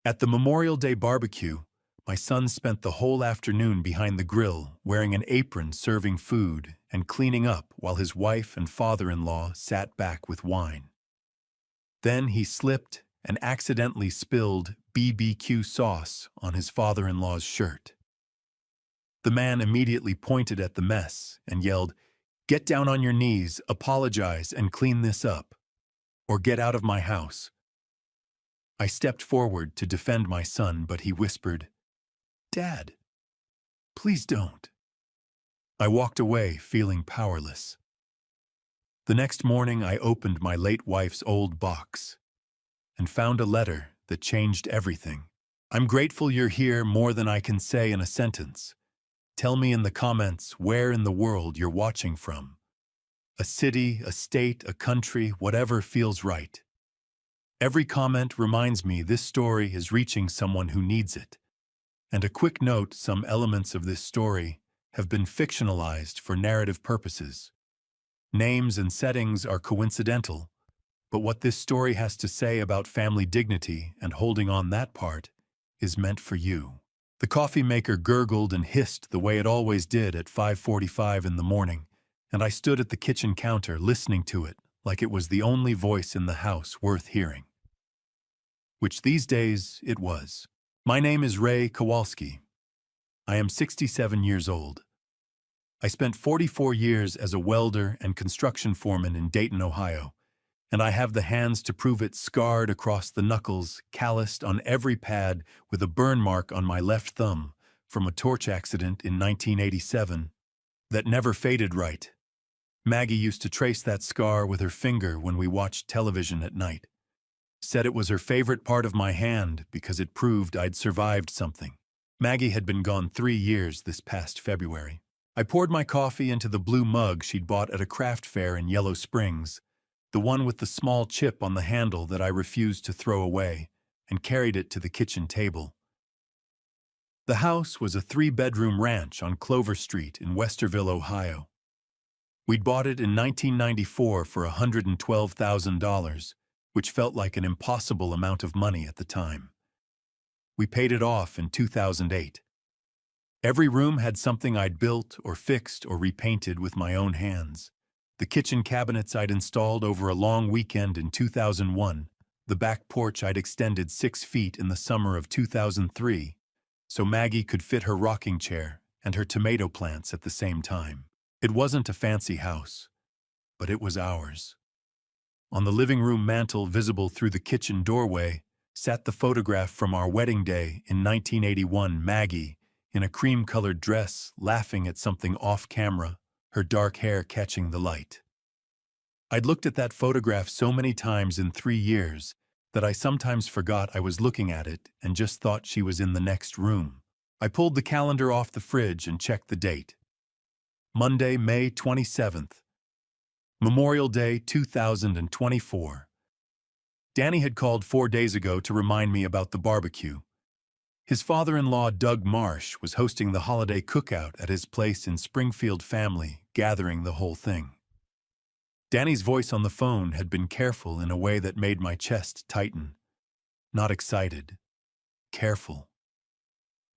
At the Memorial Day barbecue, my son spent the whole afternoon behind the grill, wearing an apron serving food and cleaning up while his wife and father-in-law sat back with wine. Then he slipped and accidentally spilled BBQ sauce on his father-in-law's shirt. The man immediately pointed at the mess and yelled, "Get down on your knees, apologize, and clean this up, or get out of my house." I stepped forward to defend my son, but he whispered, "Dad, please don't." I walked away, feeling powerless. The next morning, I opened my late wife's old box and found a letter that changed everything. "I'm grateful you're here more than I can say in a sentence. Tell me in the comments where in the world you're watching from. A city, a state, a country, whatever feels right. Every comment reminds me this story is reaching someone who needs it. And a quick note, some elements of this story have been fictionalized for narrative purposes. Names and settings are coincidental, but what this story has to say about family dignity and holding on that part is meant for you." The coffee maker gurgled and hissed the way it always did at 5:45 in the morning, and I stood at the kitchen counter listening to it like it was the only voice in the house worth hearing. Which these days it was. My name is Ray Kowalski. I am 67 years old. I spent 44 years as a welder and construction foreman in Dayton, Ohio, and I have the hands to prove it, scarred across the knuckles, calloused on every pad, with a burn mark on my left thumb from a torch accident in 1987 that never faded right. Maggie used to trace that scar with her finger when we watched television at night. Said it was her favorite part of my hand because it proved I'd survived something. Maggie had been gone 3 years this past February. I poured my coffee into the blue mug she'd bought at a craft fair in Yellow Springs, the one with the small chip on the handle that I refused to throw away, and carried it to the kitchen table. The house was a 3-bedroom ranch on Clover Street in Westerville, Ohio. We'd bought it in 1994 for $112,000, which felt like an impossible amount of money at the time. We paid it off in 2008. Every room had something I'd built or fixed or repainted with my own hands. The kitchen cabinets I'd installed over a long weekend in 2001, the back porch I'd extended 6 feet in the summer of 2003, so Maggie could fit her rocking chair and her tomato plants at the same time. It wasn't a fancy house, but it was ours. On the living room mantel, visible through the kitchen doorway, sat the photograph from our wedding day in 1981, Maggie, in a cream-colored dress, laughing at something off-camera, her dark hair catching the light. I'd looked at that photograph so many times in 3 years that I sometimes forgot I was looking at it and just thought she was in the next room. I pulled the calendar off the fridge and checked the date. Monday, May 27th. Memorial Day 2024. Danny had called 4 days ago to remind me about the barbecue. His father-in-law, Doug Marsh, was hosting the holiday cookout at his place in Springfield, family, gathering the whole thing. Danny's voice on the phone had been careful in a way that made my chest tighten. Not excited. Careful.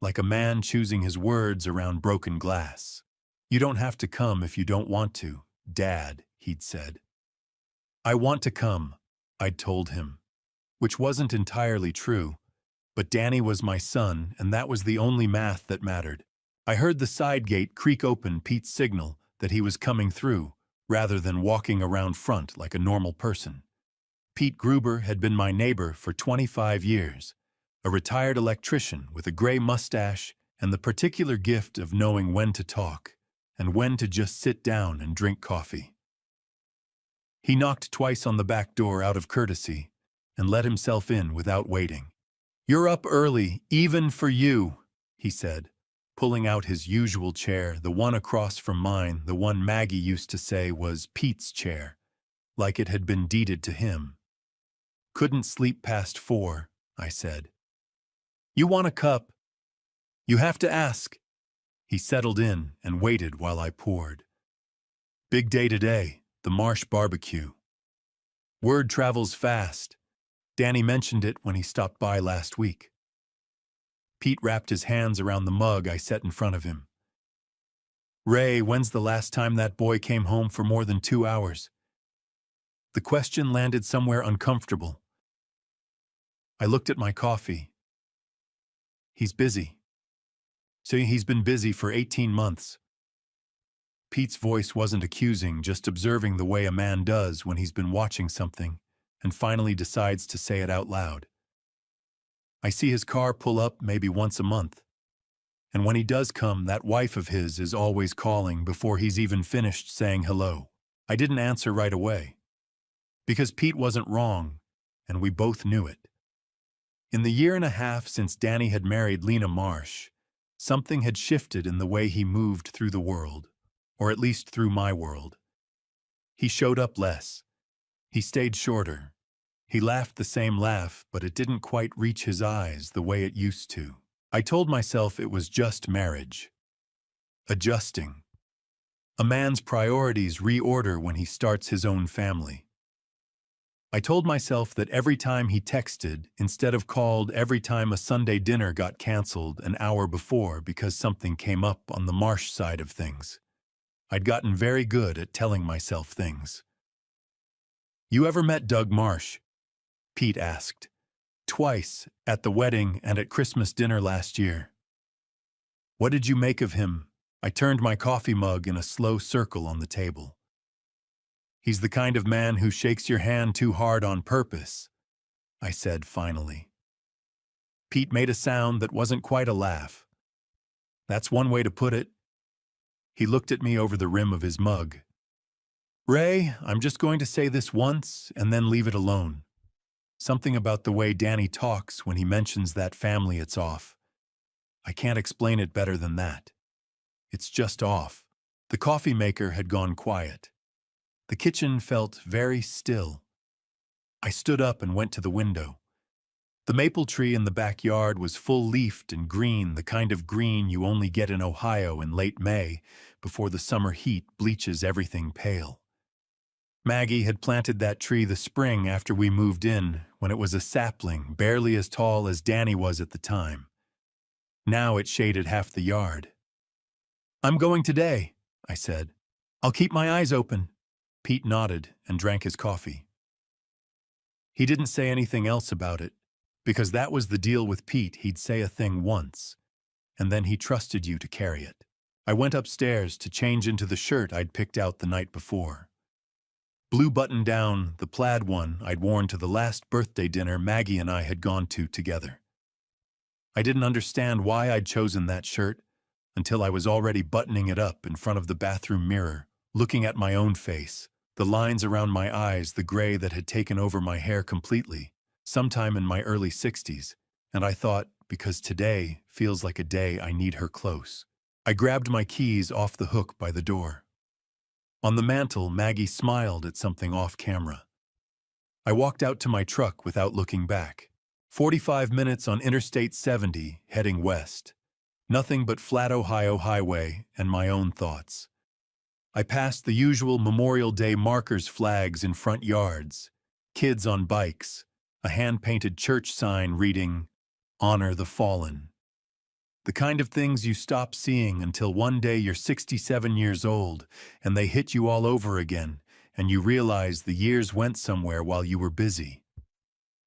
Like a man choosing his words around broken glass. "You don't have to come if you don't want to, Dad," he'd said. "I want to come," I'd told him. Which wasn't entirely true. But Danny was my son, and that was the only math that mattered. I heard the side gate creak open, Pete's signal that he was coming through, rather than walking around front like a normal person. Pete Gruber had been my neighbor for 25 years, a retired electrician with a gray mustache and the particular gift of knowing when to talk and when to just sit down and drink coffee. He knocked twice on the back door out of courtesy and let himself in without waiting. "You're up early, even for you," he said, pulling out his usual chair, the one across from mine, the one Maggie used to say was Pete's chair, like it had been deeded to him. "Couldn't sleep past 4, I said. "You want a cup?" "You have to ask." He settled in and waited while I poured. Big day today, the Marsh barbecue. Word travels fast. Danny mentioned it when he stopped by last week. Pete wrapped his hands around the mug I set in front of him. Ray, when's the last time that boy came home for more than 2 hours? The question landed somewhere uncomfortable. I looked at my coffee. He's busy. So he's been busy for 18 months. Pete's voice wasn't accusing, just observing the way a man does when he's been watching something and finally decides to say it out loud. I see his car pull up maybe once a month. And when he does come, that wife of his is always calling before he's even finished saying hello. I didn't answer right away. Because Pete wasn't wrong, and we both knew it. In the 1.5 years since Danny had married Lena Marsh, something had shifted in the way he moved through the world, or at least through my world. He showed up less. He stayed shorter. He laughed the same laugh, but it didn't quite reach his eyes the way it used to. I told myself it was just marriage. Adjusting. A man's priorities reorder when he starts his own family. I told myself that every time he texted, instead of called every time a Sunday dinner got canceled an hour before because something came up on the Marsh side of things. I'd gotten very good at telling myself things. You ever met Doug Marsh? Pete asked. Twice, at the wedding and at Christmas dinner last year. What did you make of him? I turned my coffee mug in a slow circle on the table. He's the kind of man who shakes your hand too hard on purpose, I said finally. Pete made a sound that wasn't quite a laugh. That's one way to put it. He looked at me over the rim of his mug. Ray, I'm just going to say this once and then leave it alone. Something about the way Danny talks when he mentions that family, it's off. I can't explain it better than that. It's just off. The coffee maker had gone quiet. The kitchen felt very still. I stood up and went to the window. The maple tree in the backyard was full-leafed and green, the kind of green you only get in Ohio in late May, before the summer heat bleaches everything pale. Maggie had planted that tree the spring after we moved in, when it was a sapling barely as tall as Danny was at the time. Now it shaded half the yard. I'm going today, I said. I'll keep my eyes open. Pete nodded and drank his coffee. He didn't say anything else about it, because that was the deal with Pete. He'd say a thing once, and then he trusted you to carry it. I went upstairs to change into the shirt I'd picked out the night before. Blue button-down, the plaid one I'd worn to the last birthday dinner Maggie and I had gone to together. I didn't understand why I'd chosen that shirt until I was already buttoning it up in front of the bathroom mirror, looking at my own face, the lines around my eyes, the gray that had taken over my hair completely, sometime in my early 60s, and I thought, because today feels like a day I need her close. I grabbed my keys off the hook by the door. On the mantel, Maggie smiled at something off camera. I walked out to my truck without looking back. 45 minutes on Interstate 70, heading west. Nothing but flat Ohio highway and my own thoughts. I passed the usual Memorial Day markers flags in front yards, kids on bikes, a hand-painted church sign reading, "Honor the Fallen." The kind of things you stop seeing until one day you're 67 years old and they hit you all over again and you realize the years went somewhere while you were busy.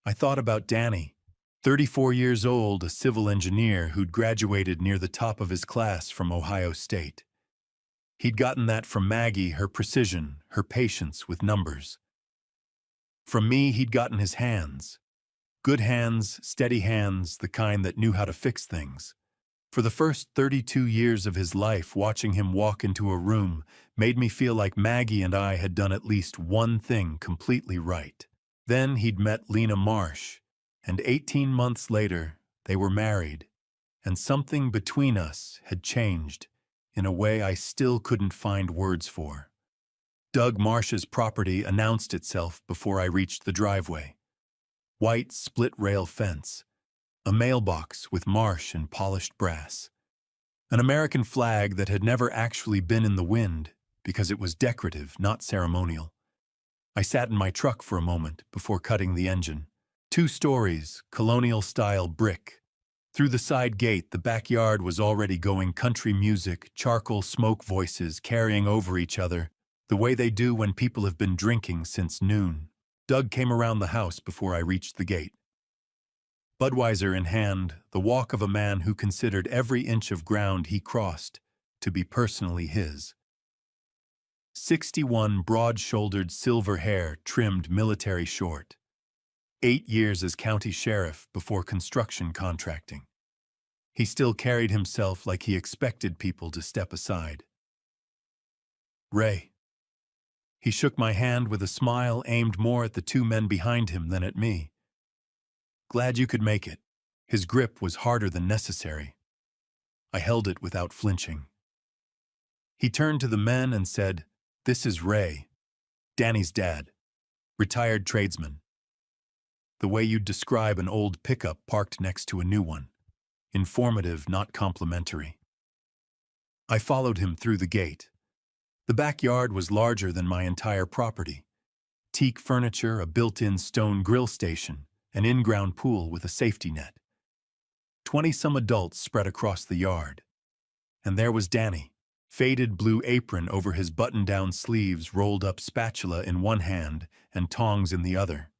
I thought about Danny, 34 years old, a civil engineer who'd graduated near the top of his class from Ohio State. He'd gotten that from Maggie, her precision, her patience with numbers. From me, he'd gotten his hands. Good hands, steady hands, the kind that knew how to fix things. For the first 32 years of his life, watching him walk into a room made me feel like Maggie and I had done at least one thing completely right. Then he'd met Lena Marsh, and 18 months later, they were married, and something between us had changed in a way I still couldn't find words for. Doug Marsh's property announced itself before I reached the driveway. White split-rail fence. A mailbox with Marsh in polished brass. An American flag that had never actually been in the wind because it was decorative, not ceremonial. I sat in my truck for a moment before cutting the engine. 2 stories, colonial-style brick. Through the side gate, the backyard was already going country music, charcoal smoke voices carrying over each other, the way they do when people have been drinking since noon. Doug came around the house before I reached the gate. Budweiser in hand, the walk of a man who considered every inch of ground he crossed to be personally his. 61 broad-shouldered silver hair trimmed military short. 8 years as county sheriff before construction contracting. He still carried himself like he expected people to step aside. Ray. He shook my hand with a smile aimed more at the two men behind him than at me. Glad you could make it. His grip was harder than necessary. I held it without flinching. He turned to the men and said, "This is Ray, Danny's dad, retired tradesman." The way you'd describe an old pickup parked next to a new one. Informative, not complimentary. I followed him through the gate. The backyard was larger than my entire property. Teak furniture, a built-in stone grill station, an in-ground pool with a safety net. 20-some adults spread across the yard. And there was Danny, faded blue apron over his button-down sleeves, rolled up spatula in one hand and tongs in the other.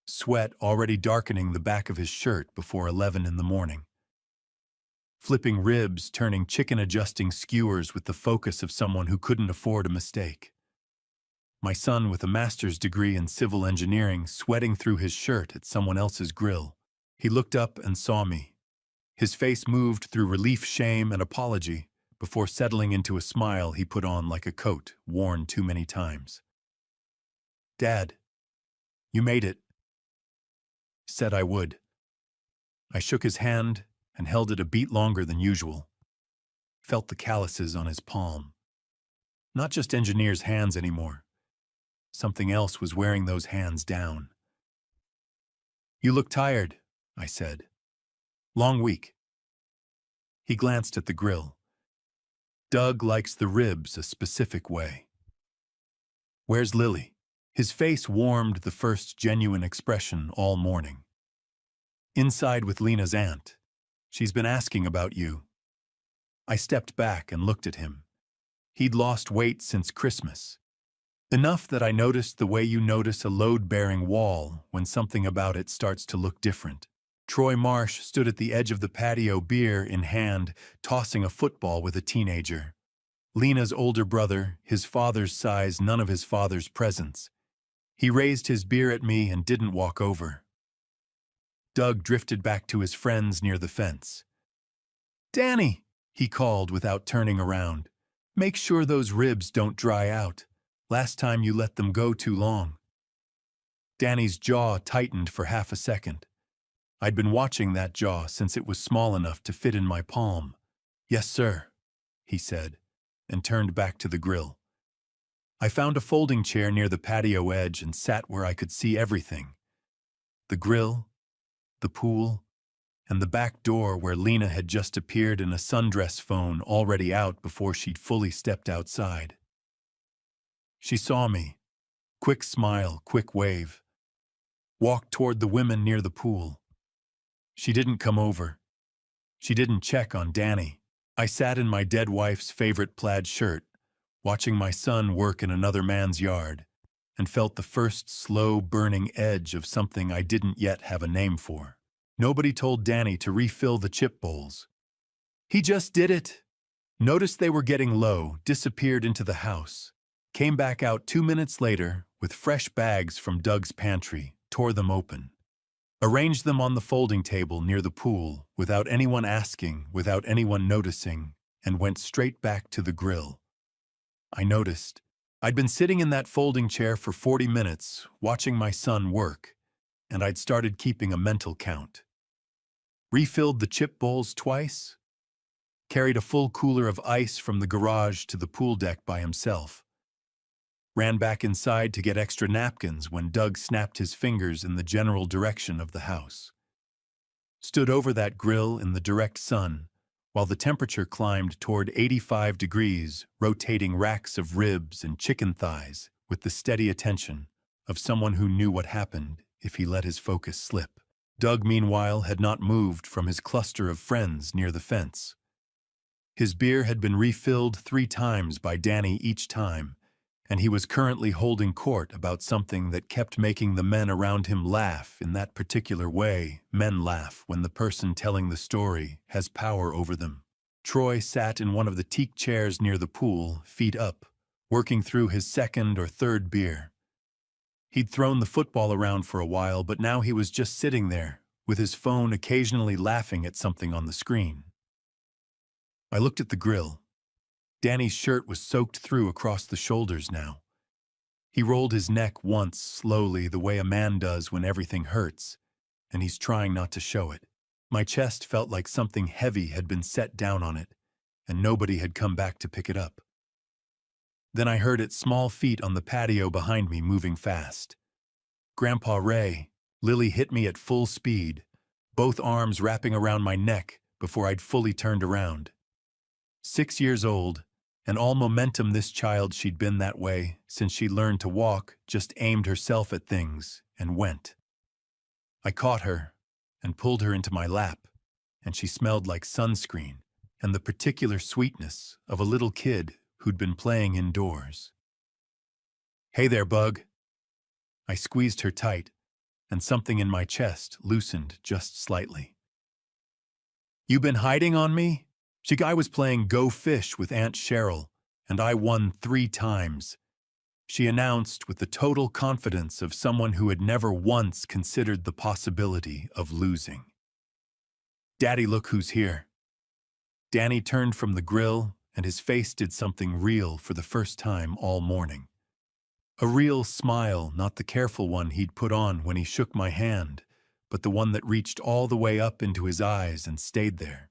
Sweat already darkening the back of his shirt before 11 in the morning. Flipping ribs, turning chicken-adjusting skewers with the focus of someone who couldn't afford a mistake. My son with a master's degree in civil engineering sweating through his shirt at someone else's grill. He looked up and saw me. His face moved through relief, shame, and apology before settling into a smile he put on like a coat worn too many times. "Dad, you made it." Said I would. I shook his hand and held it a beat longer than usual. Felt the calluses on his palm. Not just engineers' hands anymore. Something else was wearing those hands down. "You look tired," I said. "Long week." He glanced at the grill. Doug likes the ribs a specific way. "Where's Lily?" His face warmed the first genuine expression all morning. "Inside with Lena's aunt. She's been asking about you." I stepped back and looked at him. He'd lost weight since Christmas. Enough that I noticed the way you notice a load-bearing wall when something about it starts to look different. Troy Marsh stood at the edge of the patio, beer in hand, tossing a football with a teenager. Lena's older brother, his father's size, none of his father's presence. He raised his beer at me and didn't walk over. Doug drifted back to his friends near the fence. "Danny," he called without turning around. "Make sure those ribs don't dry out. Last time you let them go too long." Danny's jaw tightened for half a second. I'd been watching that jaw since it was small enough to fit in my palm. "Yes, sir," he said, and turned back to the grill. I found a folding chair near the patio edge and sat where I could see everything. The grill, the pool, and the back door where Lena had just appeared in a sundress phone already out before she'd fully stepped outside. She saw me. Quick smile, quick wave. Walked toward the women near the pool. She didn't come over. She didn't check on Danny. I sat in my dead wife's favorite plaid shirt, watching my son work in another man's yard, and felt the first slow burning edge of something I didn't yet have a name for. Nobody told Danny to refill the chip bowls. He just did it. Noticed they were getting low, disappeared into the house. Came back out 2 minutes later with fresh bags from Doug's pantry, tore them open. Arranged them on the folding table near the pool without anyone asking, without anyone noticing, and went straight back to the grill. I noticed. I'd been sitting in that folding chair for 40 minutes, watching my son work, and I'd started keeping a mental count. Refilled the chip bowls twice. Carried a full cooler of ice from the garage to the pool deck by himself. Ran back inside to get extra napkins when Doug snapped his fingers in the general direction of the house. Stood over that grill in the direct sun, while the temperature climbed toward 85 degrees, rotating racks of ribs and chicken thighs with the steady attention of someone who knew what happened if he let his focus slip. Doug, meanwhile, had not moved from his cluster of friends near the fence. His beer had been refilled 3 times by Danny each time, and he was currently holding court about something that kept making the men around him laugh in that particular way men laugh when the person telling the story has power over them. Troy sat in one of the teak chairs near the pool, feet up, working through his second or third beer. He'd thrown the football around for a while, but now he was just sitting there, with his phone occasionally laughing at something on the screen. I looked at the grill. Danny's shirt was soaked through across the shoulders now. He rolled his neck once, slowly, the way a man does when everything hurts, and he's trying not to show it. My chest felt like something heavy had been set down on it, and nobody had come back to pick it up. Then I heard its small feet on the patio behind me moving fast. Grandpa Ray, Lily hit me at full speed, both arms wrapping around my neck before I'd fully turned around. 6 years old, and all momentum this child, she'd been that way since she learned to walk, just aimed herself at things and went. I caught her and pulled her into my lap, and she smelled like sunscreen and the particular sweetness of a little kid who'd been playing indoors. "Hey there, Bug." I squeezed her tight, and something in my chest loosened just slightly. "You been hiding on me?" I was playing Go Fish with Aunt Cheryl, and I won 3 times, she announced with the total confidence of someone who had never once considered the possibility of losing. "Daddy, look who's here." Danny turned from the grill, and his face did something real for the first time all morning. A real smile, not the careful one he'd put on when he shook my hand, but the one that reached all the way up into his eyes and stayed there.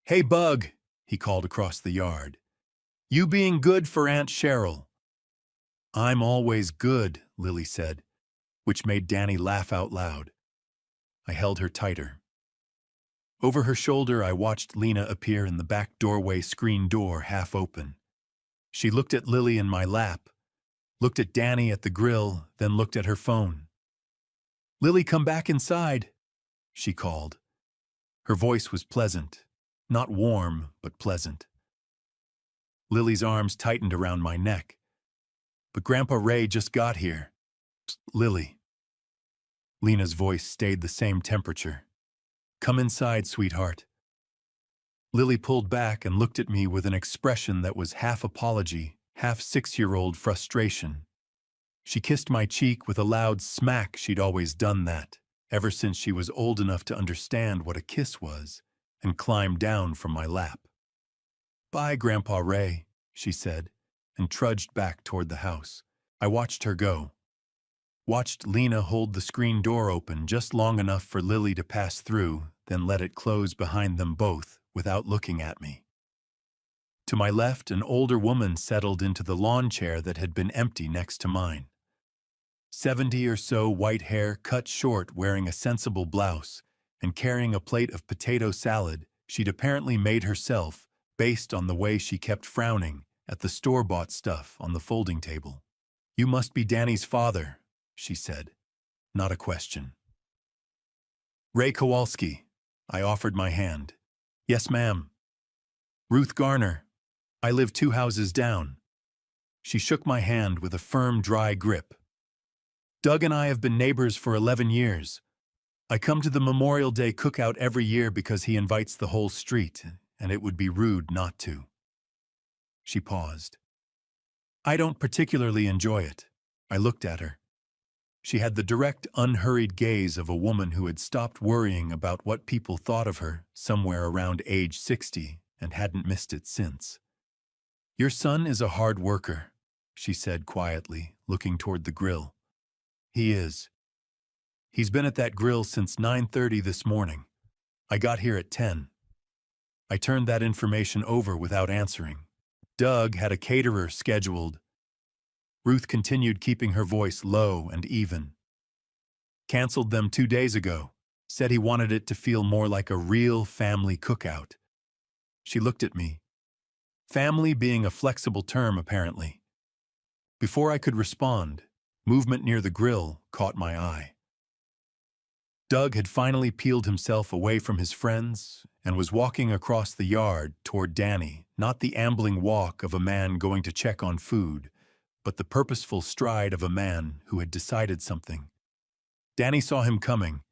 "Hey, Bug," he called across the yard. "You being good for Aunt Cheryl?" "I'm always good," Lily said, which made Danny laugh out loud. I held her tighter. Over her shoulder, I watched Lena appear in the back doorway, screen door half open. She looked at Lily in my lap, looked at Danny at the grill, then looked at her phone. "Lily, come back inside," she called. Her voice was pleasant. Not warm, but pleasant. Lily's arms tightened around my neck. "But Grandpa Ray just got here." "Psst, Lily." Lena's voice stayed the same temperature. "Come inside, sweetheart." Lily pulled back and looked at me with an expression that was half apology, half 6-year-old frustration. She kissed my cheek with a loud smack. She'd always done that, ever since she was old enough to understand what a kiss was, and climbed down from my lap. "Bye, Grandpa Ray," she said, and trudged back toward the house. I watched her go. Watched Lena hold the screen door open just long enough for Lily to pass through, then let it close behind them both without looking at me. To my left, an older woman settled into the lawn chair that had been empty next to mine. 70 or so, white hair, cut short, wearing a sensible blouse, and carrying a plate of potato salad she'd apparently made herself based on the way she kept frowning at the store-bought stuff on the folding table. "You must be Danny's father," she said, not a question. "Ray Kowalski." I offered my hand. "Yes, ma'am." "Ruth Garner. I live 2 houses down." She shook my hand with a firm, dry grip. "Doug and I have been neighbors for 11 years. I come to the Memorial Day cookout every year because he invites the whole street, and it would be rude not to." She paused. "I don't particularly enjoy it." I looked at her. She had the direct, unhurried gaze of a woman who had stopped worrying about what people thought of her somewhere around age 60 and hadn't missed it since. "Your son is a hard worker," she said quietly, looking toward the grill. "He is. He's been at that grill since 9:30 this morning. I got here at 10. I turned that information over without answering. "Doug had a caterer scheduled." Ruth continued, keeping her voice low and even. "Canceled them 2 days ago. Said he wanted it to feel more like a real family cookout." She looked at me. Family being a flexible term, apparently. Before I could respond, movement near the grill caught my eye. Doug had finally peeled himself away from his friends and was walking across the yard toward Danny, not the ambling walk of a man going to check on food, but the purposeful stride of a man who had decided something. Danny saw him coming.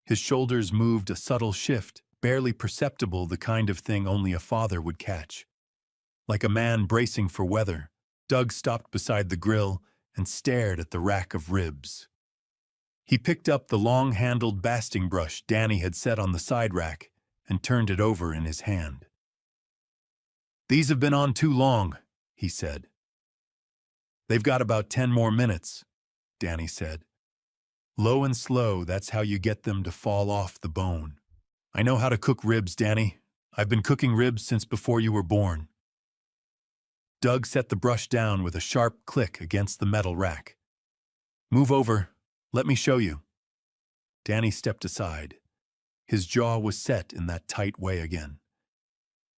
His shoulders moved a subtle shift, barely perceptible, the kind of thing only a father would catch. Like a man bracing for weather, Doug stopped beside the grill and stared at the rack of ribs. He picked up the long-handled basting brush Danny had set on the side rack and turned it over in his hand. "These have been on too long," he said. "They've got about 10 more minutes," Danny said. "Low and slow, that's how you get them to fall off the bone. I know how to cook ribs, Danny. I've been cooking ribs since before you were born." Doug set the brush down with a sharp click against the metal rack. "Move over. Let me show you." Danny stepped aside. His jaw was set in that tight way again.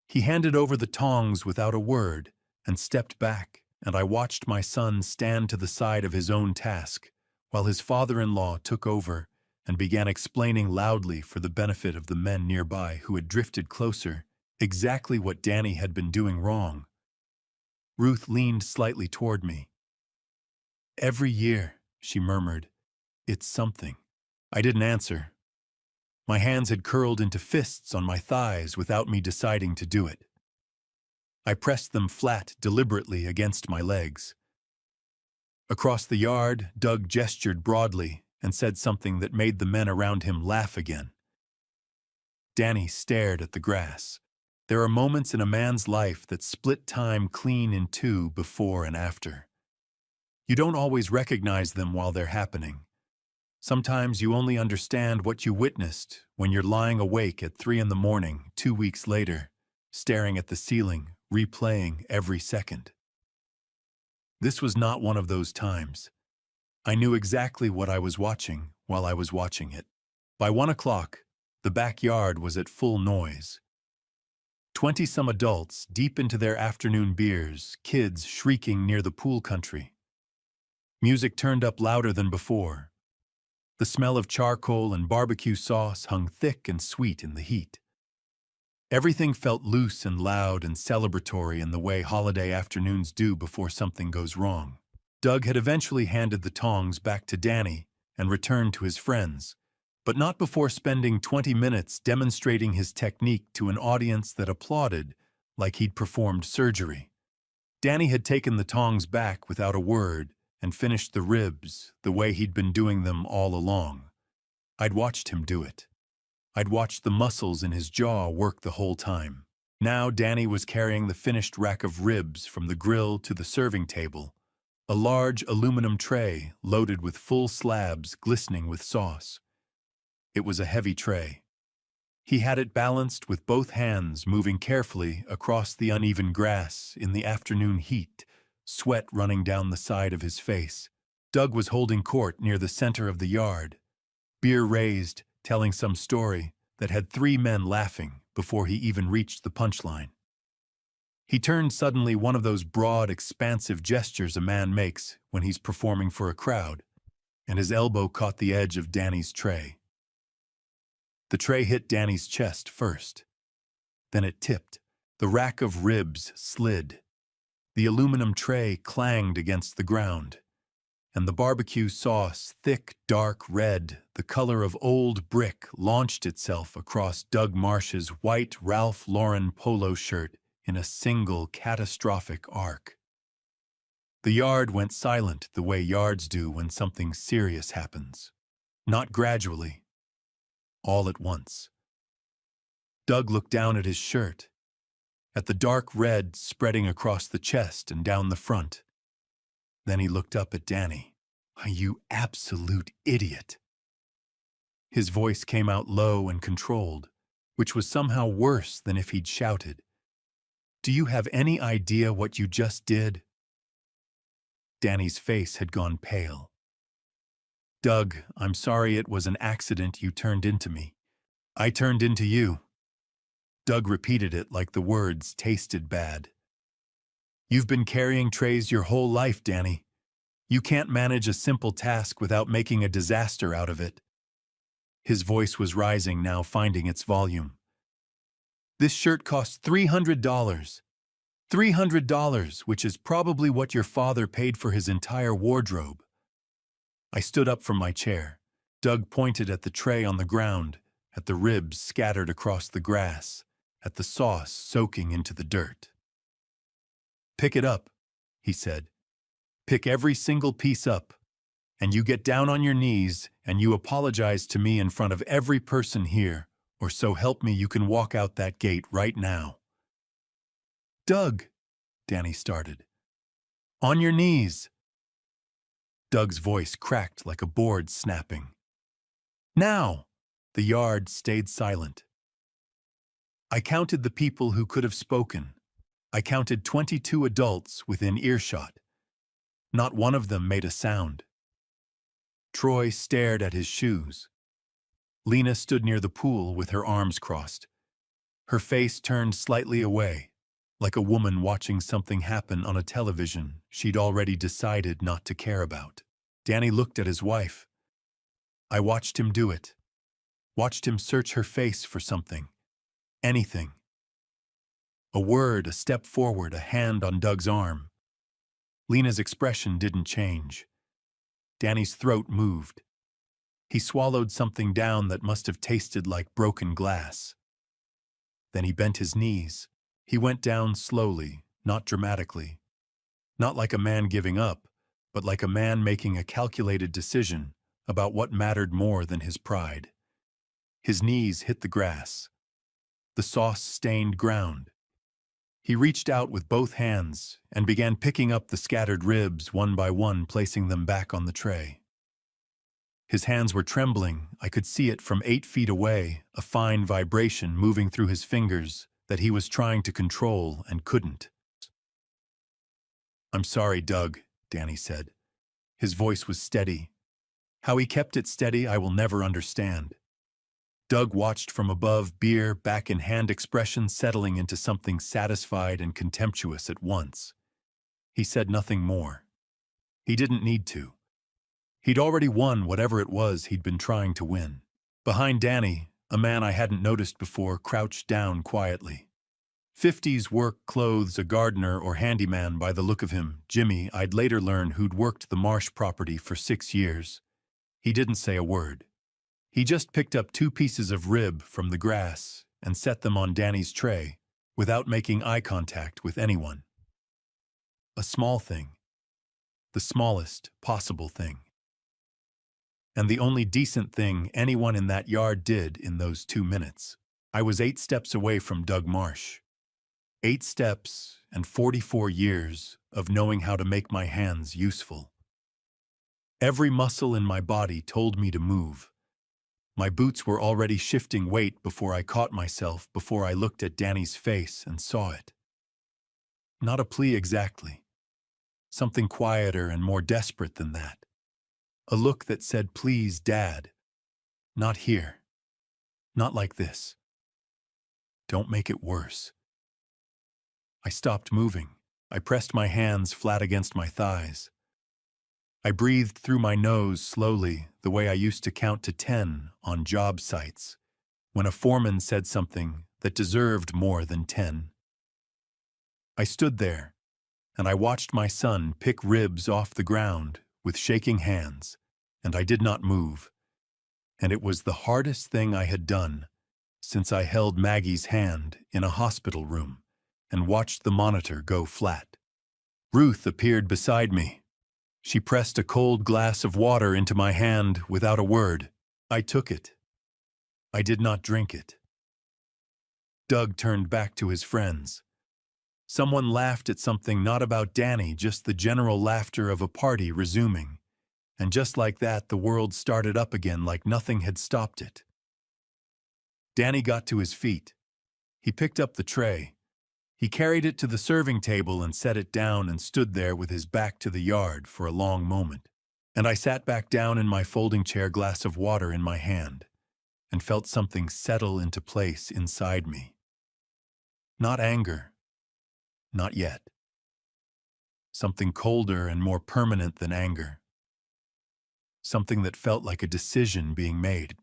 He handed over the tongs without a word and stepped back, and I watched my son stand to the side of his own task, while his father-in-law took over and began explaining loudly for the benefit of the men nearby who had drifted closer exactly what Danny had been doing wrong. Ruth leaned slightly toward me. "Every year," she murmured, "it's something." I didn't answer. My hands had curled into fists on my thighs without me deciding to do it. I pressed them flat deliberately against my legs. Across the yard, Doug gestured broadly and said something that made the men around him laugh again. Danny stared at the grass. There are moments in a man's life that split time clean in two before and after. You don't always recognize them while they're happening. Sometimes you only understand what you witnessed when you're lying awake at 3 in the morning 2 weeks later, staring at the ceiling, replaying every second. This was not one of those times. I knew exactly what I was watching while I was watching it. By 1 o'clock, the backyard was at full noise. 20-some adults deep into their afternoon beers, kids shrieking near the pool country. Music turned up louder than before. The smell of charcoal and barbecue sauce hung thick and sweet in the heat. Everything felt loose and loud and celebratory in the way holiday afternoons do before something goes wrong. Doug had eventually handed the tongs back to Danny and returned to his friends, but not before spending 20 minutes demonstrating his technique to an audience that applauded like he'd performed surgery. Danny had taken the tongs back without a word and finished the ribs the way he'd been doing them all along. I'd watched him do it. I'd watched the muscles in his jaw work the whole time. Now Danny was carrying the finished rack of ribs from the grill to the serving table, a large aluminum tray loaded with full slabs glistening with sauce. It was a heavy tray. He had it balanced with both hands, moving carefully across the uneven grass in the afternoon heat, sweat running down the side of his face. Doug was holding court near the center of the yard, beer raised, telling some story that had 3 men laughing before he even reached the punchline. He turned suddenly one of those broad, expansive gestures a man makes when he's performing for a crowd, and his elbow caught the edge of Danny's tray. The tray hit Danny's chest first. Then it tipped. The rack of ribs slid. The aluminum tray clanged against the ground, and the barbecue sauce, thick, dark red, the color of old brick, launched itself across Doug Marsh's white Ralph Lauren polo shirt in a single catastrophic arc. The yard went silent the way yards do when something serious happens. Not gradually, all at once. Doug looked down at his shirt, at the dark red spreading across the chest and down the front. Then he looked up at Danny. "You absolute idiot." His voice came out low and controlled, which was somehow worse than if he'd shouted. "Do you have any idea what you just did?" Danny's face had gone pale. "Doug, I'm sorry, it was an accident. You turned into me. I turned into you." Doug repeated it like the words tasted bad. "You've been carrying trays your whole life, Danny. You can't manage a simple task without making a disaster out of it." His voice was rising now, finding its volume. This shirt costs $300. $300, which is probably what your father paid for his entire wardrobe. I stood up from my chair. Doug pointed at the tray on the ground, at the ribs scattered across the grass, at the sauce soaking into the dirt. Pick it up, he said. Pick every single piece up, and you get down on your knees and you apologize to me in front of every person here, or so help me you can walk out that gate right now. Doug, Danny started. On your knees. Doug's voice cracked like a board snapping. Now! The yard stayed silent. I counted the people who could have spoken. I counted 22 adults within earshot. Not one of them made a sound. Troy stared at his shoes. Lena stood near the pool with her arms crossed. Her face turned slightly away, like a woman watching something happen on a television she'd already decided not to care about. Danny looked at his wife. I watched him do it. Watched him search her face for something. Anything. A word, a step forward, a hand on Doug's arm. Lena's expression didn't change. Danny's throat moved. He swallowed something down that must have tasted like broken glass. Then he bent his knees. He went down slowly, not dramatically. Not like a man giving up, but like a man making a calculated decision about what mattered more than his pride. His knees hit the grass. The sauce-stained ground. He reached out with both hands and began picking up the scattered ribs one by one, placing them back on the tray. His hands were trembling. I could see it from 8 feet away, a fine vibration moving through his fingers that he was trying to control and couldn't. I'm sorry, Doug, Danny said. His voice was steady. How he kept it steady, I will never understand. Doug watched from above, beer back in hand, expression settling into something satisfied and contemptuous at once. He said nothing more. He didn't need to. He'd already won whatever it was he'd been trying to win. Behind Danny, a man I hadn't noticed before crouched down quietly. 50s work clothes, a gardener or handyman by the look of him. Jimmy, I'd later learn, who'd worked the Marsh property for 6 years. He didn't say a word. He just picked up 2 pieces of rib from the grass and set them on Danny's tray without making eye contact with anyone. A small thing. The smallest possible thing. And the only decent thing anyone in that yard did in those 2 minutes. I was 8 steps away from Doug Marsh. 8 steps and 44 years of knowing how to make my hands useful. Every muscle in my body told me to move. My boots were already shifting weight before I caught myself, before I looked at Danny's face and saw it. Not a plea exactly. Something quieter and more desperate than that. A look that said, please, Dad. Not here. Not like this. Don't make it worse. I stopped moving. I pressed my hands flat against my thighs. I breathed through my nose slowly, the way I used to count to 10 on job sites, when a foreman said something that deserved more than 10. I stood there, and I watched my son pick ribs off the ground with shaking hands, and I did not move. And it was the hardest thing I had done since I held Maggie's hand in a hospital room and watched the monitor go flat. Ruth appeared beside me. She pressed a cold glass of water into my hand without a word. I took it. I did not drink it. Doug turned back to his friends. Someone laughed at something not about Danny, just the general laughter of a party resuming. And just like that, the world started up again like nothing had stopped it. Danny got to his feet. He picked up the tray. He carried it to the serving table and set it down and stood there with his back to the yard for a long moment. And I sat back down in my folding chair, glass of water in my hand, and felt something settle into place inside me. Not anger. Not yet. Something colder and more permanent than anger. Something that felt like a decision being made.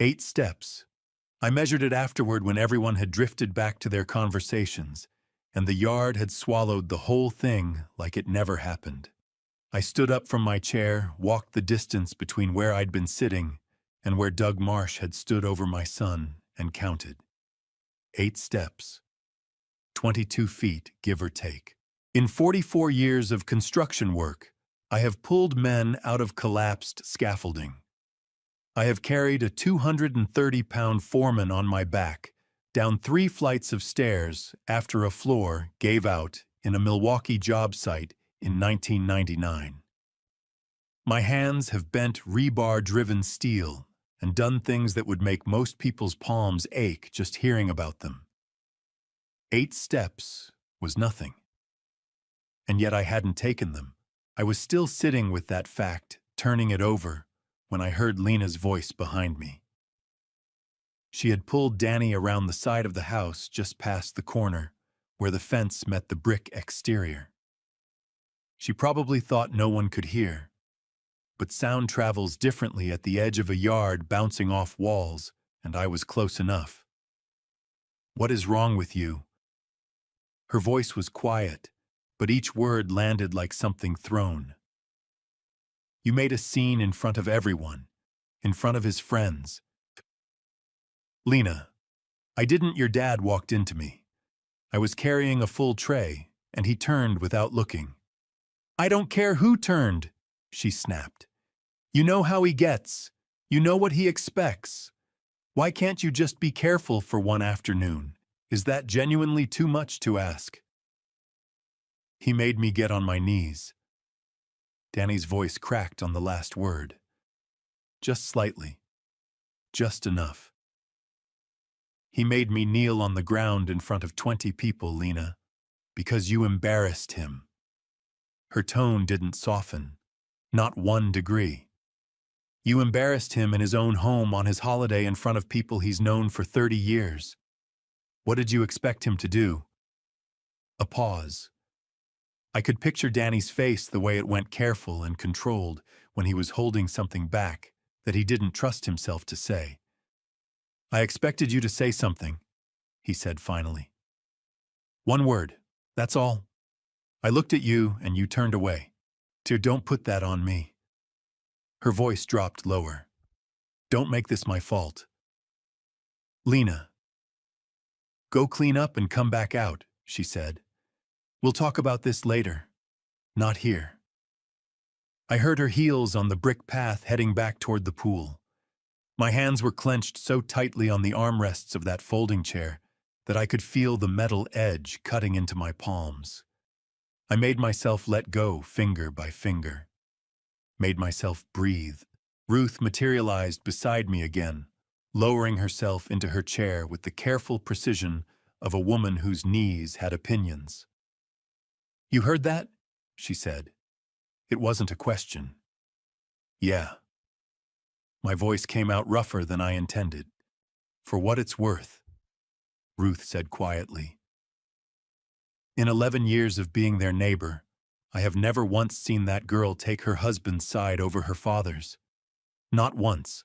8 steps. I measured it afterward when everyone had drifted back to their conversations, and the yard had swallowed the whole thing like it never happened. I stood up from my chair, walked the distance between where I'd been sitting and where Doug Marsh had stood over my son, and counted. 8 steps. 22 feet, give or take. In 44 years of construction work, I have pulled men out of collapsed scaffolding. I have carried a 230-pound foreman on my back down 3 flights of stairs after a floor gave out in a Milwaukee job site in 1999. My hands have bent rebar-driven steel and done things that would make most people's palms ache just hearing about them. 8 steps was nothing. And yet I hadn't taken them. I was still sitting with that fact, turning it over, when I heard Lena's voice behind me. She had pulled Danny around the side of the house just past the corner, where the fence met the brick exterior. She probably thought no one could hear, but sound travels differently at the edge of a yard bouncing off walls, and I was close enough. "What is wrong with you?" Her voice was quiet, but each word landed like something thrown. "You made a scene in front of everyone, in front of his friends." "Lena, I didn't. Your dad walked into me. I was carrying a full tray, and he turned without looking." "I don't care who turned," she snapped. "You know how he gets. You know what he expects. Why can't you just be careful for one afternoon? Is that genuinely too much to ask?" "He made me get on my knees." Danny's voice cracked on the last word. Just slightly. Just enough. "He made me kneel on the ground in front of 20 people, Lena, because you embarrassed him." Her tone didn't soften. Not 1 degree. "You embarrassed him in his own home on his holiday in front of people he's known for 30 years. What did you expect him to do?" A pause. I could picture Danny's face the way it went, careful and controlled, when he was holding something back that he didn't trust himself to say. "I expected you to say something," he said finally. "1 word, that's all. I looked at you and you turned away. Dear, don't put that on me." Her voice dropped lower. "Don't make this my fault. Lena, go clean up and come back out," she said. "We'll talk about this later. Not here." I heard her heels on the brick path heading back toward the pool. My hands were clenched so tightly on the armrests of that folding chair that I could feel the metal edge cutting into my palms. I made myself let go finger by finger. Made myself breathe. Ruth materialized beside me again, lowering herself into her chair with the careful precision of a woman whose knees had opinions. "You heard that?" she said. It wasn't a question. "Yeah." My voice came out rougher than I intended. "For what it's worth," Ruth said quietly. "In 11 years of being their neighbor, I have never once seen that girl take her husband's side over her father's. Not once."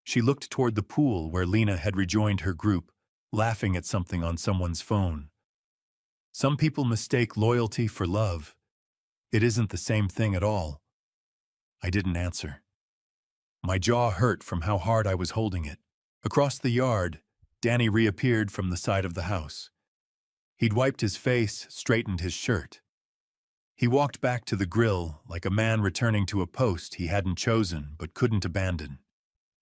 She looked toward the pool where Lena had rejoined her group, laughing at something on someone's phone. "Some people mistake loyalty for love. It isn't the same thing at all." I didn't answer. My jaw hurt from how hard I was holding it. Across the yard, Danny reappeared from the side of the house. He'd wiped his face, straightened his shirt. He walked back to the grill like a man returning to a post he hadn't chosen but couldn't abandon.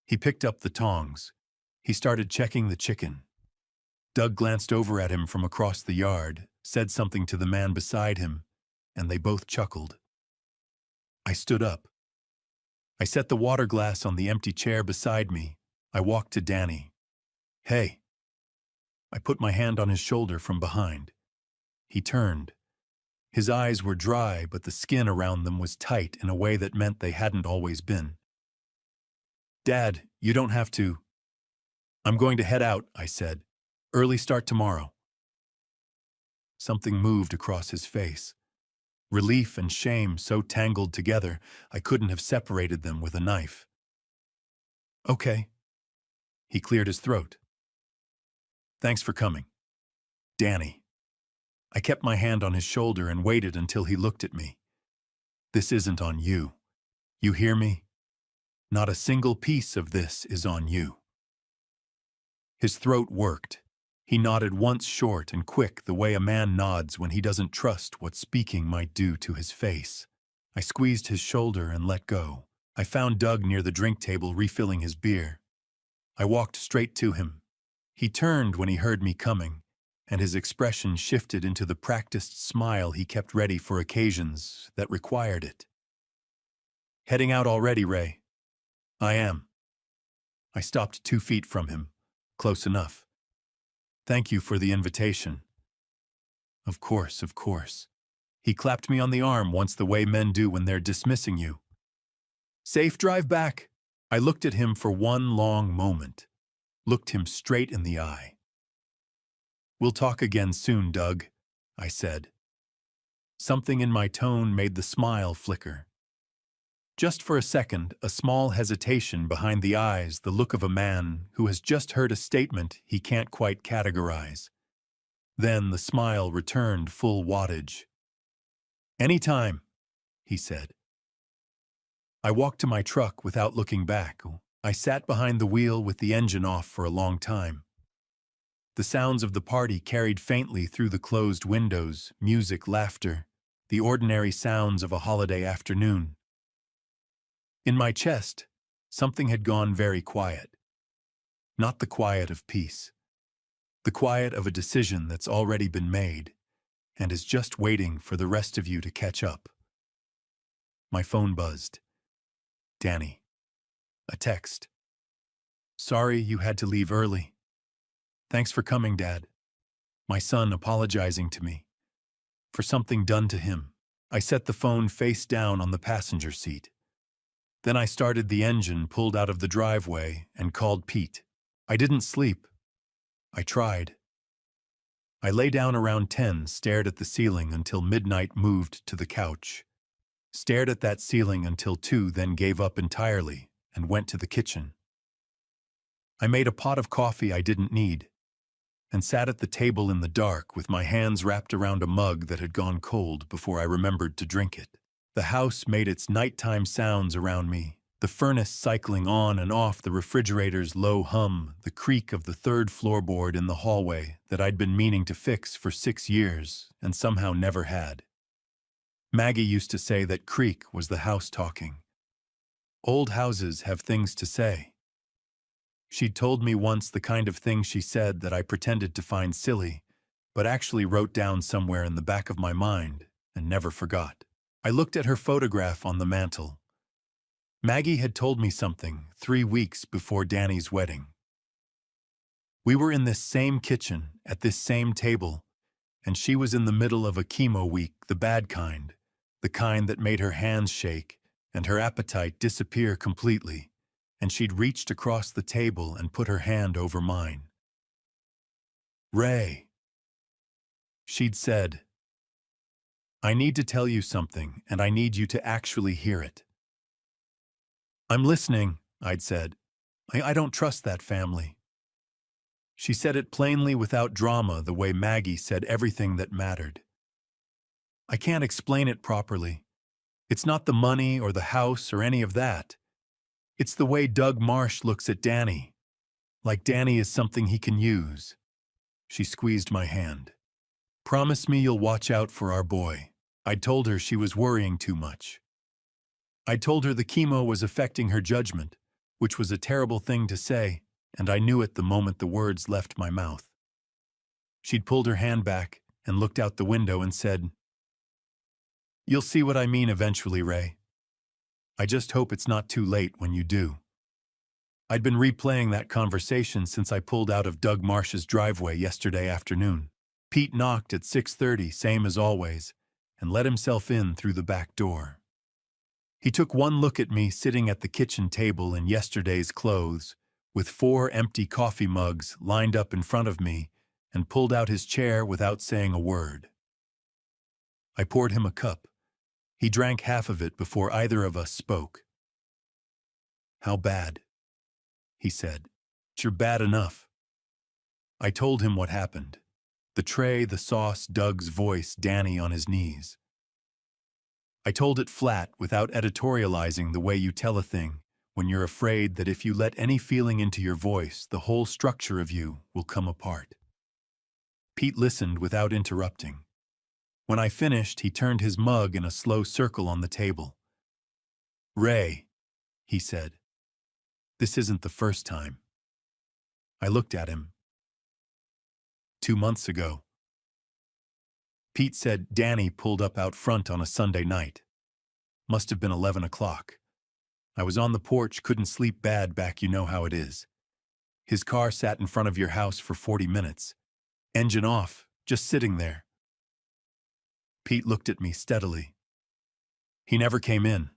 He picked up the tongs. He started checking the chicken. Doug glanced over at him from across the yard, said something to the man beside him, and they both chuckled. I stood up. I set the water glass on the empty chair beside me. I walked to Danny. "Hey." I put my hand on his shoulder from behind. He turned. His eyes were dry, but the skin around them was tight in a way that meant they hadn't always been. "Dad, you don't have to." "I'm going to head out," I said. "Early start tomorrow." Something moved across his face. Relief and shame so tangled together, I couldn't have separated them with a knife. "Okay," He cleared his throat. Thanks for coming. Danny. I kept my hand on his shoulder and waited until he looked at me. This isn't on you. You hear me? Not a single piece of this is on you. His throat worked. He nodded once short and quick, the way a man nods when he doesn't trust what speaking might do to his face. I squeezed his shoulder and let go. I found Doug near the drink table refilling his beer. I walked straight to him. He turned when he heard me coming, and his expression shifted into the practiced smile he kept ready for occasions that required it. Heading out already, Ray? I am. I stopped 2 feet from him. Close enough. Thank you for the invitation. Of course, of course. He clapped me on the arm once the way men do when they're dismissing you. Safe drive back. I looked at him for one long moment. Looked him straight in the eye. We'll talk again soon, Doug, I said. Something in my tone made the smile flicker. Just for a second, a small hesitation behind the eyes, the look of a man who has just heard a statement he can't quite categorize. Then the smile returned full wattage. Anytime, he said. I walked to my truck without looking back. I sat behind the wheel with the engine off for a long time. The sounds of the party carried faintly through the closed windows, music, laughter, the ordinary sounds of a holiday afternoon. In my chest, something had gone very quiet. Not the quiet of peace. The quiet of a decision that's already been made and is just waiting for the rest of you to catch up. My phone buzzed. Danny. A text. Sorry you had to leave early. Thanks for coming, Dad. My son apologizing to me. For something done to him. I set the phone face down on the passenger seat. Then I started the engine, pulled out of the driveway, and called Pete. I didn't sleep. I tried. I lay down around 10, stared at the ceiling until midnight, moved to the couch. Stared at that ceiling until 2, then gave up entirely and went to the kitchen. I made a pot of coffee I didn't need and sat at the table in the dark with my hands wrapped around a mug that had gone cold before I remembered to drink it. The house made its nighttime sounds around me, the furnace cycling on and off, the refrigerator's low hum, the creak of the third floorboard in the hallway that I'd been meaning to fix for 6 years and somehow never had. Maggie used to say that creak was the house talking. Old houses have things to say. She'd told me once the kind of thing she said that I pretended to find silly, but actually wrote down somewhere in the back of my mind and never forgot. I looked at her photograph on the mantel. Maggie had told me something 3 weeks before Danny's wedding. We were in this same kitchen, at this same table, and she was in the middle of a chemo week, the bad kind, the kind that made her hands shake and her appetite disappear completely, and she'd reached across the table and put her hand over mine. Ray, she'd said, I need to tell you something, and I need you to actually hear it. I'm listening, I'd said. I don't trust that family. She said it plainly without drama, the way Maggie said everything that mattered. I can't explain it properly. It's not the money or the house or any of that. It's the way Doug Marsh looks at Danny, like Danny is something he can use. She squeezed my hand. Promise me you'll watch out for our boy. I'd told her she was worrying too much. I told her the chemo was affecting her judgment, which was a terrible thing to say, and I knew it the moment the words left my mouth. She'd pulled her hand back and looked out the window and said, You'll see what I mean eventually, Ray. I just hope it's not too late when you do. I'd been replaying that conversation since I pulled out of Doug Marsh's driveway yesterday afternoon. Pete knocked at 6:30, same as always, and let himself in through the back door. He took one look at me sitting at the kitchen table in yesterday's clothes, with 4 empty coffee mugs lined up in front of me, and pulled out his chair without saying a word. I poured him a cup. He drank half of it before either of us spoke. How bad? He said. You're bad enough. I told him what happened. The tray, the sauce, Doug's voice, Danny on his knees. I told it flat, without editorializing the way you tell a thing, when you're afraid that if you let any feeling into your voice, the whole structure of you will come apart. Pete listened without interrupting. When I finished, he turned his mug in a slow circle on the table. "Ray," he said, "this isn't the first time." I looked at him. 2 months ago. Pete said Danny pulled up out front on a Sunday night. Must have been 11 o'clock. I was on the porch, couldn't sleep bad back, you know how it is. His car sat in front of your house for 40 minutes. Engine off, just sitting there. Pete looked at me steadily. He never came in.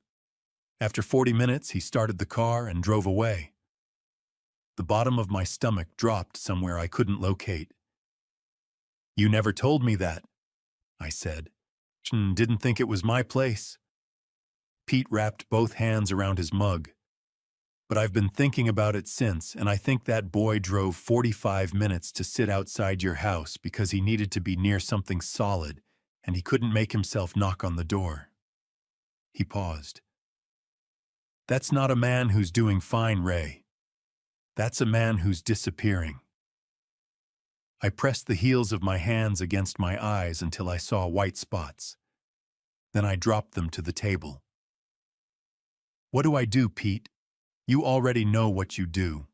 After 40 minutes, he started the car and drove away. The bottom of my stomach dropped somewhere I couldn't locate. "You never told me that," I said. "Didn't think it was my place." Pete wrapped both hands around his mug. "But I've been thinking about it since, and I think that boy drove 45 minutes to sit outside your house because he needed to be near something solid, and he couldn't make himself knock on the door." He paused. "That's not a man who's doing fine, Ray. That's a man who's disappearing." I pressed the heels of my hands against my eyes until I saw white spots. Then I dropped them to the table. "What do I do, Pete? You already know what you do."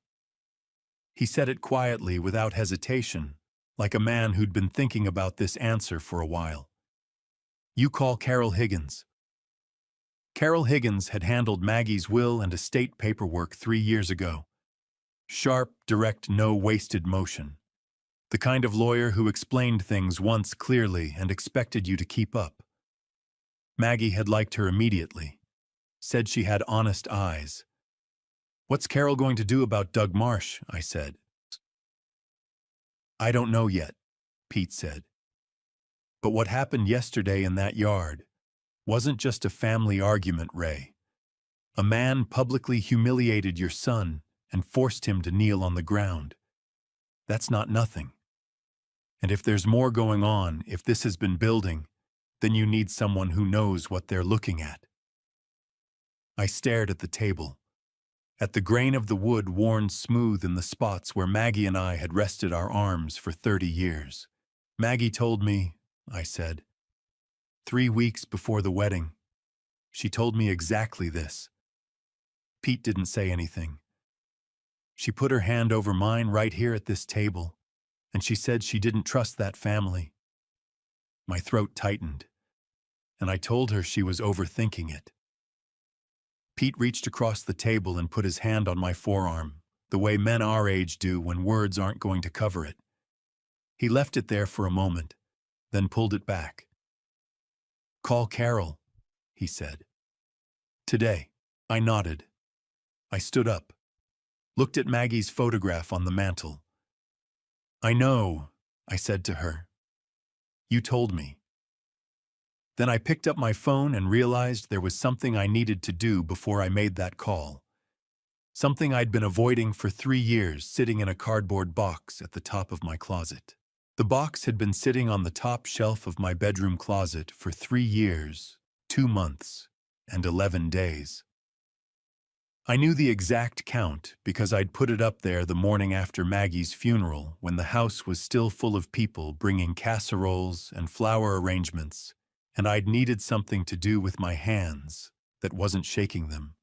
He said it quietly, without hesitation, like a man who'd been thinking about this answer for a while. "You call Carol Higgins." Carol Higgins had handled Maggie's will and estate paperwork 3 years ago. Sharp, direct, no wasted motion. The kind of lawyer who explained things once clearly and expected you to keep up. Maggie had liked her immediately. Said she had honest eyes. "What's Carol going to do about Doug Marsh?" I said. "I don't know yet," Pete said. "But what happened yesterday in that yard wasn't just a family argument, Ray. A man publicly humiliated your son and forced him to kneel on the ground. That's not nothing. And if there's more going on, if this has been building, then you need someone who knows what they're looking at." I stared at the table, at the grain of the wood worn smooth in the spots where Maggie and I had rested our arms for 30 years. "Maggie told me," I said, 3 weeks before the wedding. She told me exactly this." Pete didn't say anything. "She put her hand over mine right here at this table, and she said she didn't trust that family." My throat tightened, and I told her she was overthinking it. Pete reached across the table and put his hand on my forearm, the way men our age do when words aren't going to cover it. He left it there for a moment, then pulled it back. "Call Carol," he said. "Today." I nodded. I stood up, looked at Maggie's photograph on the mantel. "I know," I said to her. "You told me." Then I picked up my phone and realized there was something I needed to do before I made that call. Something I'd been avoiding for 3 years, sitting in a cardboard box at the top of my closet. The box had been sitting on the top shelf of my bedroom closet for 3 years, 2 months, and 11 days. I knew the exact count because I'd put it up there the morning after Maggie's funeral, when the house was still full of people bringing casseroles and flower arrangements, and I'd needed something to do with my hands that wasn't shaking them.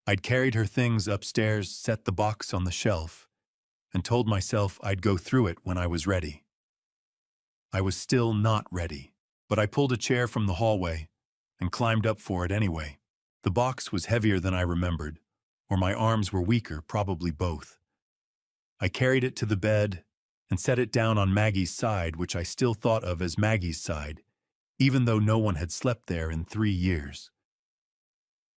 I'd carried her things upstairs, set the box on the shelf, and told myself I'd go through it when I was ready. I was still not ready, but I pulled a chair from the hallway and climbed up for it anyway. The box was heavier than I remembered, or my arms were weaker, probably both. I carried it to the bed and set it down on Maggie's side, which I still thought of as Maggie's side, even though no one had slept there in 3 years.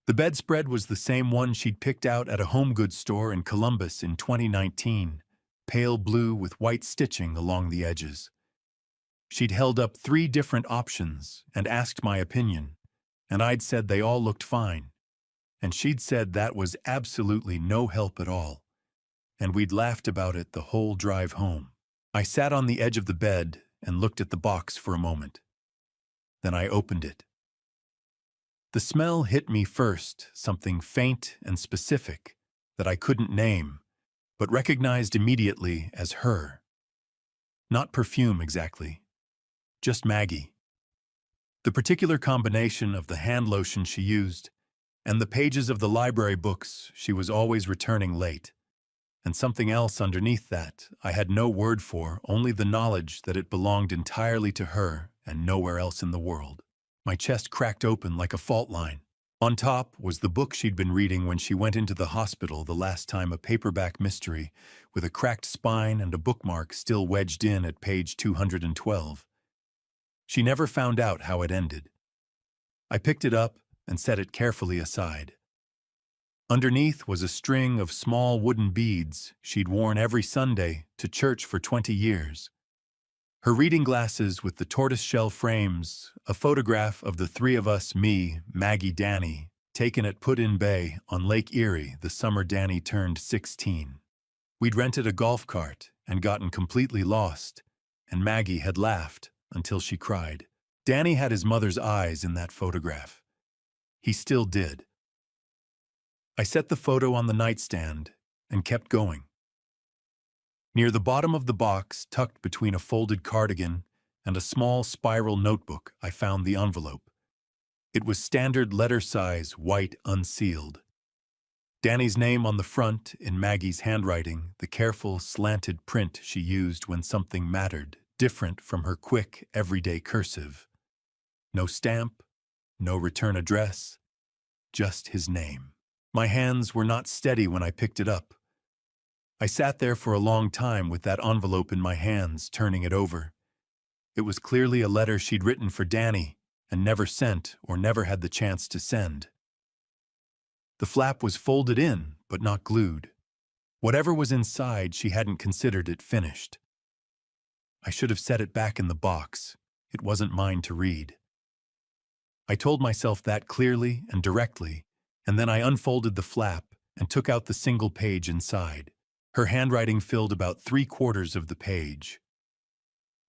The bedspread was the same one she'd picked out at a home goods store in Columbus in 2019, pale blue with white stitching along the edges. She'd held up 3 different options and asked my opinion, and I'd said they all looked fine, and she'd said that was absolutely no help at all. and we'd laughed about it the whole drive home. I sat on the edge of the bed and looked at the box for a moment. Then I opened it. The smell hit me first, something faint and specific that I couldn't name, but recognized immediately as her. Not perfume exactly, just Maggie. The particular combination of the hand lotion she used and the pages of the library books she was always returning late. And something else underneath that I had no word for, only the knowledge that it belonged entirely to her and nowhere else in the world. My chest cracked open like a fault line. On top was the book she'd been reading when she went into the hospital the last time, a paperback mystery with a cracked spine and a bookmark still wedged in at page 212. She never found out how it ended. I picked it up and set it carefully aside. Underneath was a string of small wooden beads she'd worn every Sunday to church for 20 years. Her reading glasses with the tortoiseshell frames, a photograph of the three of us, me, Maggie, Danny, taken at Put-in Bay on Lake Erie the summer Danny turned 16. We'd rented a golf cart and gotten completely lost, and Maggie had laughed until she cried. Danny had his mother's eyes in that photograph. He still did. I set the photo on the nightstand and kept going. Near the bottom of the box, tucked between a folded cardigan and a small spiral notebook, I found the envelope. It was standard letter size, white, unsealed. Danny's name on the front in Maggie's handwriting, the careful, slanted print she used when something mattered, different from her quick, everyday cursive. No stamp, no return address, just his name. My hands were not steady when I picked it up. I sat there for a long time with that envelope in my hands, turning it over. It was clearly a letter she'd written for Danny and never sent or never had the chance to send. The flap was folded in, but not glued. Whatever was inside, she hadn't considered it finished. I should have set it back in the box. It wasn't mine to read. I told myself that clearly and directly, and then I unfolded the flap and took out the single page inside. Her handwriting filled about 3/4 of the page.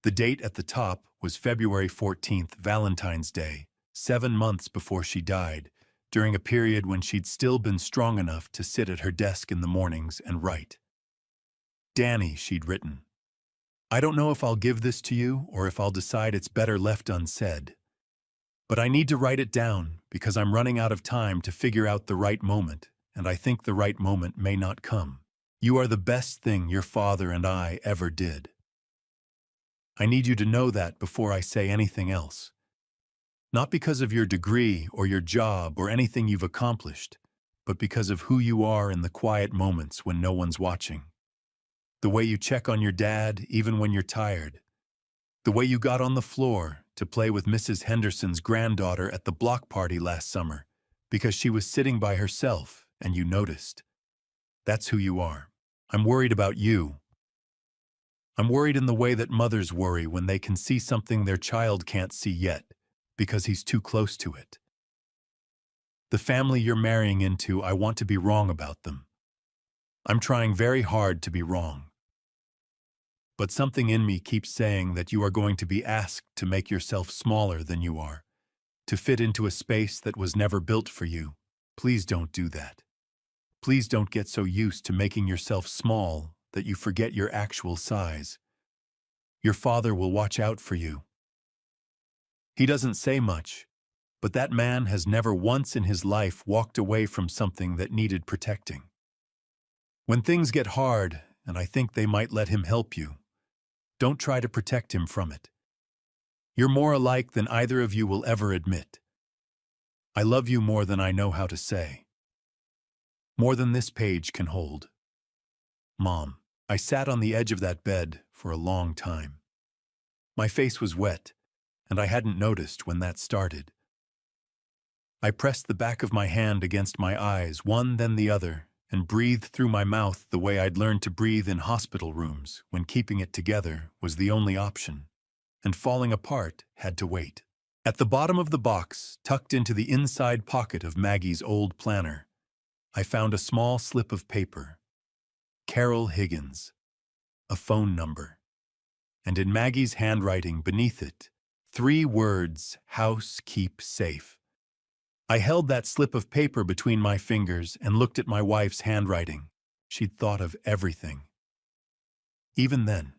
The date at the top was February 14th, Valentine's Day, 7 months before she died, during a period when she'd still been strong enough to sit at her desk in the mornings and write. Danny, she'd written. I don't know if I'll give this to you or if I'll decide it's better left unsaid. But I need to write it down because I'm running out of time to figure out the right moment, and I think the right moment may not come. You are the best thing your father and I ever did. I need you to know that before I say anything else. Not because of your degree or your job or anything you've accomplished, but because of who you are in the quiet moments when no one's watching. The way you check on your dad even when you're tired. The way you got on the floor to play with Mrs. Henderson's granddaughter at the block party last summer because she was sitting by herself and you noticed. That's who you are. I'm worried about you. I'm worried in the way that mothers worry when they can see something their child can't see yet because he's too close to it. The family you're marrying into, I want to be wrong about them. I'm trying very hard to be wrong. But something in me keeps saying that you are going to be asked to make yourself smaller than you are, to fit into a space that was never built for you. Please don't do that. Please don't get so used to making yourself small that you forget your actual size. Your father will watch out for you. He doesn't say much, but that man has never once in his life walked away from something that needed protecting. When things get hard, and I think they might let him help you, don't try to protect him from it. You're more alike than either of you will ever admit. I love you more than I know how to say. More than this page can hold. Mom. I sat on the edge of that bed for a long time. My face was wet, and I hadn't noticed when that started. I pressed the back of my hand against my eyes, one then the other, and breathed through my mouth the way I'd learned to breathe in hospital rooms when keeping it together was the only option, and falling apart had to wait. At the bottom of the box, tucked into the inside pocket of Maggie's old planner, I found a small slip of paper. Carol Higgins, a phone number, and in Maggie's handwriting beneath it, 3 words, house keep safe. I held that slip of paper between my fingers and looked at my wife's handwriting. She'd thought of everything. Even then.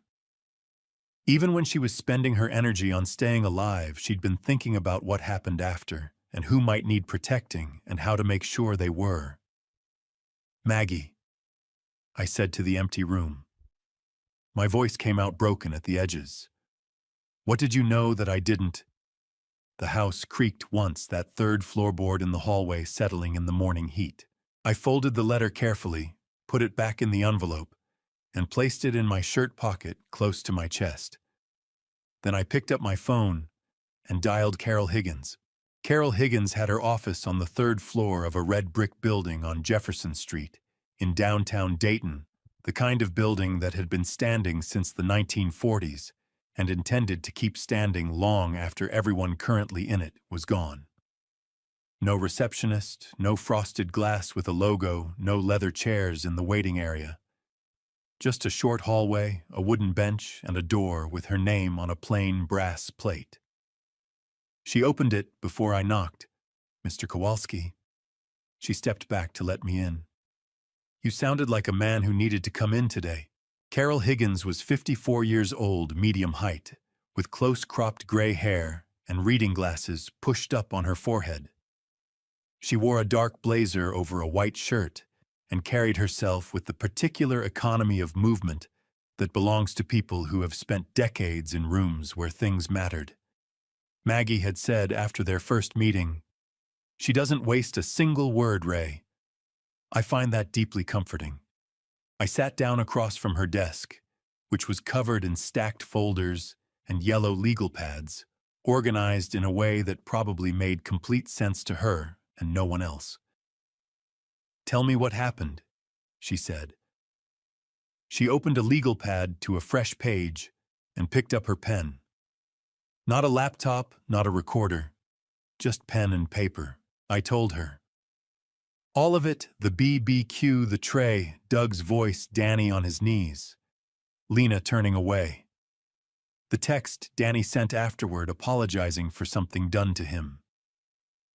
Even when she was spending her energy on staying alive, she'd been thinking about what happened after, and who might need protecting, and how to make sure they were. Maggie, I said to the empty room. My voice came out broken at the edges. What did you know that I didn't? The house creaked once, that third floorboard in the hallway settling in the morning heat. I folded the letter carefully, put it back in the envelope, and placed it in my shirt pocket close to my chest. Then I picked up my phone and dialed Carol Higgins. Carol Higgins had her office on the 3rd floor of a red brick building on Jefferson Street in downtown Dayton, the kind of building that had been standing since the 1940s and intended to keep standing long after everyone currently in it was gone. No receptionist, no frosted glass with a logo, no leather chairs in the waiting area. Just a short hallway, a wooden bench, and a door with her name on a plain brass plate. She opened it before I knocked. "Mr. Kowalski." She stepped back to let me in. "You sounded like a man who needed to come in today." Carol Higgins was 54 years old, medium height, with close-cropped gray hair and reading glasses pushed up on her forehead. She wore a dark blazer over a white shirt and carried herself with the particular economy of movement that belongs to people who have spent decades in rooms where things mattered. Maggie had said after their first meeting, "She doesn't waste a single word, Ray." I find that deeply comforting. I sat down across from her desk, which was covered in stacked folders and yellow legal pads, organized in a way that probably made complete sense to her and no one else. "Tell me what happened," she said. She opened a legal pad to a fresh page and picked up her pen. Not a laptop, not a recorder, just pen and paper. I told her. All of it, the BBQ, the tray, Doug's voice, Danny on his knees, Lena turning away. The text Danny sent afterward apologizing for something done to him.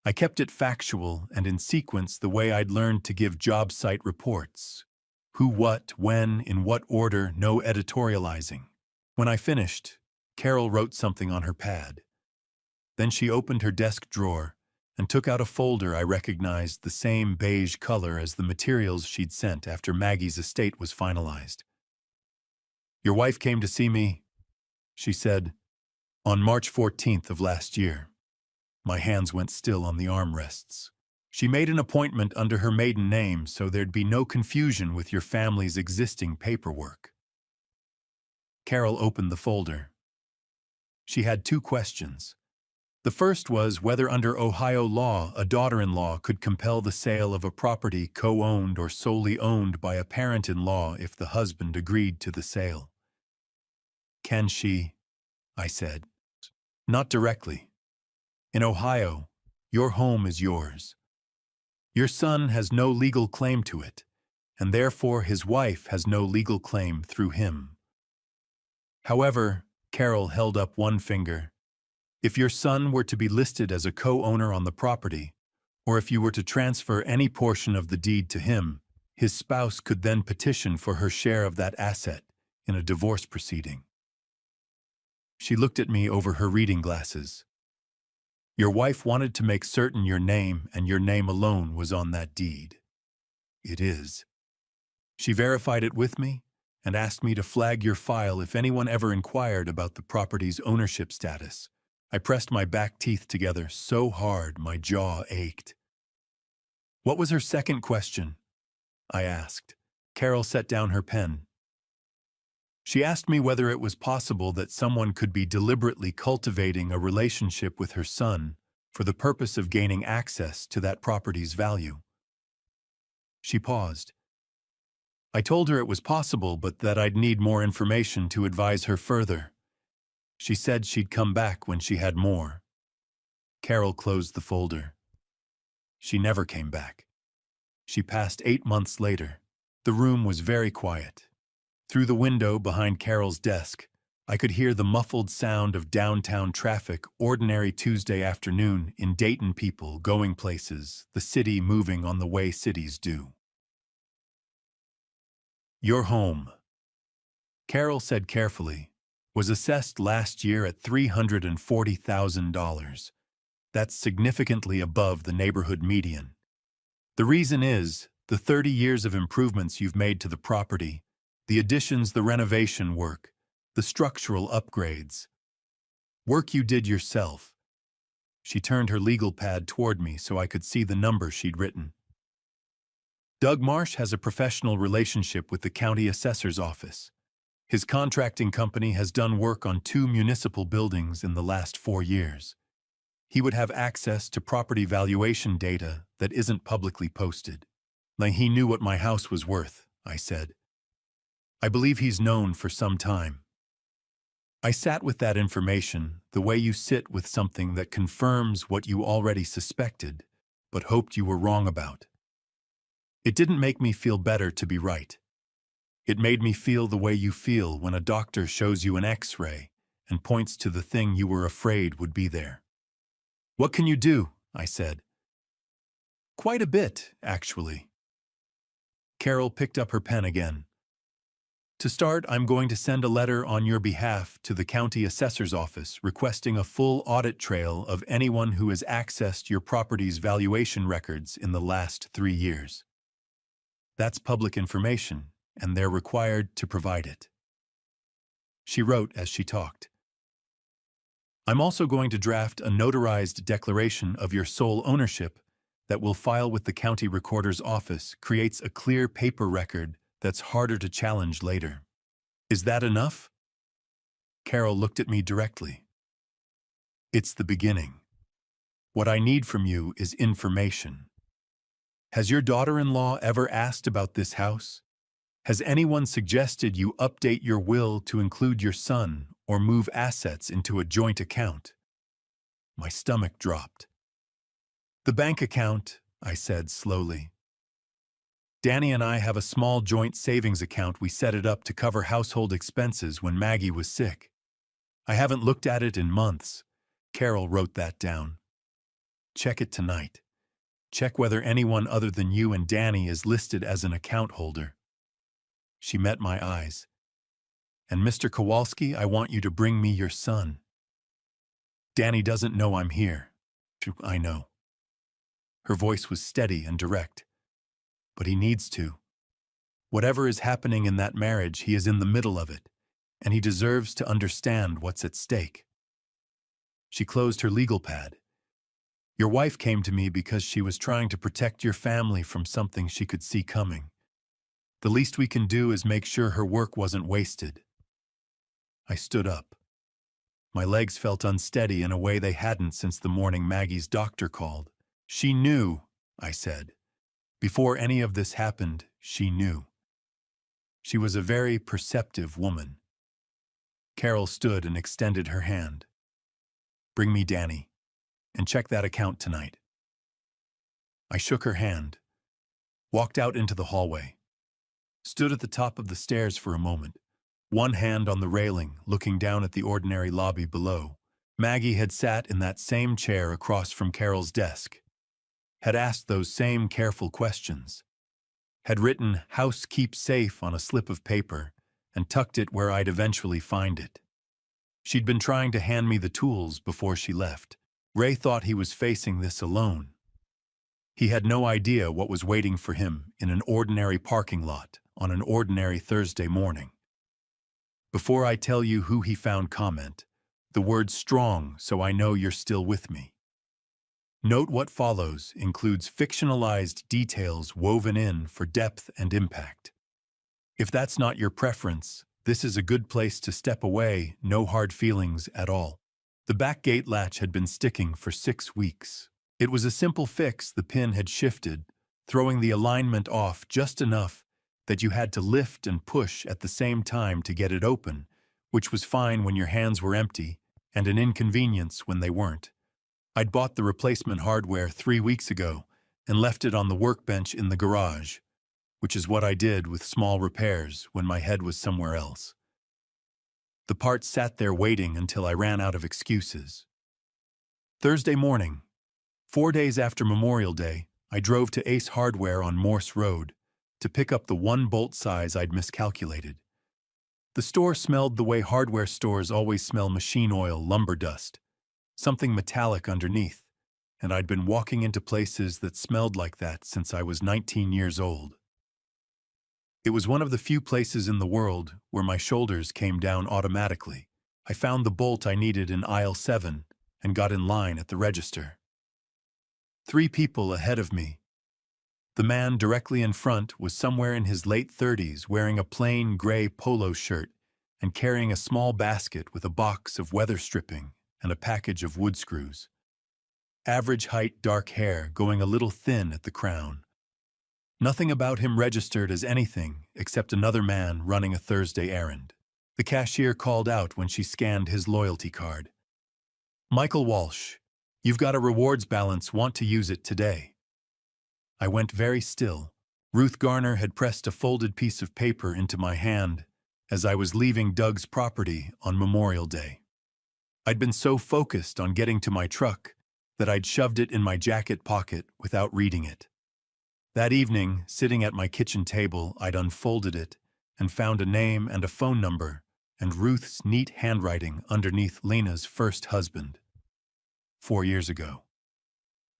I kept it factual and in sequence the way I'd learned to give job site reports. Who, what, when, in what order, no editorializing. When I finished, Carol wrote something on her pad. Then she opened her desk drawer and took out a folder I recognized the same beige color as the materials she'd sent after Maggie's estate was finalized. "Your wife came to see me," she said, "on March 14th of last year." My hands went still on the armrests. "She made an appointment under her maiden name so there'd be no confusion with your family's existing paperwork." Carol opened the folder. She had 2 questions. The first was whether under Ohio law a daughter-in-law could compel the sale of a property co-owned or solely owned by a parent-in-law if the husband agreed to the sale. "Can she?" I said. "Not directly. In Ohio, your home is yours. Your son has no legal claim to it, and therefore his wife has no legal claim through him. However," Carol held up one finger, "if your son were to be listed as a co-owner on the property, or if you were to transfer any portion of the deed to him, his spouse could then petition for her share of that asset in a divorce proceeding." She looked at me over her reading glasses. "Your wife wanted to make certain your name and your name alone was on that deed." "It is." "She verified it with me and asked me to flag your file if anyone ever inquired about the property's ownership status." I pressed my back teeth together so hard my jaw ached. "What was her second question?" I asked. Carol set down her pen. "She asked me whether it was possible that someone could be deliberately cultivating a relationship with her son for the purpose of gaining access to that property's value." She paused. I told her it was possible, but that I'd need more information to advise her further. She said she'd come back when she had more. Carol closed the folder. She never came back. She passed 8 months later, The room was very quiet. Through the window behind Carol's desk, I could hear the muffled sound of downtown traffic, ordinary Tuesday afternoon in Dayton, people going places, the city moving on the way cities do. Your home, Carol said carefully, was assessed last year at $340,000. That's significantly above the neighborhood median. The reason is the 30 years of improvements you've made to the property, the additions, the renovation work, the structural upgrades. Work you did yourself. She turned her legal pad toward me so I could see the number she'd written. Doug Marsh has a professional relationship with the county assessor's office. His contracting company has done work on 2 municipal buildings in the last 4 years. He would have access to property valuation data that isn't publicly posted. Like he knew what my house was worth, I said. I believe he's known for some time. I sat with that information the way you sit with something that confirms what you already suspected, but hoped you were wrong about. It didn't make me feel better to be right. It made me feel the way you feel when a doctor shows you an X-ray and points to the thing you were afraid would be there. What can you do? I said. Quite a bit, actually. Carol picked up her pen again. To start, I'm going to send a letter on your behalf to the county assessor's office requesting a full audit trail of anyone who has accessed your property's valuation records in the last 3 years. That's public information, and they're required to provide it. She wrote as she talked. I'm also going to draft a notarized declaration of your sole ownership that will file with the county recorder's office, creates a clear paper record that's harder to challenge later. Is that enough? Carol looked at me directly. It's the beginning. What I need from you is information. Has your daughter-in-law ever asked about this house? Has anyone suggested you update your will to include your son or move assets into a joint account? My stomach dropped. The bank account, I said slowly. Danny and I have a small joint savings account. We set it up to cover household expenses when Maggie was sick. I haven't looked at it in months. Carol wrote that down. Check it tonight. Check whether anyone other than you and Danny is listed as an account holder. She met my eyes. And Mr. Kowalski, I want you to bring me your son. Danny doesn't know I'm here. I know. Her voice was steady and direct. But he needs to. Whatever is happening in that marriage, he is in the middle of it, and he deserves to understand what's at stake. She closed her legal pad. Your wife came to me because she was trying to protect your family from something she could see coming. The least we can do is make sure her work wasn't wasted. I stood up. My legs felt unsteady in a way they hadn't since the morning Maggie's doctor called. She knew, I said. Before any of this happened, she knew. She was a very perceptive woman. Carol stood and extended her hand. Bring me Danny, and check that account tonight. I shook her hand, walked out into the hallway, stood at the top of the stairs for a moment, one hand on the railing, looking down at the ordinary lobby below. Maggie had sat in that same chair across from Carol's desk, had asked those same careful questions, had written "House Keep Safe" on a slip of paper and tucked it where I'd eventually find it. She'd been trying to hand me the tools before she left. Ray thought he was facing this alone. He had no idea what was waiting for him in an ordinary parking lot on an ordinary Thursday morning. Before I tell you who he found, comment the word "strong" so I know you're still with me. Note what follows includes fictionalized details woven in for depth and impact. If that's not your preference, this is a good place to step away, no hard feelings at all. The back gate latch had been sticking for 6 weeks. It was a simple fix. The pin had shifted, throwing the alignment off just enough that you had to lift and push at the same time to get it open, which was fine when your hands were empty and an inconvenience when they weren't. I'd bought the replacement hardware 3 weeks ago and left it on the workbench in the garage. which is what I did with small repairs when my head was somewhere else. The parts sat there waiting until I ran out of excuses. Thursday morning, 4 days after Memorial Day, I drove to Ace Hardware on Morse Road to pick up the one bolt size I'd miscalculated. The store smelled the way hardware stores always smell: machine oil, lumber dust, something metallic underneath, and I'd been walking into places that smelled like that since I was 19 years old. It was one of the few places in the world where my shoulders came down automatically. I found the bolt I needed in aisle 7 and got in line at the register. 3 people ahead of me. The man directly in front was somewhere in his late 30s, wearing a plain gray polo shirt and carrying a small basket with a box of weather stripping and a package of wood screws. Average height, dark hair, going a little thin at the crown. Nothing about him registered as anything except another man running a Thursday errand. The cashier called out when she scanned his loyalty card. "Michael Walsh, you've got a rewards balance, want to use it today." I went very still. Ruth Garner had pressed a folded piece of paper into my hand as I was leaving Doug's property on Memorial Day. I'd been so focused on getting to my truck that I'd shoved it in my jacket pocket without reading it. That evening, sitting at my kitchen table, I'd unfolded it and found a name and a phone number and Ruth's neat handwriting underneath Lena's first husband. 4 years ago.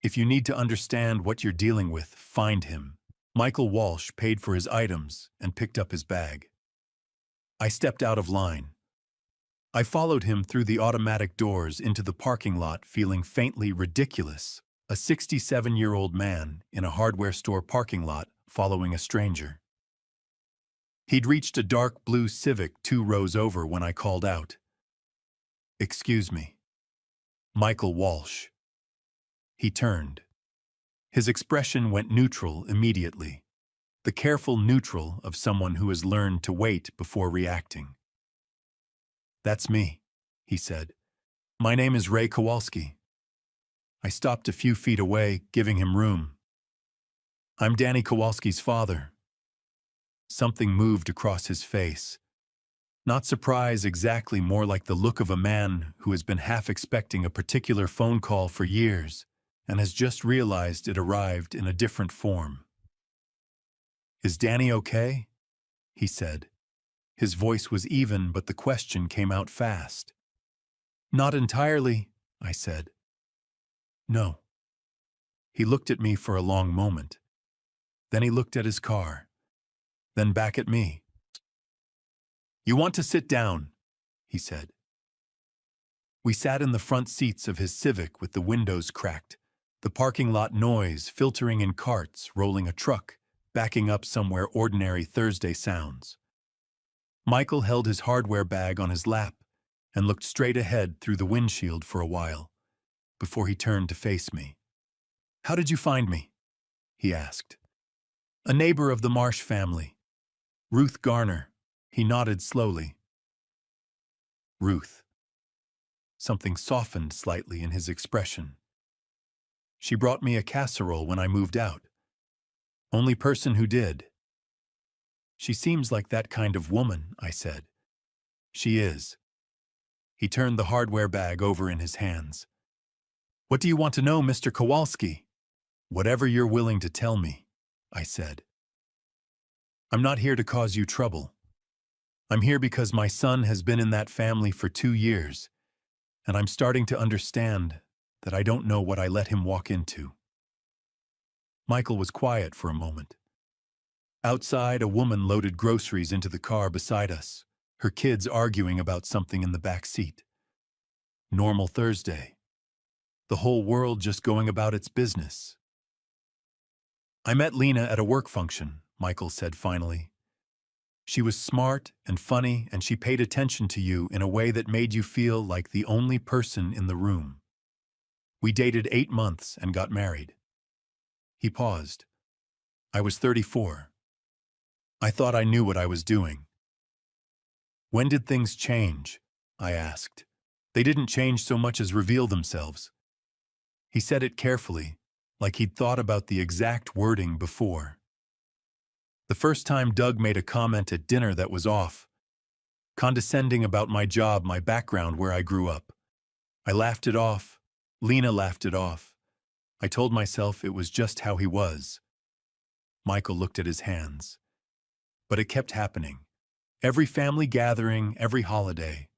If you need to understand what you're dealing with, find him. Michael Walsh paid for his items and picked up his bag. I stepped out of line. I followed him through the automatic doors into the parking lot, feeling faintly ridiculous. A 67-year-old man in a hardware store parking lot following a stranger. He'd reached a dark blue Civic 2 rows over when I called out, "Excuse me." Michael Walsh. He turned. His expression went neutral immediately, the careful neutral of someone who has learned to wait before reacting. "That's me," he said. "My name is Ray Kowalski." I stopped a few feet away, giving him room. "I'm Danny Kowalski's father." Something moved across his face. Not surprise exactly, more like the look of a man who has been half expecting a particular phone call for years and has just realized it arrived in a different form. "Is Danny okay?" he said. His voice was even, but the question came out fast. "Not entirely," I said. "No." He looked at me for a long moment. Then he looked at his car. Then back at me. "You want to sit down," he said. We sat in the front seats of his Civic with the windows cracked, the parking lot noise filtering in carts, rolling a truck, backing up somewhere ordinary Thursday sounds. Michael held his hardware bag on his lap and looked straight ahead through the windshield for a while, before he turned to face me. "How did you find me?" he asked. "A neighbor of the Marsh family. Ruth Garner." He nodded slowly. "Ruth." Something softened slightly in his expression. "She brought me a casserole when I moved out. Only person who did." "She seems like that kind of woman," I said. "She is." He turned the hardware bag over in his hands. "What do you want to know, Mr. Kowalski?" "Whatever you're willing to tell me," I said. "I'm not here to cause you trouble. I'm here because my son has been in that family for 2 years, and I'm starting to understand that I don't know what I let him walk into." Michael was quiet for a moment. Outside, a woman loaded groceries into the car beside us, her kids arguing about something in the back seat. Normal Thursday. The whole world just going about its business. "I met Lena at a work function," Michael said finally. "She was smart and funny, and she paid attention to you in a way that made you feel like the only person in the room. We dated 8 months and got married." He paused. I was 34. I thought I knew what I was doing. "When did things change?" I asked. "They didn't change so much as reveal themselves." He said it carefully, like he'd thought about the exact wording before. The first time Doug made a comment at dinner that was off, condescending about my job, my background, where I grew up. I laughed it off. Lena laughed it off. I told myself it was just how he was. Michael looked at his hands. But it kept happening. Every family gathering, every holiday.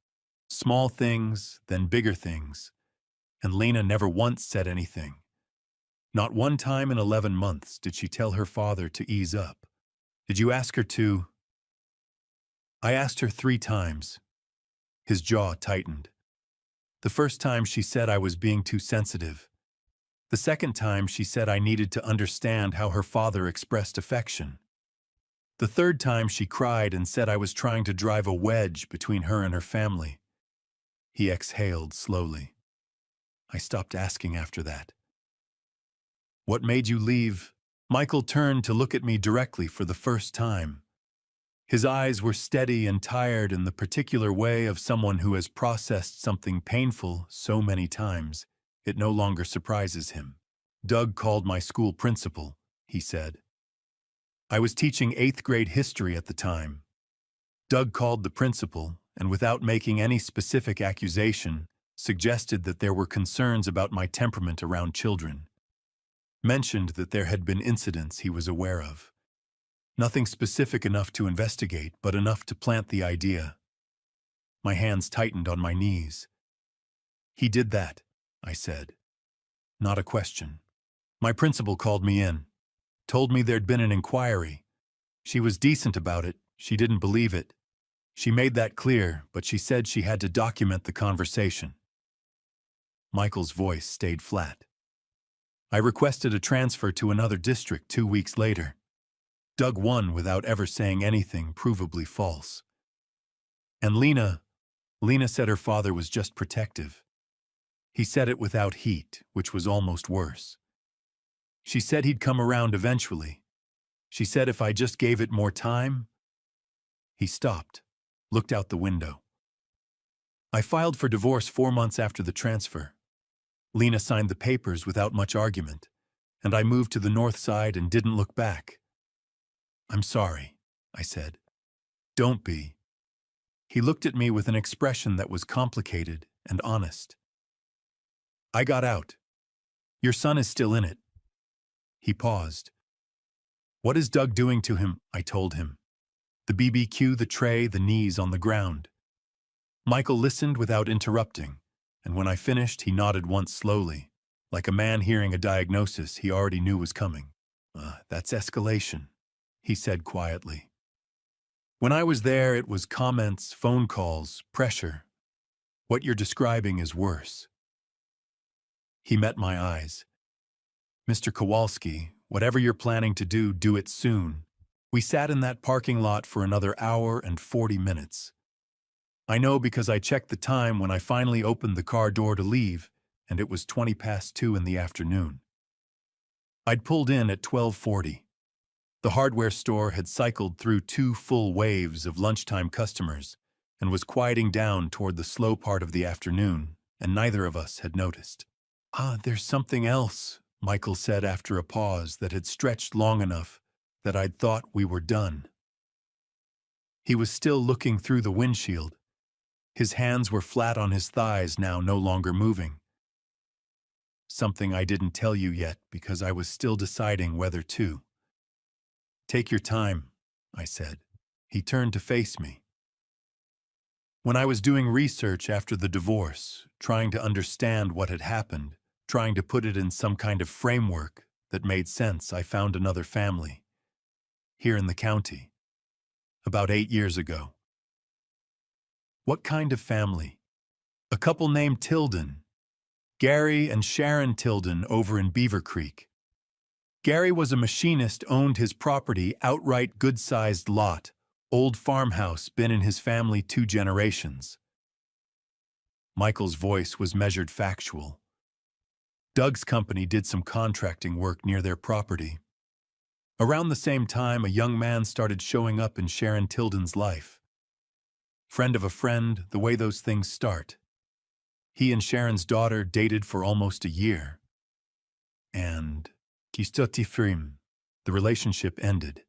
Small things, then bigger things. And Lena never once said anything. Not one time in 11 months did she tell her father to ease up. Did you ask her to? I asked her 3 times. His jaw tightened. The first time she said I was being too sensitive. The second time she said I needed to understand how her father expressed affection. The third time she cried and said I was trying to drive a wedge between her and her family. He exhaled slowly. I stopped asking after that. What made you leave? Michael turned to look at me directly for the first time. His eyes were steady and tired in the particular way of someone who has processed something painful so many times, it no longer surprises him. Doug called my school principal, he said. I was teaching 8th grade history at the time. Doug called the principal, and without making any specific accusation, suggested that there were concerns about my temperament around children. Mentioned that there had been incidents he was aware of. Nothing specific enough to investigate, but enough to plant the idea. My hands tightened on my knees. He did that, I said. Not a question. My principal called me in. Told me there'd been an inquiry. She was decent about it. She didn't believe it. She made that clear, but she said she had to document the conversation. Michael's voice stayed flat. I requested a transfer to another district 2 weeks later. Doug won without ever saying anything provably false. And Lena said her father was just protective. He said it without heat, which was almost worse. She said he'd come around eventually. She said if I just gave it more time. He stopped, looked out the window. I filed for divorce 4 months after the transfer. Lena signed the papers without much argument, and I moved to the north side and didn't look back. I'm sorry, I said. Don't be. He looked at me with an expression that was complicated and honest. I got out. Your son is still in it. He paused. What is Doug doing to him? I told him. The BBQ, the tray, the knees on the ground. Michael listened without interrupting, and when I finished, he nodded once slowly, like a man hearing a diagnosis he already knew was coming. That's escalation, he said quietly. When I was there, it was comments, phone calls, pressure. What you're describing is worse. He met my eyes. Mr. Kowalski, whatever you're planning to do, do it soon. We sat in that parking lot for another hour and 40 minutes. I know because I checked the time when I finally opened the car door to leave, and it was 2:20 in the afternoon. I'd pulled in at 12:40. The hardware store had cycled through 2 full waves of lunchtime customers and was quieting down toward the slow part of the afternoon, and neither of us had noticed. There's something else, Michael said after a pause that had stretched long enough that I'd thought we were done. He was still looking through the windshield. His hands were flat on his thighs now, no longer moving. Something I didn't tell you yet because I was still deciding whether to. Take your time, I said. He turned to face me. When I was doing research after the divorce, trying to understand what had happened, trying to put it in some kind of framework that made sense, I found another family. Here in the county. About 8 years ago. What kind of family? A couple named Tilden. Gary and Sharon Tilden over in Beaver Creek. Gary was a machinist, owned his property, outright good-sized lot, old farmhouse, been in his family 2 generations. Michael's voice was measured factual. Doug's company did some contracting work near their property. Around the same time, a young man started showing up in Sharon Tilden's life. Friend of a friend, the way those things start. He and Sharon's daughter dated for almost a year. And the relationship ended.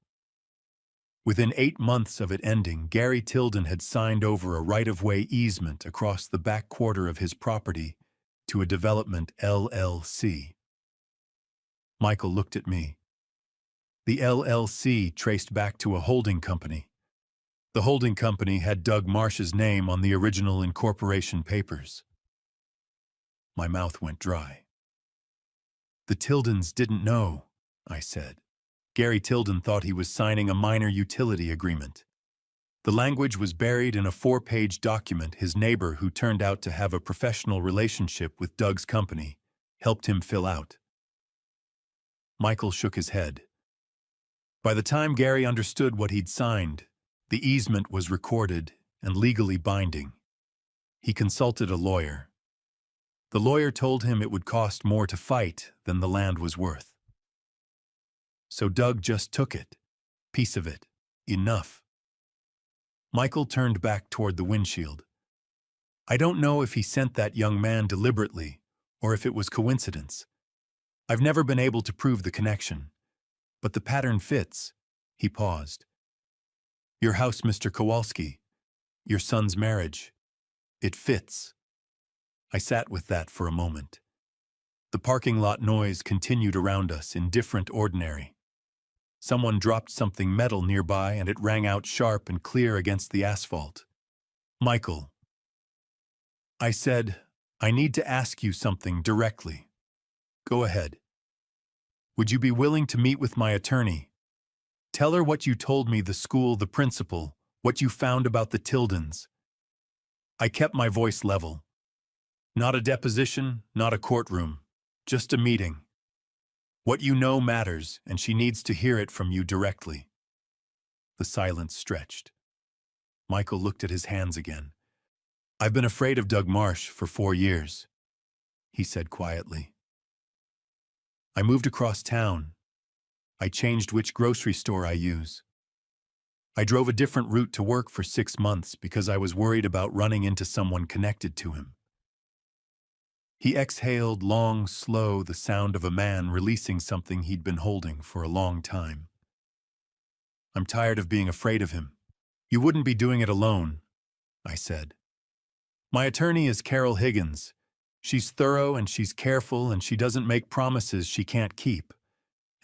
Within 8 months of it ending, Gary Tilden had signed over a right-of-way easement across the back quarter of his property to a development LLC. Michael looked at me. The LLC traced back to a holding company. The holding company had Doug Marsh's name on the original incorporation papers. My mouth went dry. The Tildens didn't know, I said. Gary Tilden thought he was signing a minor utility agreement. The language was buried in a 4-page document his neighbor, who turned out to have a professional relationship with Doug's company, helped him fill out. Michael shook his head. By the time Gary understood what he'd signed, the easement was recorded and legally binding. He consulted a lawyer. The lawyer told him it would cost more to fight than the land was worth. So Doug just took it, piece of it, enough. Michael turned back toward the windshield. I don't know if he sent that young man deliberately or if it was coincidence. I've never been able to prove the connection. But the pattern fits. He paused. Your house, Mr. Kowalski. Your son's marriage. It fits. I sat with that for a moment. The parking lot noise continued around us, indifferent, ordinary. Someone dropped something metal nearby and it rang out sharp and clear against the asphalt. Michael. I said, I need to ask you something directly. Go ahead. Would you be willing to meet with my attorney? Tell her what you told me, the school, the principal, what you found about the Tildens. I kept my voice level. Not a deposition, not a courtroom, just a meeting. What you know matters, and she needs to hear it from you directly. The silence stretched. Michael looked at his hands again. I've been afraid of Doug Marsh for 4 years, he said quietly. I moved across town. I changed which grocery store I use. I drove a different route to work for 6 months because I was worried about running into someone connected to him. He exhaled, long, slow, the sound of a man releasing something he'd been holding for a long time. I'm tired of being afraid of him. You wouldn't be doing it alone, I said. My attorney is Carol Higgins. She's thorough and she's careful and she doesn't make promises she can't keep.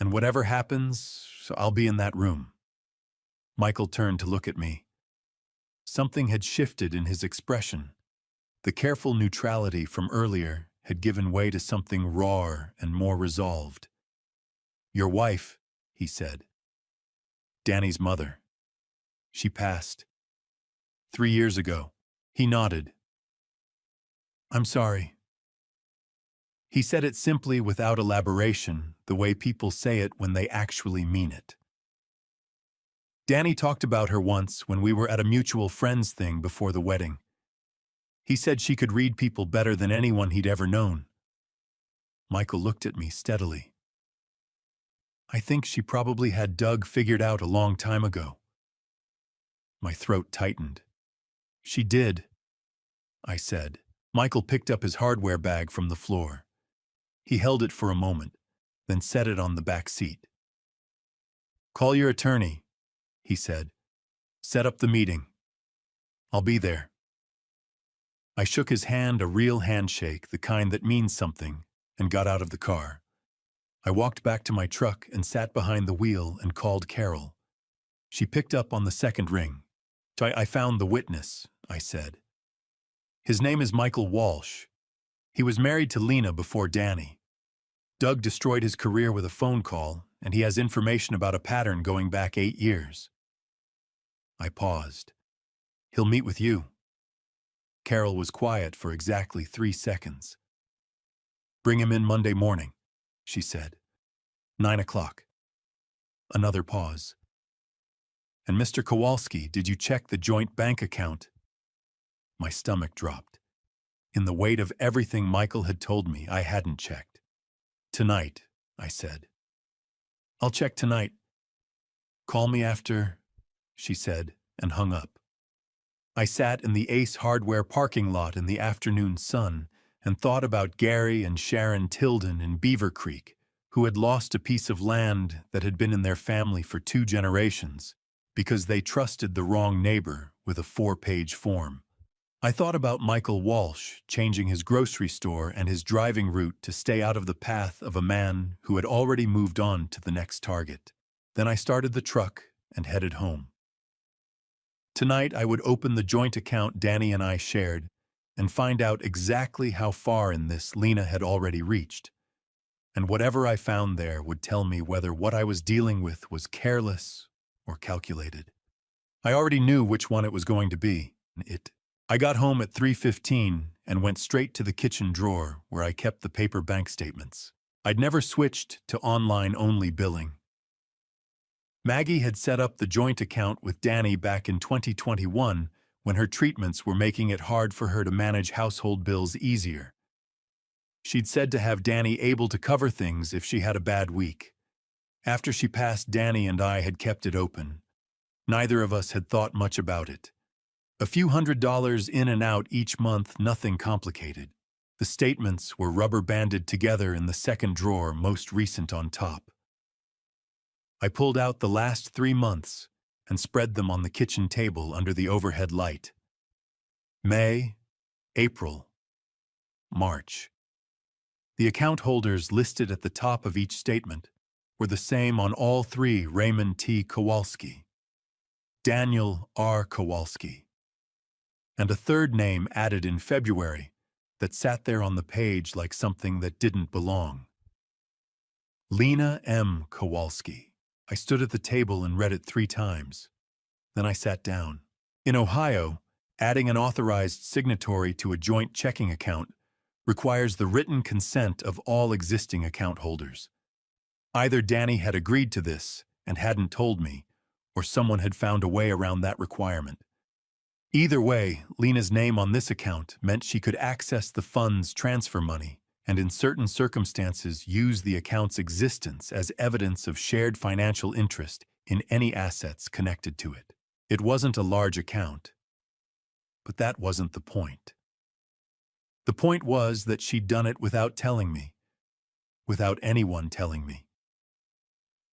And whatever happens, I'll be in that room. Michael turned to look at me. Something had shifted in his expression. The careful neutrality from earlier had given way to something rawer and more resolved. Your wife, he said. Danny's mother. She passed 3 years ago. He nodded. I'm sorry. He said it simply, without elaboration, the way people say it when they actually mean it. Danny talked about her once when we were at a mutual friends thing before the wedding. He said she could read people better than anyone he'd ever known. Michael looked at me steadily. I think she probably had Doug figured out a long time ago. My throat tightened. She did, I said. Michael picked up his hardware bag from the floor. He held it for a moment, then set it on the back seat. Call your attorney, he said. Set up the meeting. I'll be there. I shook his hand, a real handshake, the kind that means something, and got out of the car. I walked back to my truck and sat behind the wheel and called Carol. She picked up on the second ring. I found the witness, I said. His name is Michael Walsh. He was married to Lena before Danny. Doug destroyed his career with a phone call, and he has information about a pattern going back 8 years. I paused. He'll meet with you. Carol was quiet for exactly 3 seconds. Bring him in Monday morning, she said. 9 o'clock. Another pause. And Mr. Kowalski, did you check the joint bank account? My stomach dropped. In the weight of everything Michael had told me, I hadn't checked. Tonight, I said. I'll check tonight. Call me after, she said, and hung up. I sat in the Ace Hardware parking lot in the afternoon sun and thought about Gary and Sharon Tilden in Beaver Creek, who had lost a piece of land that had been in their family for 2 generations, because they trusted the wrong neighbor with a 4-page form. I thought about Michael Walsh changing his grocery store and his driving route to stay out of the path of a man who had already moved on to the next target. Then I started the truck and headed home. Tonight I would open the joint account Danny and I shared and find out exactly how far in this Lena had already reached. And whatever I found there would tell me whether what I was dealing with was careless or calculated. I already knew which one it was going to be. I got home at 3:15 and went straight to the kitchen drawer where I kept the paper bank statements. I'd never switched to online-only billing. Maggie had set up the joint account with Danny back in 2021 when her treatments were making it hard for her to manage household bills easier. She'd said to have Danny able to cover things if she had a bad week. After she passed, Danny and I had kept it open. Neither of us had thought much about it. A few $100s in and out each month, nothing complicated. The statements were rubber-banded together in the second drawer, most recent on top. I pulled out the last 3 months and spread them on the kitchen table under the overhead light. May, April, March. The account holders listed at the top of each statement were the same on all 3: Raymond T. Kowalski, Daniel R. Kowalski, and a third name added in February that sat there on the page like something that didn't belong. Lena M. Kowalski. I stood at the table and read it 3 times. Then I sat down. In Ohio, adding an authorized signatory to a joint checking account requires the written consent of all existing account holders. Either Danny had agreed to this and hadn't told me, or someone had found a way around that requirement. Either way, Lena's name on this account meant she could access the fund's transfer money and in certain circumstances use the account's existence as evidence of shared financial interest in any assets connected to it. It wasn't a large account, but that wasn't the point. The point was that she'd done it without telling me, without anyone telling me.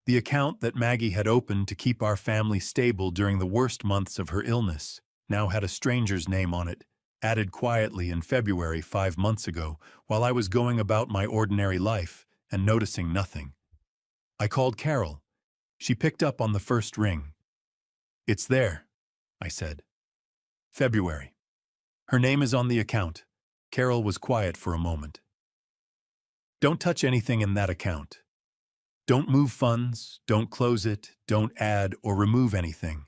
The account that Maggie had opened to keep our family stable during the worst months of her illness now had a stranger's name on it, added quietly in February 5 months ago while I was going about my ordinary life and noticing nothing. I called Carol. She picked up on the first ring. "It's there," I said. "February. Her name is on the account." Carol was quiet for a moment. "Don't touch anything in that account. Don't move funds, don't close it, don't add or remove anything.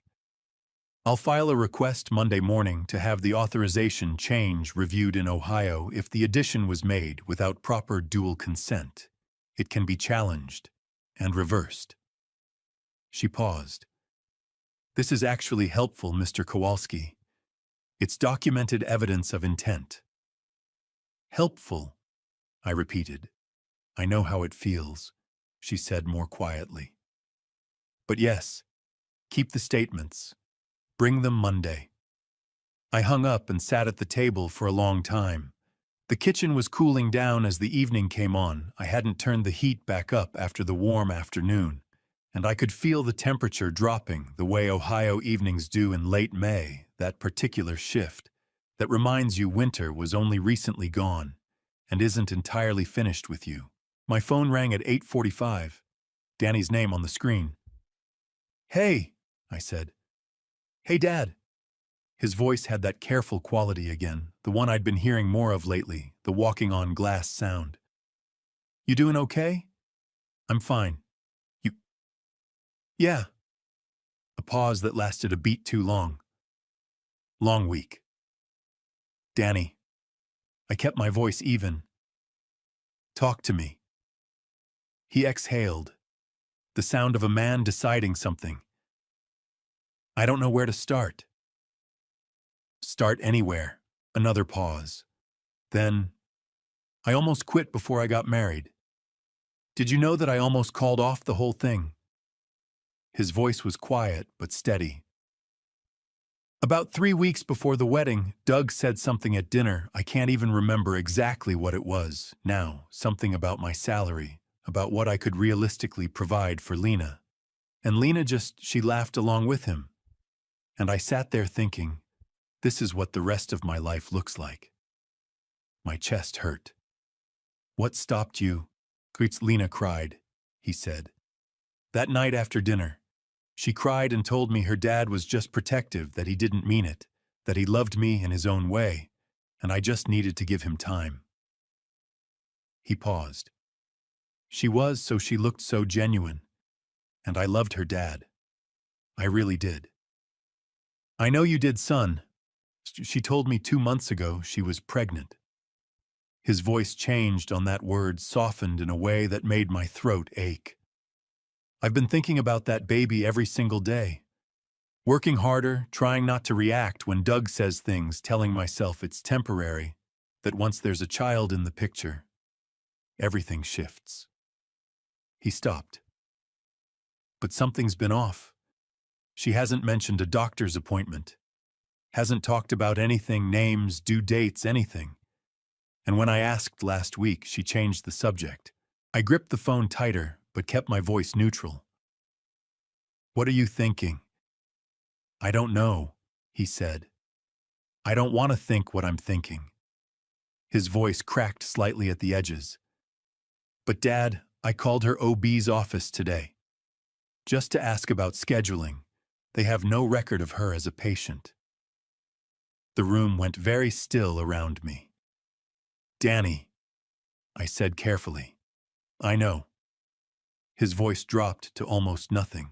I'll file a request Monday morning to have the authorization change reviewed in Ohio if the addition was made without proper dual consent. It can be challenged and reversed." She paused. "This is actually helpful, Mr. Kowalski. It's documented evidence of intent." "Helpful," I repeated. "I know how it feels," she said more quietly. "But yes, keep the statements. Bring them Monday." I hung up and sat at the table for a long time. The kitchen was cooling down as the evening came on. I hadn't turned the heat back up after the warm afternoon, and I could feel the temperature dropping the way Ohio evenings do in late May, that particular shift that reminds you winter was only recently gone and isn't entirely finished with you. My phone rang at 8:45, Danny's name on the screen. "Hey," I said. "Hey, Dad." His voice had that careful quality again, the one I'd been hearing more of lately, the walking on glass sound. "You doing okay?" "I'm fine. You?" "Yeah." A pause that lasted a beat too long. "Long week." "Danny." I kept my voice even. "Talk to me." He exhaled, the sound of a man deciding something. "I don't know where to start." "Start anywhere." Another pause. Then, "I almost quit before I got married. Did you know that I almost called off the whole thing?" His voice was quiet but steady. "About 3 weeks before the wedding, Doug said something at dinner. I can't even remember exactly what it was now, something about my salary, about what I could realistically provide for Lena. And she laughed along with him. And I sat there thinking, this is what the rest of my life looks like. My chest hurt. What stopped you? Lena cried, he said. That night after dinner, she cried and told me her dad was just protective, that he didn't mean it, that he loved me in his own way, and I just needed to give him time. He paused. She looked so genuine, and I loved her dad. I really did. I know you did, son. She told me 2 months ago she was pregnant. His voice changed on that word, softened in a way that made my throat ache. I've been thinking about that baby every single day. Working harder, trying not to react when Doug says things, telling myself it's temporary, that once there's a child in the picture, everything shifts. He stopped. But something's been off. She hasn't mentioned a doctor's appointment. Hasn't talked about anything, names, due dates, anything. And when I asked last week, she changed the subject. I gripped the phone tighter, but kept my voice neutral. What are you thinking? I don't know, he said. I don't want to think what I'm thinking. His voice cracked slightly at the edges. But Dad, I called her OB's office today. Just to ask about scheduling. They have no record of her as a patient. The room went very still around me. Danny, I said carefully. I know. His voice dropped to almost nothing.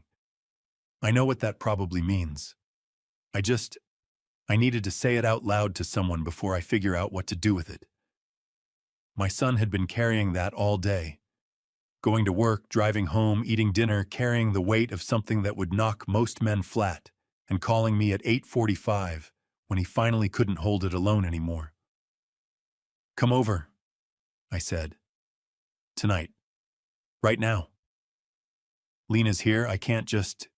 I know what that probably means. I needed to say it out loud to someone before I figure out what to do with it. My son had been carrying that all day. Going to work, driving home, eating dinner, carrying the weight of something that would knock most men flat, and calling me at 8:45 when he finally couldn't hold it alone anymore. Come over, I said. Tonight. Right now. Lena's here, I can't just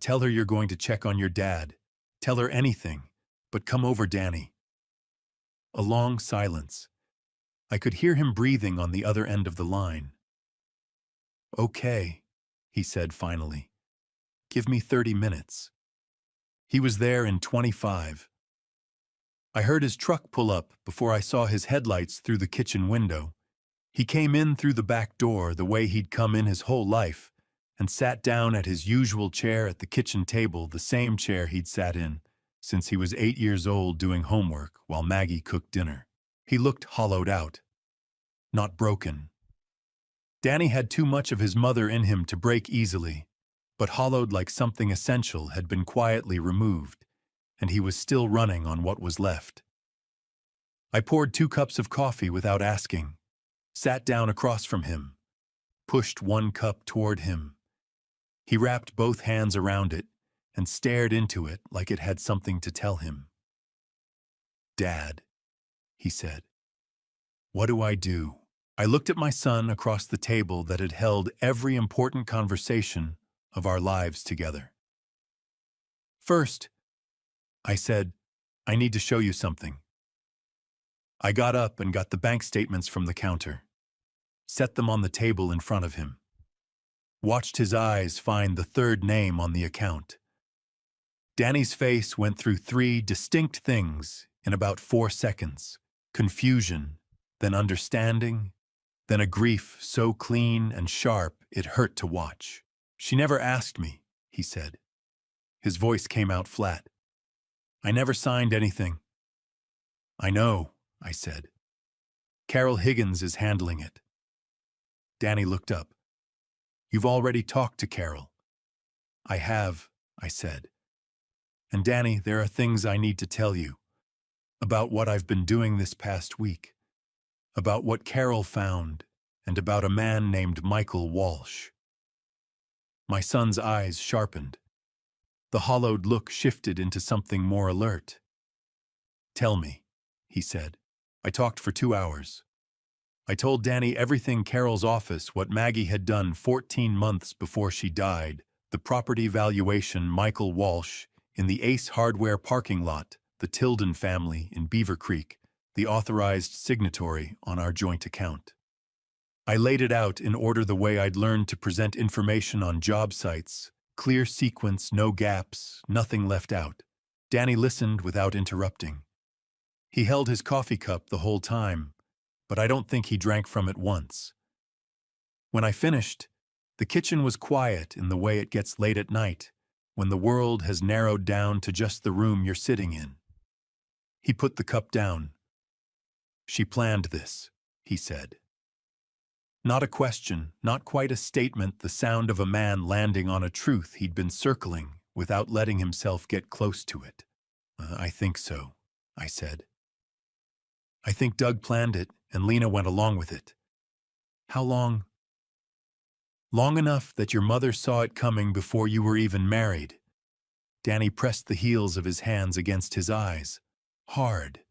tell her you're going to check on your dad. Tell her anything, but come over, Danny. A long silence. I could hear him breathing on the other end of the line. Okay, he said finally. Give me 30 minutes. He was there in 25. I heard his truck pull up before I saw his headlights through the kitchen window. He came in through the back door the way he'd come in his whole life, and sat down at his usual chair at the kitchen table, the same chair he'd sat in since he was 8 years old doing homework while Maggie cooked dinner. He looked hollowed out, not broken. Danny had too much of his mother in him to break easily, but hollowed like something essential had been quietly removed, and he was still running on what was left. I poured 2 cups of coffee without asking, sat down across from him, pushed 1 cup toward him. He wrapped both hands around it and stared into it like it had something to tell him. Dad, he said. What do I do? I looked at my son across the table that had held every important conversation of our lives together. First, I said, I need to show you something. I got up and got the bank statements from the counter, set them on the table in front of him, watched his eyes find the 3rd name on the account. Danny's face went through 3 distinct things in about 4 seconds. Confusion, then understanding, then a grief so clean and sharp it hurt to watch. She never asked me, he said. His voice came out flat. I never signed anything. I know, I said. Carol Higgins is handling it. Danny looked up. You've already talked to Carol. I have, I said. And Danny, there are things I need to tell you about what I've been doing this past week, about what Carol found, and about a man named Michael Walsh. My son's eyes sharpened. The hollowed look shifted into something more alert. Tell me, he said. I talked for 2 hours. I told Danny everything Carol's office, what Maggie had done 14 months before she died, the property valuation, Michael Walsh, in the Ace Hardware parking lot, the Tilden family in Beaver Creek, the authorized signatory on our joint account. I laid it out in order the way I'd learned to present information on job sites, Clear sequence, no gaps, nothing left out. Danny listened without interrupting. He held his coffee cup the whole time, but I don't think he drank from it once. When I finished, the kitchen was quiet in the way it gets late at night, when the world has narrowed down to just the room you're sitting in. He put the cup down. "She planned this," he said. Not a question, not quite a statement, the sound of a man landing on a truth he'd been circling without letting himself get close to it. I think so," I said. "I think Doug planned it, and Lena went along with it." "How long?" "Long enough that your mother saw it coming before you were even married." Danny pressed the heels of his hands against his eyes, hard.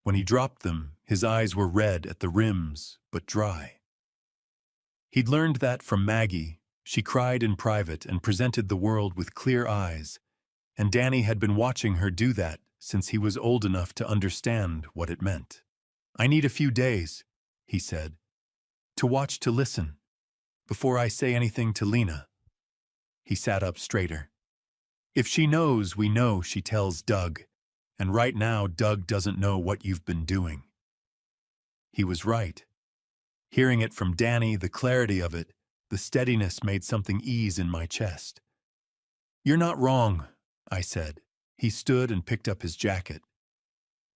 When he dropped them, his eyes were red at the rims, but dry. He'd learned that from Maggie. She cried in private and presented the world with clear eyes, and Danny had been watching her do that since he was old enough to understand what it meant. "I need a few days," he said, "to watch, to listen, before I say anything to Lena." He sat up straighter. "If she knows, we know she tells Doug, and right now Doug doesn't know what you've been doing." He was right. Hearing it from Danny, the clarity of it, the steadiness made something ease in my chest. "You're not wrong," I said. He stood and picked up his jacket.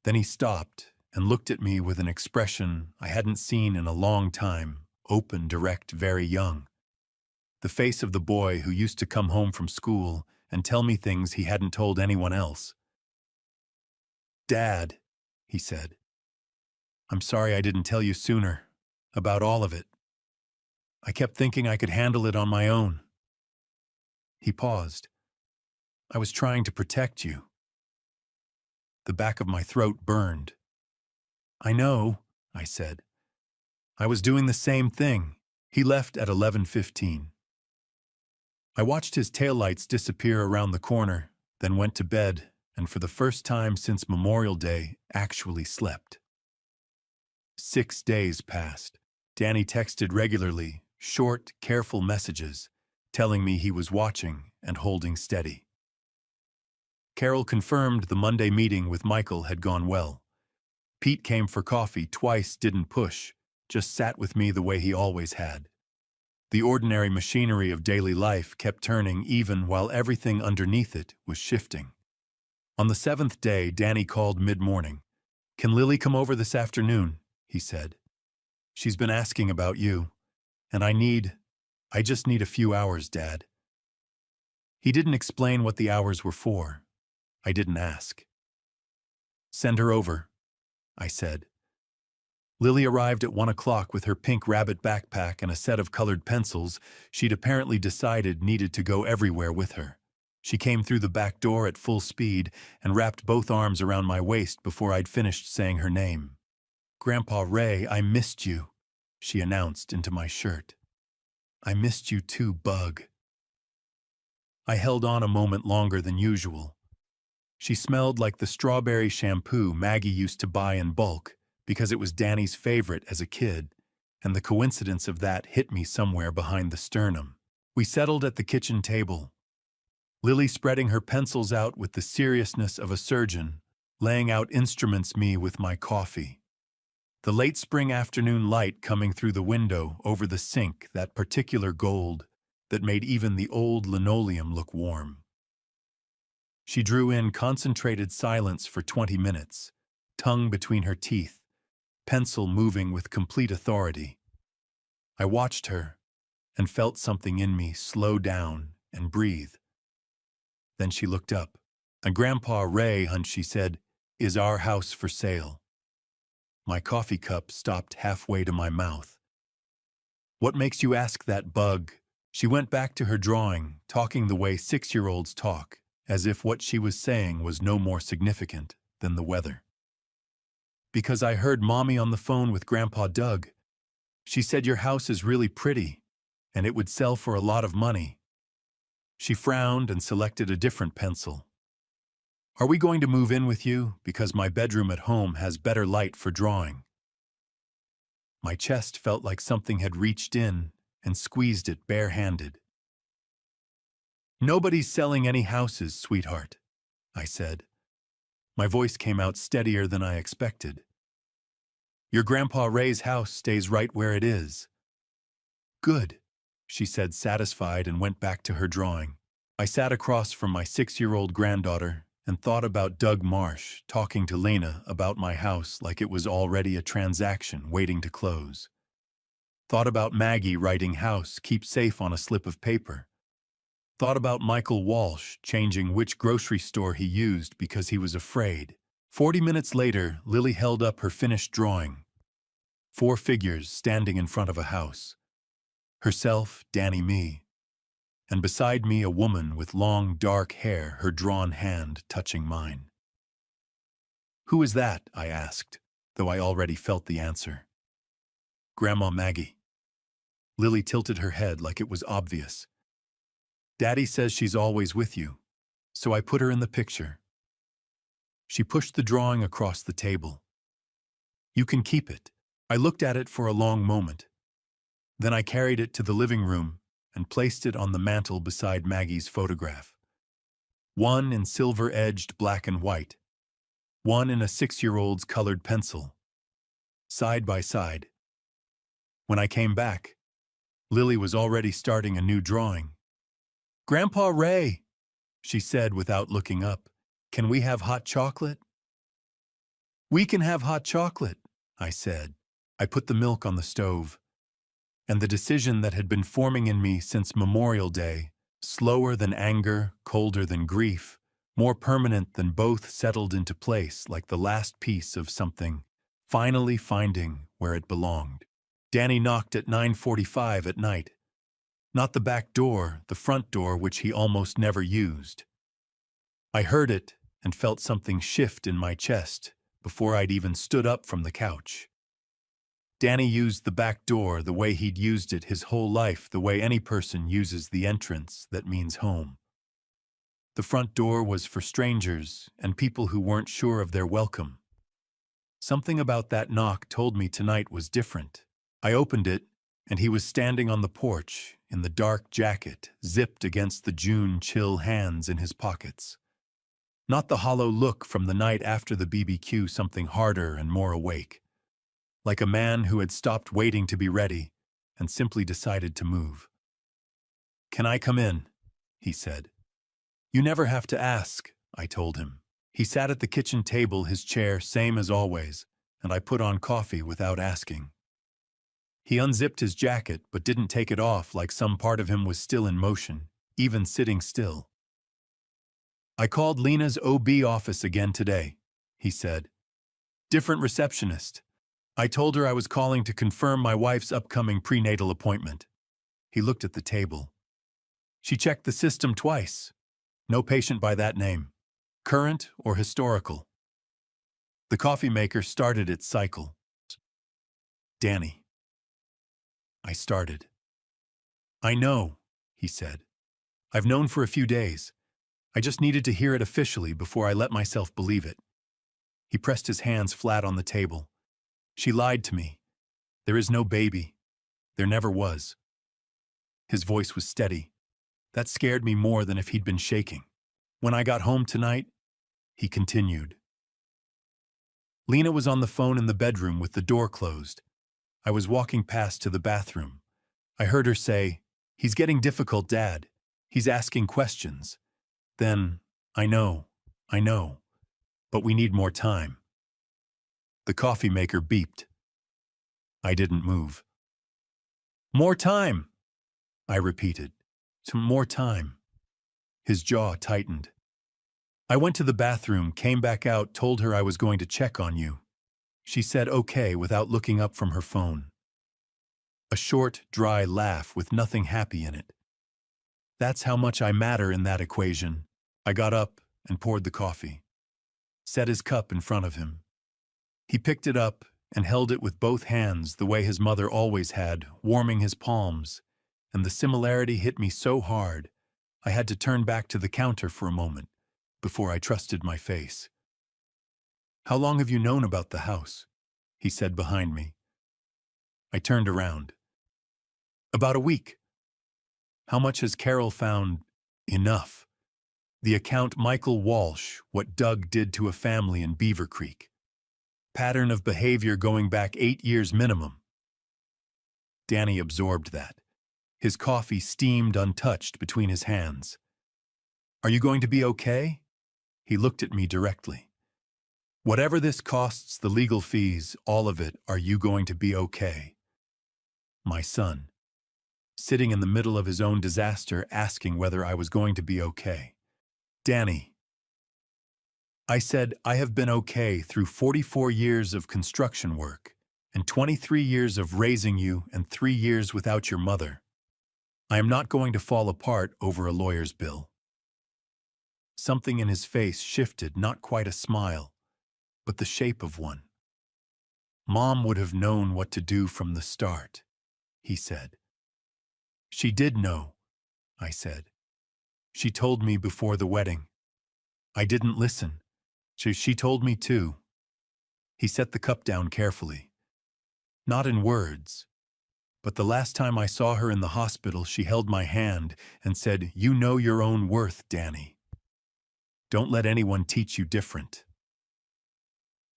Then he stopped and looked at me with an expression I hadn't seen in a long time, open, direct, very young. The face of the boy who used to come home from school and tell me things he hadn't told anyone else. "Dad," he said, "I'm sorry I didn't tell you sooner. About all of it. I kept thinking I could handle it on my own." He paused. "I was trying to protect you." The back of my throat burned. "I know," I said. "I was doing the same thing." He left at 11:15. I watched his taillights disappear around the corner, then went to bed, and for the first time since Memorial Day, actually slept. 6 days passed. Danny texted regularly, short, careful messages, telling me he was watching and holding steady. Carol confirmed the Monday meeting with Michael had gone well. Pete came for coffee twice, didn't push, just sat with me the way he always had. The ordinary machinery of daily life kept turning even while everything underneath it was shifting. On the 7th day, Danny called mid-morning. "Can Lily come over this afternoon?" he said. "She's been asking about you, and I just need a few hours, Dad." He didn't explain what the hours were for. I didn't ask. "Send her over," I said. Lily arrived at 1 o'clock with her pink rabbit backpack and a set of colored pencils she'd apparently decided needed to go everywhere with her. She came through the back door at full speed and wrapped both arms around my waist before I'd finished saying her name. "Grandpa Ray, I missed you," she announced into my shirt. "I missed you too, Bug." I held on a moment longer than usual. She smelled like the strawberry shampoo Maggie used to buy in bulk because it was Danny's favorite as a kid, and the coincidence of that hit me somewhere behind the sternum. We settled at the kitchen table, Lily spreading her pencils out with the seriousness of a surgeon, laying out instruments me with my coffee. The late spring afternoon light coming through the window over the sink, that particular gold that made even the old linoleum look warm. She drew in concentrated silence for 20 minutes, tongue between her teeth, pencil moving with complete authority. I watched her and felt something in me slow down and breathe. Then she looked up. "And Grandpa Ray, hun," she said, "is our house for sale." My coffee cup stopped halfway to my mouth. "What makes you ask that, Bug?" She went back to her drawing, talking the way 6-year-olds talk, as if what she was saying was no more significant than the weather. "Because I heard Mommy on the phone with Grandpa Doug. She said your house is really pretty, and it would sell for a lot of money." She frowned and selected a different pencil. "Are we going to move in with you? Because my bedroom at home has better light for drawing." My chest felt like something had reached in and squeezed it bare-handed. Nobody's selling any houses, sweetheart, I said. My voice came out steadier than I expected. Your Grandpa Ray's house stays right where it is. Good, she said, satisfied, and went back to her drawing. I sat across from my 6-year-old granddaughter and thought about Doug Marsh talking to Lena about my house like it was already a transaction waiting to close. Thought about Maggie writing house keep safe on a slip of paper. Thought about Michael Walsh changing which grocery store he used because he was afraid. 40 minutes later, Lily held up her finished drawing. 4 figures standing in front of a house. Herself, Danny, me. And beside me a woman with long, dark hair, her drawn hand touching mine. Who is that? I asked, though I already felt the answer. Grandma Maggie. Lily tilted her head like it was obvious. Daddy says she's always with you, so I put her in the picture. She pushed the drawing across the table. You can keep it. I looked at it for a long moment. Then I carried it to the living room and placed it on the mantel beside Maggie's photograph. One in silver-edged black and white. One in a 6-year-old's colored pencil. Side by side. When I came back, Lily was already starting a new drawing. Grandpa Ray, she said without looking up, can we have hot chocolate? We can have hot chocolate, I said. I put the milk on the stove. And the decision that had been forming in me since Memorial Day, slower than anger, colder than grief, more permanent than both, settled into place like the last piece of something, finally finding where it belonged. Danny knocked at 9:45 at night. Not the back door, the front door, which he almost never used. I heard it and felt something shift in my chest before I'd even stood up from the couch. Danny used the back door the way he'd used it his whole life, the way any person uses the entrance that means home. The front door was for strangers and people who weren't sure of their welcome. Something about that knock told me tonight was different. I opened it, and he was standing on the porch in the dark jacket, zipped against the June chill, hands in his pockets. Not the hollow look from the night after the BBQ, something harder and more awake. Like a man who had stopped waiting to be ready and simply decided to move. Can I come in? He said. You never have to ask, I told him. He sat at the kitchen table, his chair same as always, and I put on coffee without asking. He unzipped his jacket but didn't take it off, like some part of him was still in motion, even sitting still. I called Lena's OB office again today, he said. Different receptionist. I told her I was calling to confirm my wife's upcoming prenatal appointment. He looked at the table. She checked the system twice. No patient by that name, current or historical. The coffee maker started its cycle. Danny. I started. I know, he said. I've known for a few days. I just needed to hear it officially before I let myself believe it. He pressed his hands flat on the table. She lied to me. There is no baby. There never was. His voice was steady. That scared me more than if he'd been shaking. When I got home tonight, he continued. Lena was on the phone in the bedroom with the door closed. I was walking past to the bathroom. I heard her say, "He's getting difficult, Dad. He's asking questions." Then, I know, but we need more time. The coffee maker beeped. I didn't move. More time, I repeated. Some more time. His jaw tightened. I went to the bathroom, came back out, told her I was going to check on you. She said okay without looking up from her phone. A short, dry laugh with nothing happy in it. That's how much I matter in that equation. I got up and poured the coffee. Set his cup in front of him. He picked it up and held it with both hands the way his mother always had, warming his palms, and the similarity hit me so hard I had to turn back to the counter for a moment before I trusted my face. How long have you known about the house? He said behind me. I turned around. About a week. How much has Carol found Enough. The account Michael Walsh, what Doug did to a family in Beaver Creek. Pattern of behavior going back 8 years minimum. Danny absorbed that. His coffee steamed untouched between his hands. Are you going to be okay? He looked at me directly. Whatever this costs, the legal fees, all of it, are you going to be okay? My son, sitting in the middle of his own disaster, asking whether I was going to be okay. Danny. I said, I have been okay through 44 years of construction work and 23 years of raising you and 3 years without your mother. I am not going to fall apart over a lawyer's bill. Something in his face shifted, not quite a smile, but the shape of one. Mom would have known what to do from the start, he said. She did know, I said. She told me before the wedding. I didn't listen. She told me too. He set the cup down carefully. Not in words, but the last time I saw her in the hospital, she held my hand and said, "You know your own worth, Danny. Don't let anyone teach you different."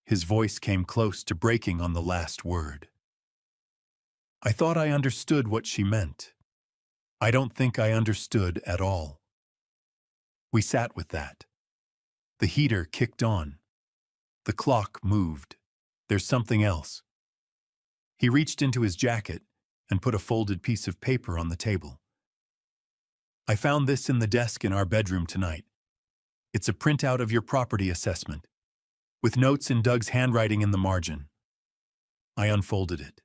His voice came close to breaking on the last word. I thought I understood what she meant. I don't think I understood at all. We sat with that. The heater kicked on. The clock moved. There's something else. He reached into his jacket and put a folded piece of paper on the table. I found this in the desk in our bedroom tonight. It's a printout of your property assessment, with notes in Doug's handwriting in the margin. I unfolded it.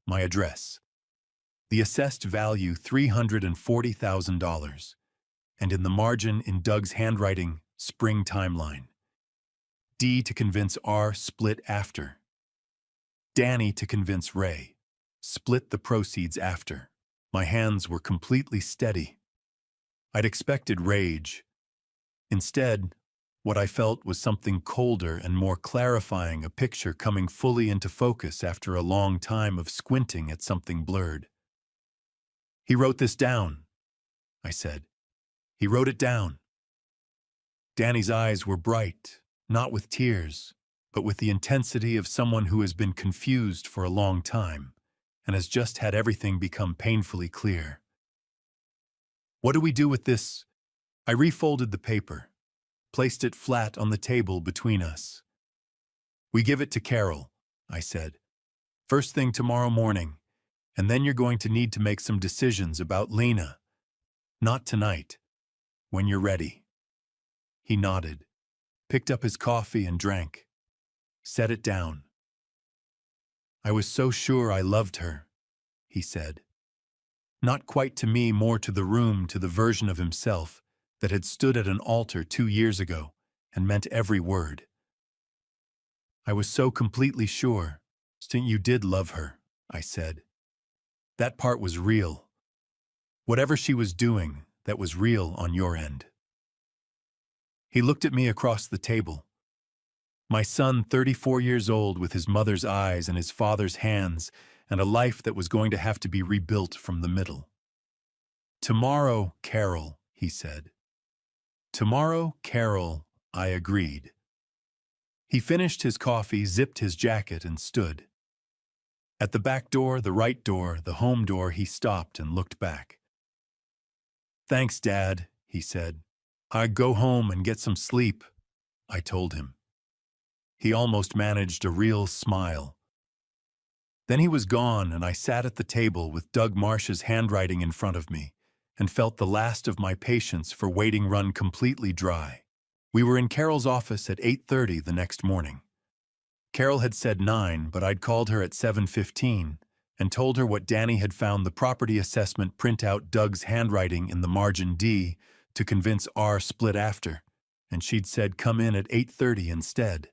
My address. The assessed value $340,000, and in the margin in Doug's handwriting, spring timeline. D to convince R, split after. Danny to convince Ray, split the proceeds after. My hands were completely steady. I'd expected rage. Instead, what I felt was something colder and more clarifying, a picture coming fully into focus after a long time of squinting at something blurred. He wrote this down, I said. He wrote it down. Danny's eyes were bright, not with tears, but with the intensity of someone who has been confused for a long time and has just had everything become painfully clear. What do we do with this? I refolded the paper, placed it flat on the table between us. We give it to Carol, I said. First thing tomorrow morning, and then you're going to need to make some decisions about Lena. Not tonight, when you're ready. He nodded, picked up his coffee and drank, set it down. I was so sure I loved her, he said. Not quite to me, more to the room, to the version of himself that had stood at an altar 2 years ago and meant every word. I was so completely sure. You did love her, I said. That part was real. Whatever she was doing, that was real on your end. He looked at me across the table. My son, 34 years old, with his mother's eyes and his father's hands, and a life that was going to have to be rebuilt from the middle. Tomorrow, Carol, he said. Tomorrow, Carol, I agreed. He finished his coffee, zipped his jacket, and stood. At the back door, the right door, the home door, he stopped and looked back. Thanks, Dad, he said. I'd go home and get some sleep, I told him. He almost managed a real smile. Then he was gone, and I sat at the table with Doug Marsh's handwriting in front of me and felt the last of my patience for waiting run completely dry. We were in Carol's office at 8:30 the next morning. Carol had said 9, but I'd called her at 7:15 and told her what Danny had found the property assessment printout, Doug's handwriting in the margin D, to convince R, split after, and she'd said come in at 8:30 instead.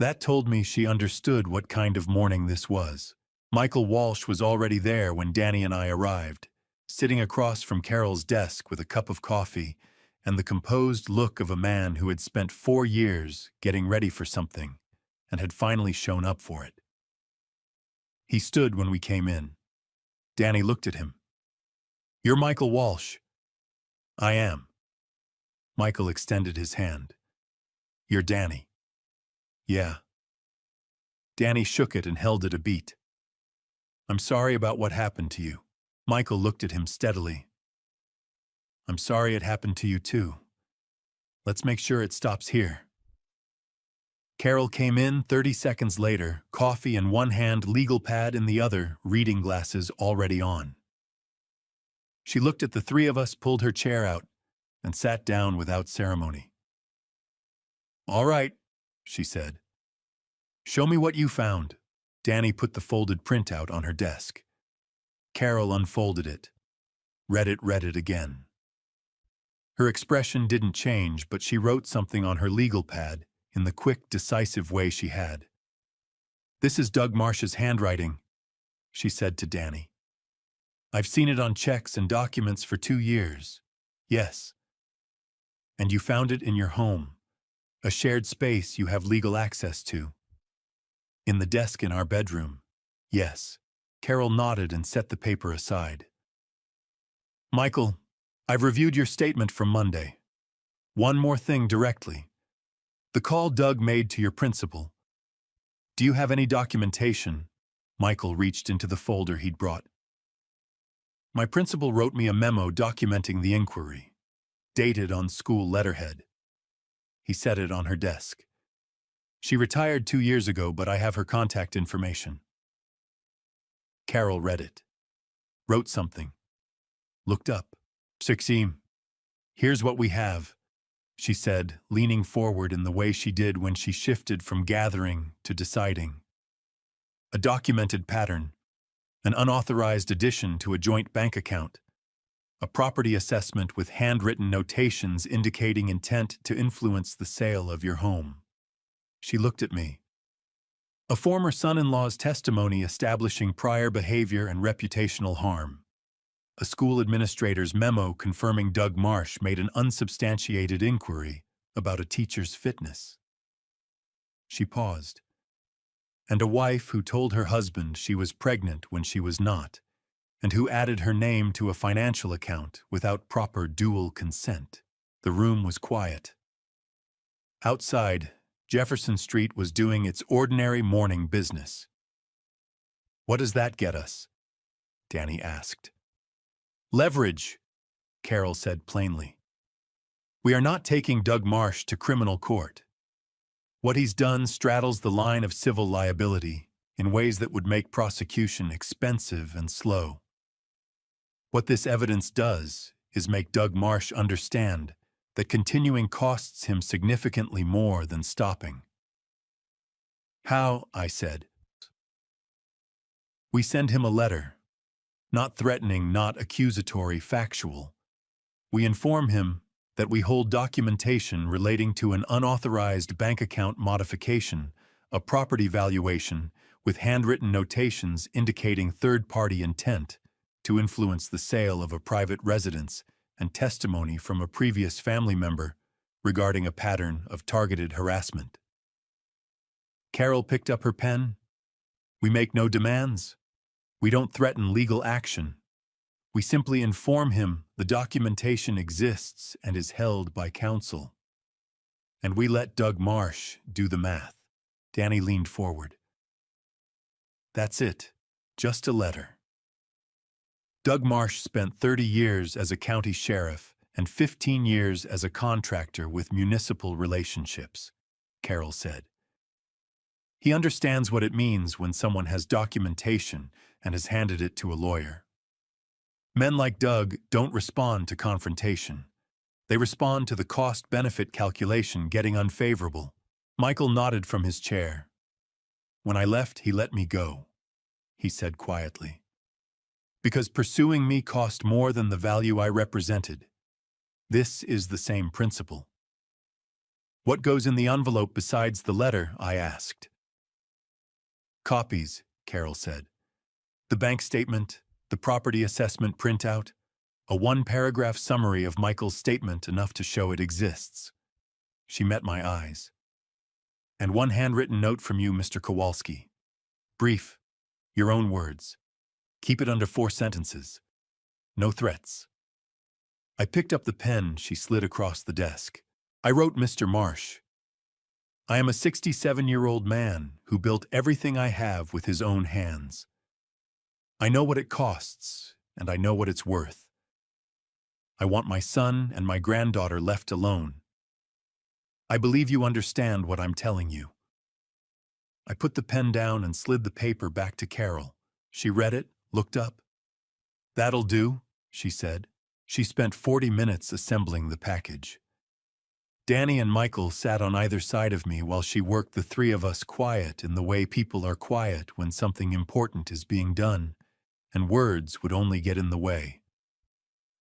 That told me she understood what kind of morning this was. Michael Walsh was already there when Danny and I arrived, sitting across from Carol's desk with a cup of coffee and the composed look of a man who had spent 4 years getting ready for something and had finally shown up for it. He stood when we came in. Danny looked at him. You're Michael Walsh. I am. Michael extended his hand. You're Danny. Yeah. Danny shook it and held it a beat. I'm sorry about what happened to you. Michael looked at him steadily. I'm sorry it happened to you too. Let's make sure it stops here. Carol came in 30 seconds later, coffee in one hand, legal pad in the other, reading glasses already on. She looked at the three of us, pulled her chair out, and sat down without ceremony. All right, she said. Show me what you found. Danny put the folded printout on her desk. Carol unfolded it, read it again. Her expression didn't change, but she wrote something on her legal pad in the quick, decisive way she had. This is Doug Marsh's handwriting, she said to Danny. I've seen it on checks and documents for 2 years. Yes. And you found it in your home, a shared space you have legal access to. In the desk in our bedroom. Yes. Carol nodded and set the paper aside. Michael, I've reviewed your statement from Monday. One more thing directly. The call Doug made to your principal. Do you have any documentation? Michael reached into the folder he'd brought. My principal wrote me a memo documenting the inquiry, dated on school letterhead. He set it on her desk. She retired 2 years ago, but I have her contact information. Carol read it, wrote something, looked up. 16. Here's what we have, she said, leaning forward in the way she did when she shifted from gathering to deciding. A documented pattern, an unauthorized addition to a joint bank account, a property assessment with handwritten notations indicating intent to influence the sale of your home. She looked at me. A former son-in-law's testimony establishing prior behavior and reputational harm. A school administrator's memo confirming Doug Marsh made an unsubstantiated inquiry about a teacher's fitness. She paused. And a wife who told her husband she was pregnant when she was not, and who added her name to a financial account without proper dual consent. The room was quiet. Outside, Jefferson Street was doing its ordinary morning business. What does that get us? Danny asked. Leverage, Carol said plainly. We are not taking Doug Marsh to criminal court. What he's done straddles the line of civil liability in ways that would make prosecution expensive and slow. What this evidence does is make Doug Marsh understand that continuing costs him significantly more than stopping. How? I said. We send him a letter. Not threatening, not accusatory, factual. We inform him that we hold documentation relating to an unauthorized bank account modification, a property valuation, with handwritten notations indicating third-party intent to influence the sale of a private residence, and testimony from a previous family member regarding a pattern of targeted harassment. Carol picked up her pen. We make no demands. We don't threaten legal action. We simply inform him the documentation exists and is held by counsel. And we let Doug Marsh do the math. Danny leaned forward. That's it. Just a letter. Doug Marsh spent 30 years as a county sheriff and 15 years as a contractor with municipal relationships, Carol said. He understands what it means when someone has documentation and has handed it to a lawyer. Men like Doug don't respond to confrontation. They respond to the cost-benefit calculation getting unfavorable. Michael nodded from his chair. When I left, he let me go, he said quietly. Because pursuing me cost more than the value I represented. This is the same principle. What goes in the envelope besides the letter? I asked. Copies, Carol said. The bank statement, the property assessment printout, a one-paragraph summary of Michael's statement enough to show it exists. She met my eyes. And one handwritten note from you, Mr. Kowalski. Brief, your own words. Keep it under 4 sentences. No threats. I picked up the pen she slid across the desk. I wrote Mr. Marsh. I am a 67-year-old man who built everything I have with his own hands. I know what it costs, and I know what it's worth. I want my son and my granddaughter left alone. I believe you understand what I'm telling you. I put the pen down and slid the paper back to Carol. She read it, looked up. "That'll do," she said. She spent 40 minutes assembling the package. Danny and Michael sat on either side of me while she worked the three of us quiet in the way people are quiet when something important is being done, and words would only get in the way.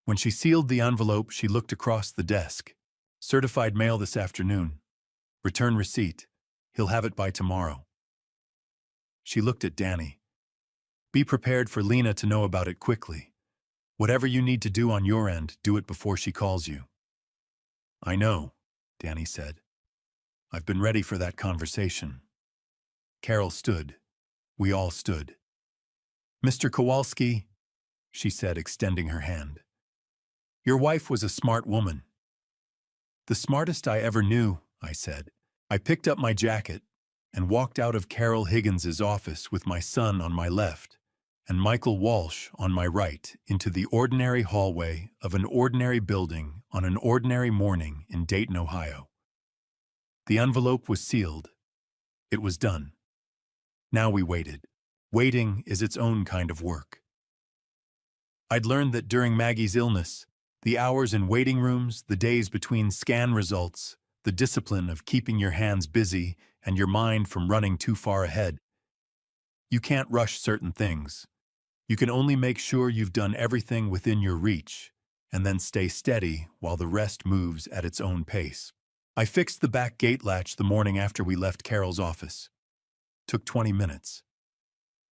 When she sealed the envelope, she looked across the desk. "Certified mail this afternoon. Return receipt. He'll have it by tomorrow." She looked at Danny. "Be prepared for Lena to know about it quickly. Whatever you need to do on your end, do it before she calls you." "I know," Danny said. "I've been ready for that conversation." Carol stood. We all stood. "Mr. Kowalski," she said, extending her hand. "Your wife was a smart woman." "The smartest I ever knew," I said. I picked up my jacket and walked out of Carol Higgins's office with my son on my left and Michael Walsh on my right into the ordinary hallway of an ordinary building on an ordinary morning in Dayton, Ohio. The envelope was sealed. It was done. Now we waited. Waiting is its own kind of work. I'd learned that during Maggie's illness, the hours in waiting rooms, the days between scan results, the discipline of keeping your hands busy and your mind from running too far ahead. You can't rush certain things. You can only make sure you've done everything within your reach, and then stay steady while the rest moves at its own pace. I fixed the back gate latch the morning after we left Carol's office. Took 20 minutes.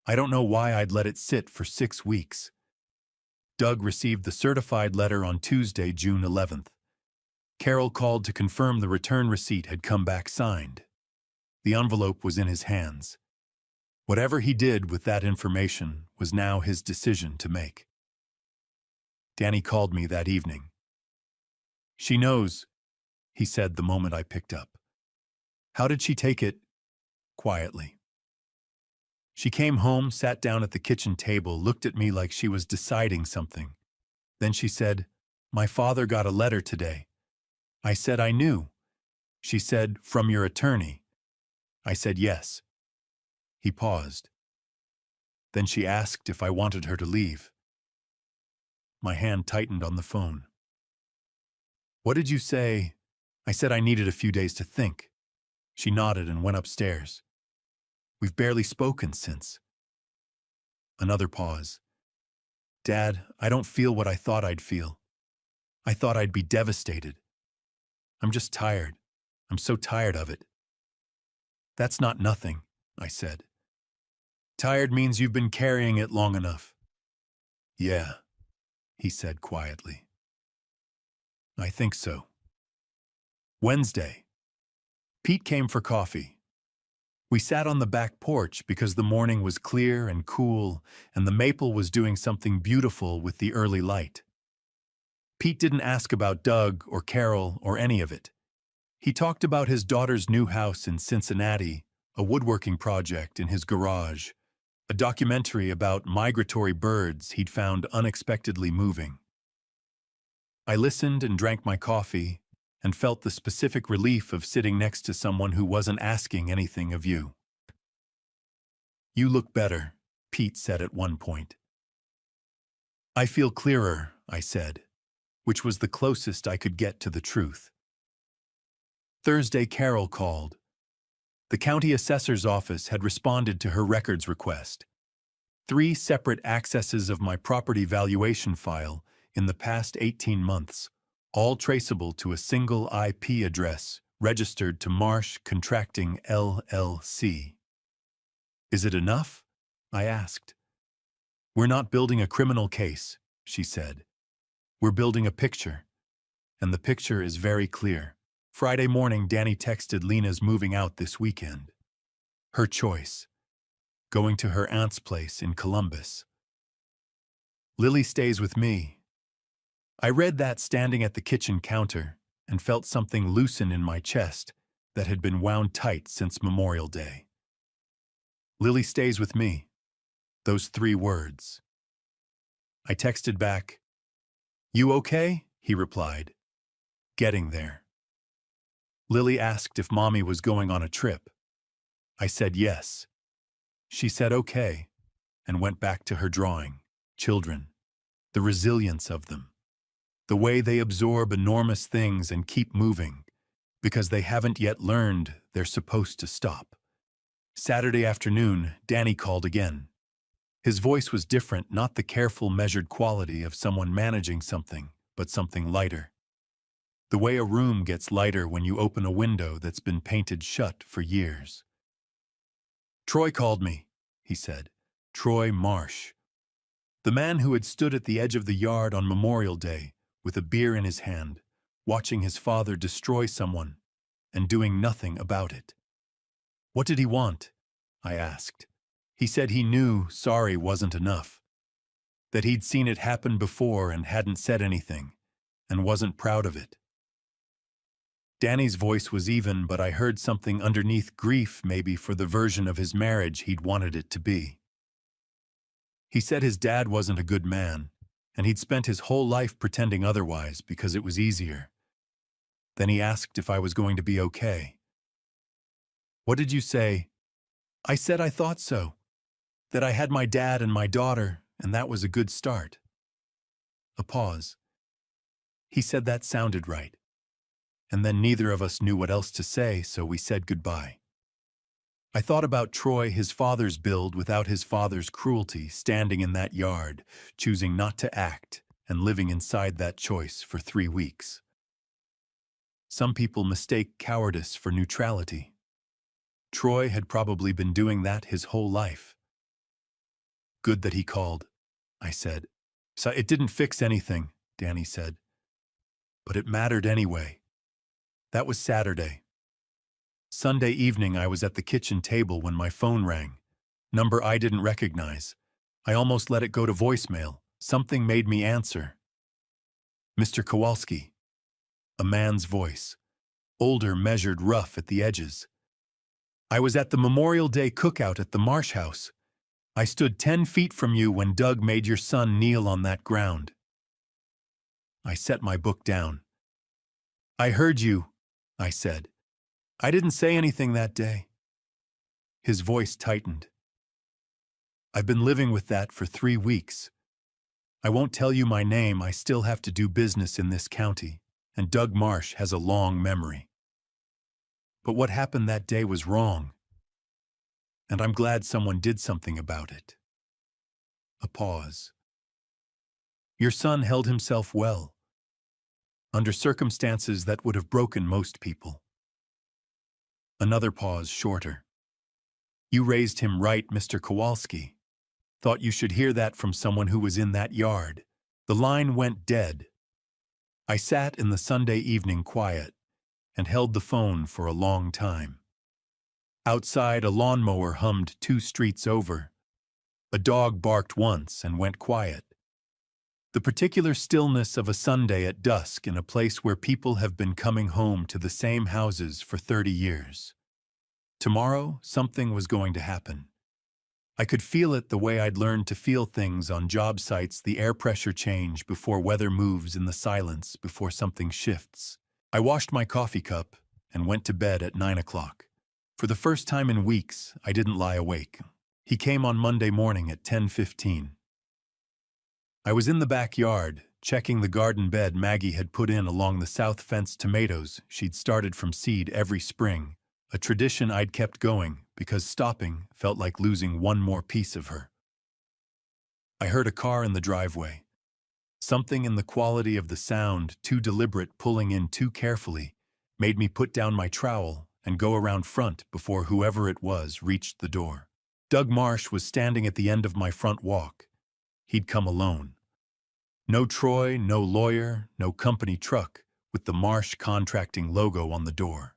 I don't know why I'd let it sit for 6 weeks. Doug received the certified letter on Tuesday, June 11th. Carol called to confirm the return receipt had come back signed. The envelope was in his hands. Whatever he did with that information was now his decision to make. Danny called me that evening. "She knows," he said the moment I picked up. "How did she take it?" Quietly. She came home, sat down at the kitchen table, looked at me like she was deciding something. Then she said, "My father got a letter today." I said I knew. She said, "From your attorney?" I said yes. He paused. Then she asked if I wanted her to leave. My hand tightened on the phone. "What did you say?" I said I needed a few days to think. She nodded and went upstairs. "We've barely spoken since." Another pause. "Dad, I don't feel what I thought I'd feel. I thought I'd be devastated. I'm just tired. I'm so tired of it." "That's not nothing," I said. "Tired means you've been carrying it long enough." "Yeah," he said quietly. "I think so." Wednesday. Pete came for coffee. We sat on the back porch because the morning was clear and cool, and the maple was doing something beautiful with the early light. Pete didn't ask about Doug or Carol or any of it. He talked about his daughter's new house in Cincinnati, a woodworking project in his garage, a documentary about migratory birds he'd found unexpectedly moving. I listened and drank my coffee and felt the specific relief of sitting next to someone who wasn't asking anything of you. "You look better," Pete said at one point. "I feel clearer," I said, which was the closest I could get to the truth. Thursday, Carol called. The county assessor's office had responded to her records request. 3 separate accesses of my property valuation file in the past 18 months, all traceable to a single IP address registered to Marsh Contracting LLC. "Is it enough?" I asked. "We're not building a criminal case," she said. "We're building a picture, and the picture is very clear." Friday morning, Danny texted Lena's moving out this weekend. Her choice. Going to her aunt's place in Columbus. "Lily stays with me." I read that standing at the kitchen counter and felt something loosen in my chest that had been wound tight since Memorial Day. Lily stays with me. Those 3 words. I texted back, "You okay?" He replied, "Getting there." Lily asked if Mommy was going on a trip. I said yes. She said okay, and went back to her drawing. Children, the resilience of them, the way they absorb enormous things and keep moving, because they haven't yet learned they're supposed to stop. Saturday afternoon, Danny called again. His voice was different, not the careful, measured quality of someone managing something, but something lighter. The way a room gets lighter when you open a window that's been painted shut for years. "Troy called me," he said. Troy Marsh. The man who had stood at the edge of the yard on Memorial Day with a beer in his hand, watching his father destroy someone and doing nothing about it. "What did he want?" I asked. He said he knew sorry wasn't enough, that he'd seen it happen before and hadn't said anything, and wasn't proud of it. Danny's voice was even, but I heard something underneath grief, maybe for the version of his marriage he'd wanted it to be. He said his dad wasn't a good man, and he'd spent his whole life pretending otherwise because it was easier. Then he asked if I was going to be okay. "What did you say?" I said I thought so, that I had my dad and my daughter, and that was a good start. A pause. He said that sounded right. And then neither of us knew what else to say, so we said goodbye. I thought about Troy, his father's build without his father's cruelty, standing in that yard, choosing not to act, and living inside that choice for 3 weeks. Some people mistake cowardice for neutrality. Troy had probably been doing that his whole life. "Good that he called," I said. "So it didn't fix anything," Danny said. "But it mattered anyway." That was Saturday. Sunday evening, I was at the kitchen table when my phone rang. Number I didn't recognize. I almost let it go to voicemail. Something made me answer. "Mr. Kowalski." A man's voice. Older, measured, rough at the edges. "I was at the Memorial Day cookout at the Marsh House. I stood 10 feet from you when Doug made your son kneel on that ground." I set my book down. "I heard you," I said. "I didn't say anything that day." His voice tightened. "I've been living with that for 3 weeks. I won't tell you my name, I still have to do business in this county, and Doug Marsh has a long memory. But what happened that day was wrong, and I'm glad someone did something about it." A pause. "Your son held himself well, under circumstances that would have broken most people." Another pause, shorter. "You raised him right, Mr. Kowalski. Thought you should hear that from someone who was in that yard." The line went dead. I sat in the Sunday evening quiet and held the phone for a long time. Outside, a lawnmower hummed 2 streets over. A dog barked once and went quiet. The particular stillness of a Sunday at dusk in a place where people have been coming home to the same houses for 30 years. Tomorrow, something was going to happen. I could feel it the way I'd learned to feel things on job sites, the air pressure change before weather moves, in the silence before something shifts. I washed my coffee cup and went to bed at 9 o'clock. For the first time in weeks, I didn't lie awake. He came on Monday morning at 10:15. I was in the backyard, checking the garden bed Maggie had put in along the south fence, tomatoes she'd started from seed every spring, a tradition I'd kept going because stopping felt like losing one more piece of her. I heard a car in the driveway. Something in the quality of the sound, too deliberate, pulling in too carefully, made me put down my trowel and go around front before whoever it was reached the door. Doug Marsh was standing at the end of my front walk. He'd come alone. No Troy, no lawyer, no company truck with the Marsh Contracting logo on the door.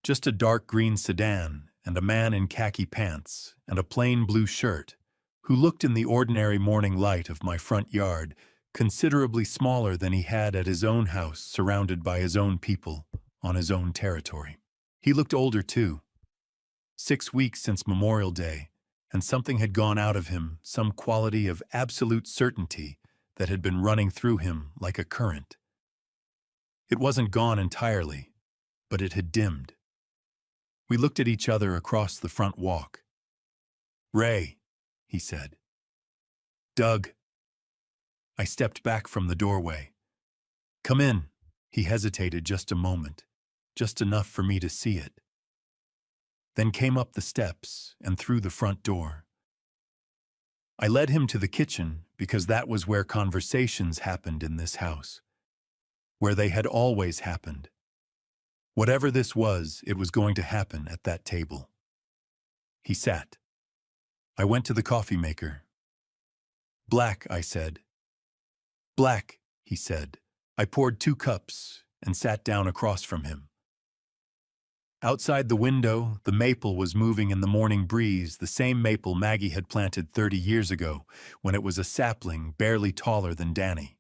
Just a dark green sedan and a man in khaki pants and a plain blue shirt who looked in the ordinary morning light of my front yard considerably smaller than he had at his own house, surrounded by his own people, on his own territory. He looked older too. 6 weeks since Memorial Day, and something had gone out of him, some quality of absolute certainty that had been running through him like a current. It wasn't gone entirely, but it had dimmed. We looked at each other across the front walk. "Ray," he said. "Doug." I stepped back from the doorway. "Come in." He hesitated just a moment, just enough for me to see it. Then came up the steps and through the front door. I led him to the kitchen because that was where conversations happened in this house, where they had always happened. Whatever this was, it was going to happen at that table. He sat. I went to the coffee maker. "Black," I said. "Black," he said. I poured 2 cups and sat down across from him. Outside the window, the maple was moving in the morning breeze, the same maple Maggie had planted 30 years ago, when it was a sapling barely taller than Danny.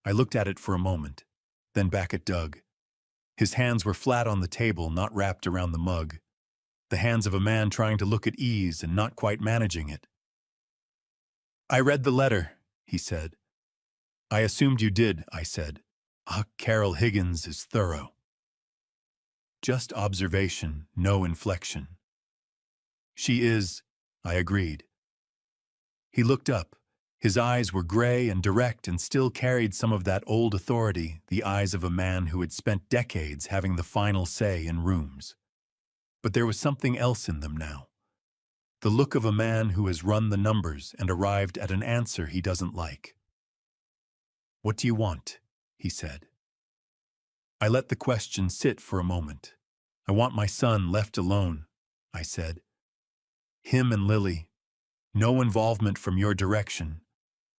I looked at it for a moment, then back at Doug. His hands were flat on the table, not wrapped around the mug. The hands of a man trying to look at ease and not quite managing it. "I read the letter," he said. "I assumed you did," I said. Carol Higgins is thorough." Just observation, no inflection. "She is," I agreed. He looked up. His eyes were gray and direct and still carried some of that old authority, the eyes of a man who had spent decades having the final say in rooms. But there was something else in them now. The look of a man who has run the numbers and arrived at an answer he doesn't like. "What do you want?" he said. I let the question sit for a moment. "I want my son left alone," I said. "Him and Lily. No involvement from your direction.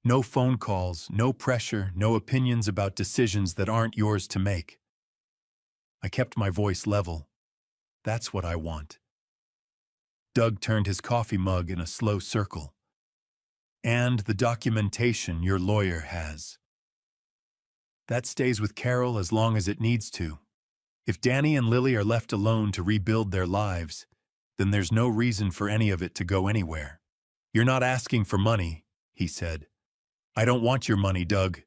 No phone calls, no pressure, no opinions about decisions that aren't yours to make." I kept my voice level. "That's what I want." Doug turned his coffee mug in a slow circle. "And the documentation your lawyer has. That stays with Carol as long as it needs to. If Danny and Lily are left alone to rebuild their lives, then there's no reason for any of it to go anywhere. You're not asking for money," he said. "I don't want your money, Doug."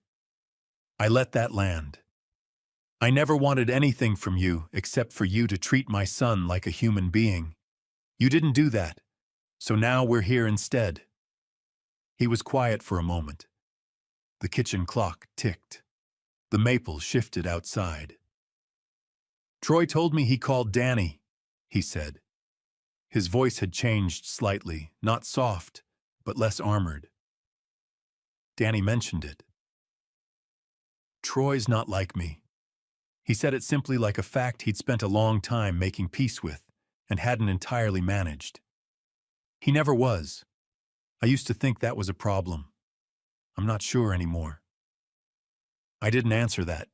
I let that land. "I never wanted anything from you except for you to treat my son like a human being. You didn't do that, so now we're here instead." He was quiet for a moment. The kitchen clock ticked. The maple shifted outside. "Troy told me he called Danny," he said. His voice had changed slightly, not soft, but less armored. "Danny mentioned it." "Troy's not like me." He said it simply like a fact he'd spent a long time making peace with and hadn't entirely managed. He never was. I used to think that was a problem. I'm not sure anymore. I didn't answer that.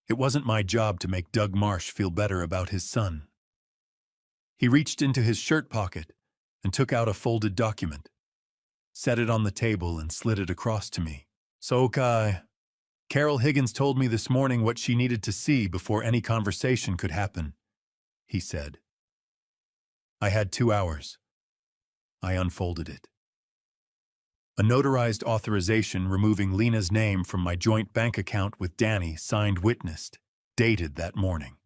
It wasn't my job to make Doug Marsh feel better about his son. He reached into his shirt pocket and took out a folded document, set it on the table and slid it across to me. "So, Carol Higgins told me this morning what she needed to see before any conversation could happen," he said. I had 2 hours. I unfolded it. A notarized authorization removing Lena's name from my joint bank account with Danny, signed witnessed, dated that morning.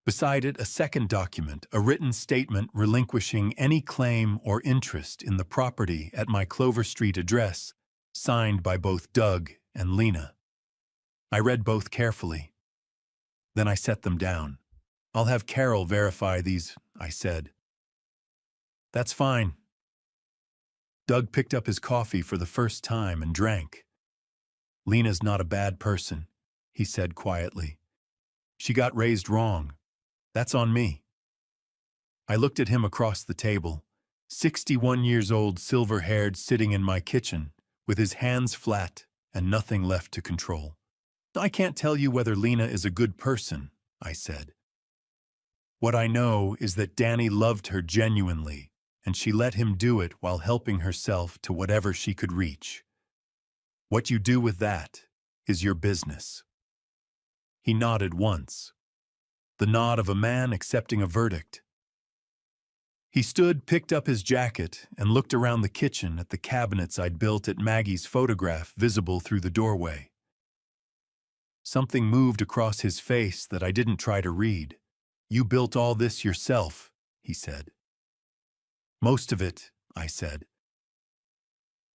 Beside it, a second document, a written statement relinquishing any claim or interest in the property at my Clover Street address, signed by both Doug and Lena. I read both carefully. Then I set them down. "I'll have Carol verify these," I said. "That's fine." Doug picked up his coffee for the first time and drank. "Lena's not a bad person," he said quietly. "She got raised wrong. That's on me." I looked at him across the table, 61 years old, silver-haired, sitting in my kitchen, with his hands flat and nothing left to control. "I can't tell you whether Lena is a good person," I said. "What I know is that Danny loved her genuinely, and she let him do it while helping herself to whatever she could reach. What you do with that is your business." He nodded once, the nod of a man accepting a verdict. He stood, picked up his jacket, and looked around the kitchen at the cabinets I'd built at Maggie's photograph visible through the doorway. Something moved across his face that I didn't try to read. "You built all this yourself," he said. "Most of it," I said.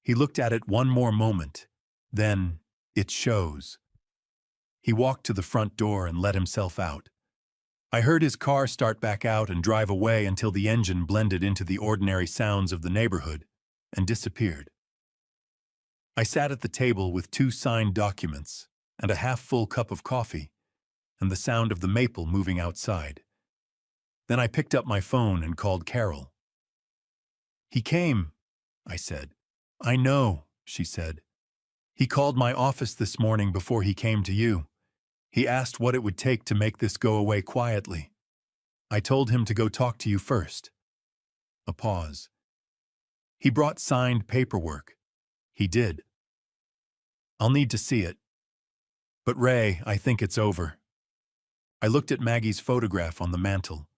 He looked at it one more moment. Then, "It shows." He walked to the front door and let himself out. I heard his car start back out and drive away until the engine blended into the ordinary sounds of the neighborhood and disappeared. I sat at the table with 2 signed documents and a half-full cup of coffee and the sound of the maple moving outside. Then I picked up my phone and called Carol. "He came," I said. "I know," she said. "He called my office this morning before he came to you. He asked what it would take to make this go away quietly. I told him to go talk to you first." A pause. "He brought signed paperwork." "He did." "I'll need to see it. But Ray, I think it's over." I looked at Maggie's photograph on the mantel.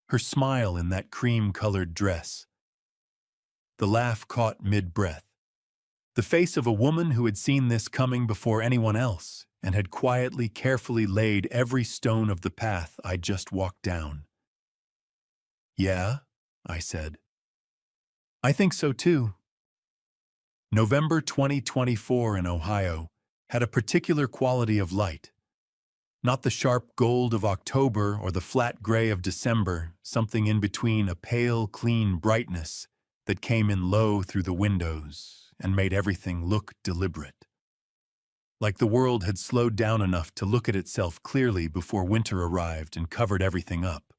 Her smile in that cream-colored dress. The laugh caught mid-breath. The face of a woman who had seen this coming before anyone else and had quietly, carefully laid every stone of the path I'd just walked down. "Yeah," I said. "I think so too." November 2024 in Ohio had a particular quality of light. Not the sharp gold of October or the flat gray of December, something in between, a pale, clean brightness that came in low through the windows and made everything look deliberate. Like the world had slowed down enough to look at itself clearly before winter arrived and covered everything up.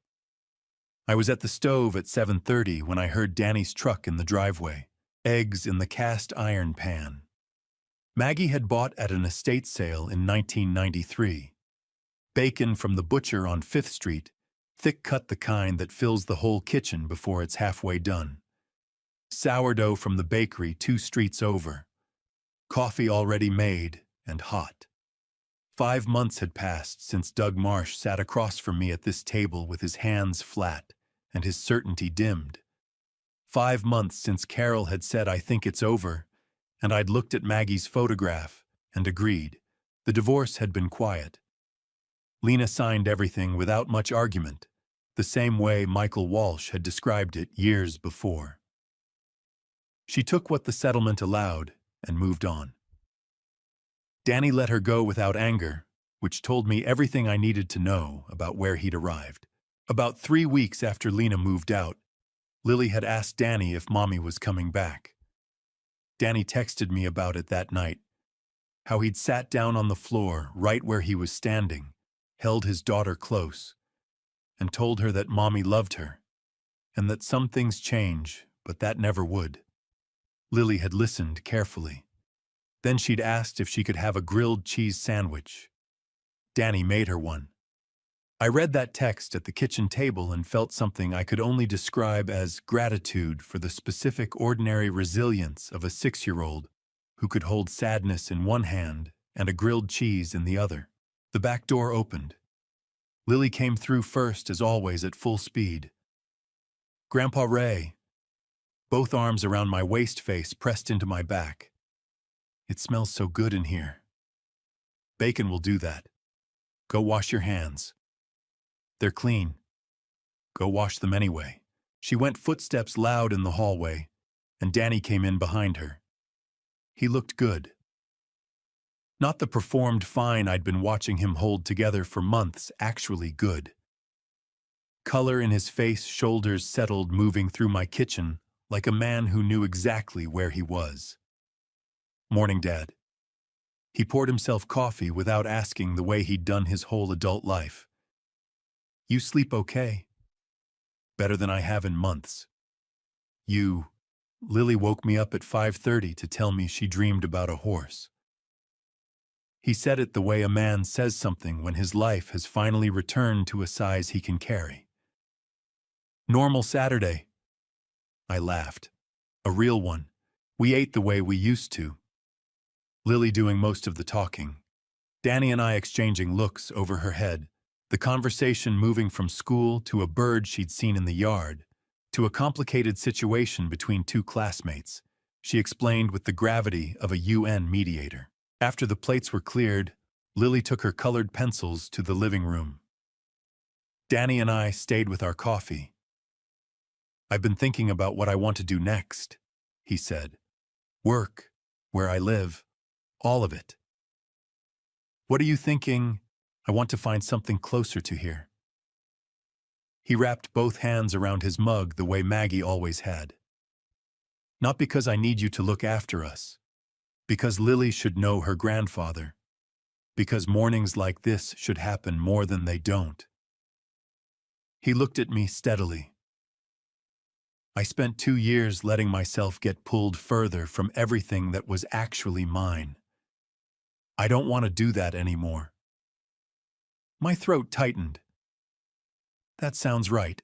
I was at the stove at 7:30 when I heard Danny's truck in the driveway, eggs in the cast iron pan. Maggie had bought at an estate sale in 1993. Bacon from the butcher on 5th Street, thick-cut, the kind that fills the whole kitchen before it's halfway done. Sourdough from the bakery 2 streets over. Coffee already made and hot. 5 months had passed since Doug Marsh sat across from me at this table with his hands flat and his certainty dimmed. 5 months since Carol had said, "I think it's over," and I'd looked at Maggie's photograph and agreed. The divorce had been quiet. Lena signed everything without much argument, the same way Michael Walsh had described it years before. She took what the settlement allowed and moved on. Danny let her go without anger, which told me everything I needed to know about where he'd arrived. About 3 weeks after Lena moved out, Lily had asked Danny if Mommy was coming back. Danny texted me about it that night, how he'd sat down on the floor right where he was standing, held his daughter close, and told her that Mommy loved her, and that some things change, but that never would. Lily had listened carefully. Then she'd asked if she could have a grilled cheese sandwich. Danny made her one. I read that text at the kitchen table and felt something I could only describe as gratitude for the specific, ordinary resilience of a 6-year-old who could hold sadness in one hand and a grilled cheese in the other. The back door opened. Lily came through first, as always, at full speed. "Grandpa Ray," both arms around my waist, face pressed into my back. "It smells so good in here." "Bacon will do that. Go wash your hands." "They're clean." "Go wash them anyway." She went, footsteps loud in the hallway, and Danny came in behind her. He looked good. Not the performed fine I'd been watching him hold together for months, actually good. Color in his face, shoulders settled, moving through my kitchen like a man who knew exactly where he was. "Morning, Dad." He poured himself coffee without asking, the way he'd done his whole adult life. "You sleep okay?" "Better than I have in months." Lily woke me up at 5:30 to tell me she dreamed about a horse." He said it the way a man says something when his life has finally returned to a size he can carry. "Normal Saturday." I laughed. "A real one. We ate the way we used to." Lily doing most of the talking. Danny and I exchanging looks over her head, the conversation moving from school to a bird she'd seen in the yard, to a complicated situation between two classmates, she explained with the gravity of a UN mediator. After the plates were cleared, Lily took her colored pencils to the living room. Danny and I stayed with our coffee. "I've been thinking about what I want to do next," he said. "Work, where I live, all of it." "What are you thinking?" "I want to find something closer to here." He wrapped both hands around his mug the way Maggie always had. "Not because I need you to look after us. Because Lily should know her grandfather. Because mornings like this should happen more than they don't." He looked at me steadily. "I spent 2 years letting myself get pulled further from everything that was actually mine. I don't want to do that anymore." My throat tightened. "That sounds right,"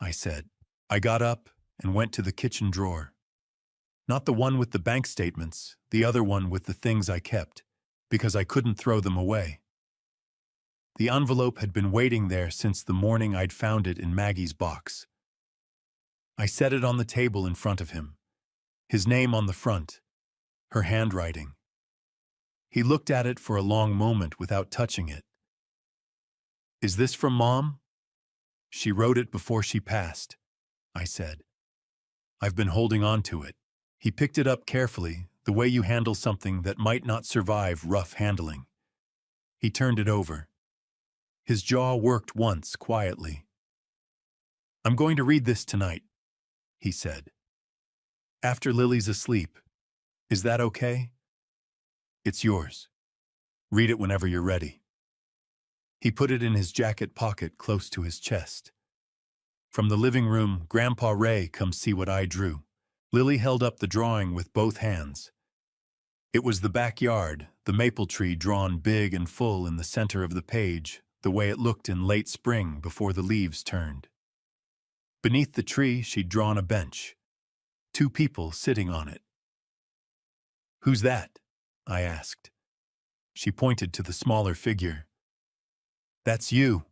I said. I got up and went to the kitchen drawer. Not the one with the bank statements, the other one with the things I kept, because I couldn't throw them away. The envelope had been waiting there since the morning I'd found it in Maggie's box. I set it on the table in front of him, his name on the front, her handwriting. He looked at it for a long moment without touching it. "Is this from Mom?" "She wrote it before she passed," I said. "I've been holding on to it." He picked it up carefully, the way you handle something that might not survive rough handling. He turned it over. His jaw worked once quietly. "I'm going to read this tonight," he said. "After Lily's asleep. Is that okay? It's yours. Read it whenever you're ready." He put it in his jacket pocket close to his chest. From the living room, Grandpa Ray come see what I drew. Lily held up the drawing with both hands. It was the backyard, the maple tree drawn big and full in the center of the page, the way it looked in late spring before the leaves turned. Beneath the tree, she'd drawn a bench. 2 people sitting on it. "Who's that?" I asked. She pointed to the smaller figure. "That's you."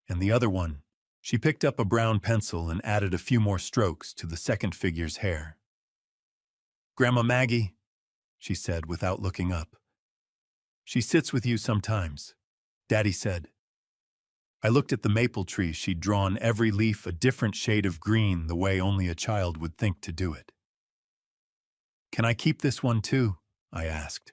And the other one. She picked up a brown pencil and added a few more strokes to the second figure's hair. "Grandma Maggie," she said without looking up. "She sits with you sometimes," Daddy said. I looked at the maple tree she'd drawn, every leaf a different shade of green, the way only a child would think to do it. "Can I keep this one too?" I asked.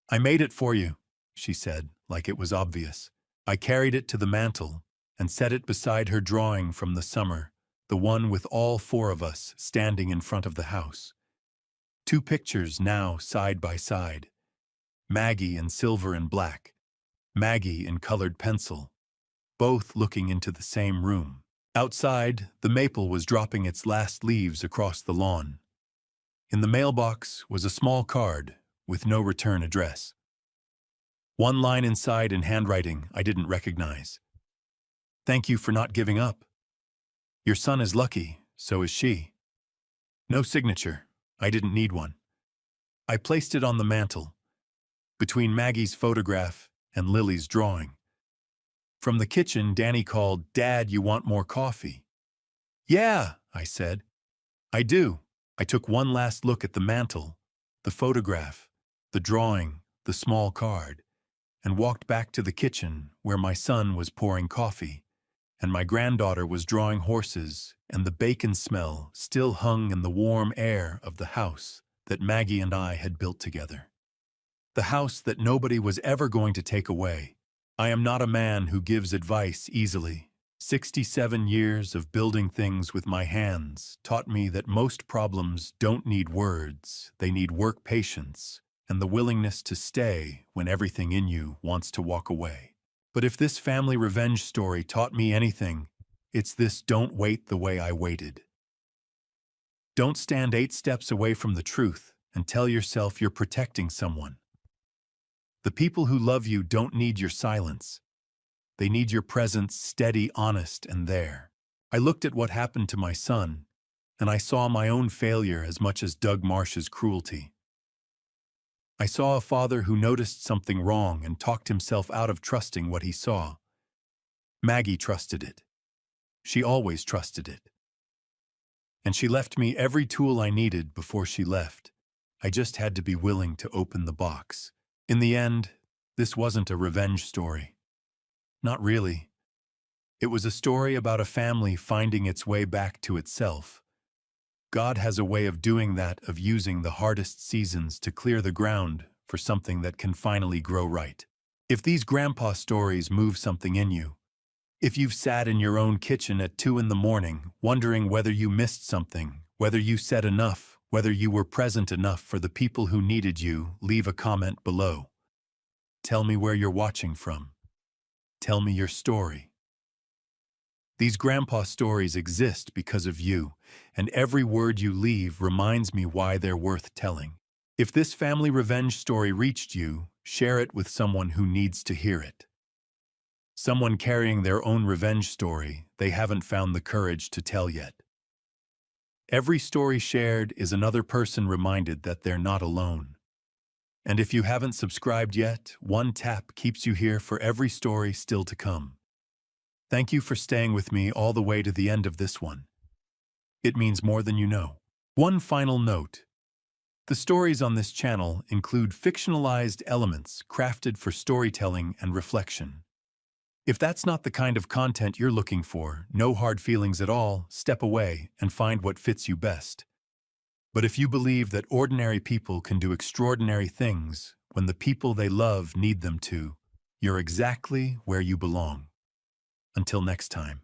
"I made it for you," she said, like it was obvious. I carried it to the mantel and set it beside her drawing from the summer, the one with all 4 of us standing in front of the house. 2 pictures now side by side. Maggie in silver and black, Maggie in colored pencil, both looking into the same room. Outside, the maple was dropping its last leaves across the lawn. In the mailbox was a small card with no return address. One line inside in handwriting I didn't recognize. "Thank you for not giving up. Your son is lucky, so is she." No signature. I didn't need one. I placed it on the mantel, between Maggie's photograph and Lily's drawing. From the kitchen, Danny called, "Dad, you want more coffee?" "Yeah," I said. "I do." I took one last look at the mantel, the photograph, the drawing, the small card, and walked back to the kitchen where my son was pouring coffee, and my granddaughter was drawing horses, and the bacon smell still hung in the warm air of the house that Maggie and I had built together. The house that nobody was ever going to take away. I am not a man who gives advice easily. 67 years of building things with my hands taught me that most problems don't need words, they need work patience and the willingness to stay when everything in you wants to walk away. But if this family revenge story taught me anything, it's this: don't wait the way I waited. Don't stand 8 steps away from the truth and tell yourself you're protecting someone. The people who love you don't need your silence. They need your presence, steady, honest, and there. I looked at what happened to my son, and I saw my own failure as much as Doug Marsh's cruelty. I saw a father who noticed something wrong and talked himself out of trusting what he saw. Maggie trusted it. She always trusted it. And she left me every tool I needed before she left. I just had to be willing to open the box. In the end, this wasn't a revenge story. Not really. It was a story about a family finding its way back to itself. God has a way of doing that, of using the hardest seasons to clear the ground for something that can finally grow right. If these grandpa stories move something in you, if you've sat in your own kitchen at 2 in the morning, wondering whether you missed something, whether you said enough, whether you were present enough for the people who needed you, leave a comment below. Tell me where you're watching from. Tell me your story. These grandpa stories exist because of you, and every word you leave reminds me why they're worth telling. If this family revenge story reached you, share it with someone who needs to hear it. Someone carrying their own revenge story they haven't found the courage to tell yet. Every story shared is another person reminded that they're not alone. And if you haven't subscribed yet, one tap keeps you here for every story still to come. Thank you for staying with me all the way to the end of this one. It means more than you know. One final note. The stories on this channel include fictionalized elements crafted for storytelling and reflection. If that's not the kind of content you're looking for, no hard feelings at all, step away and find what fits you best. But if you believe that ordinary people can do extraordinary things when the people they love need them to, you're exactly where you belong. Until next time.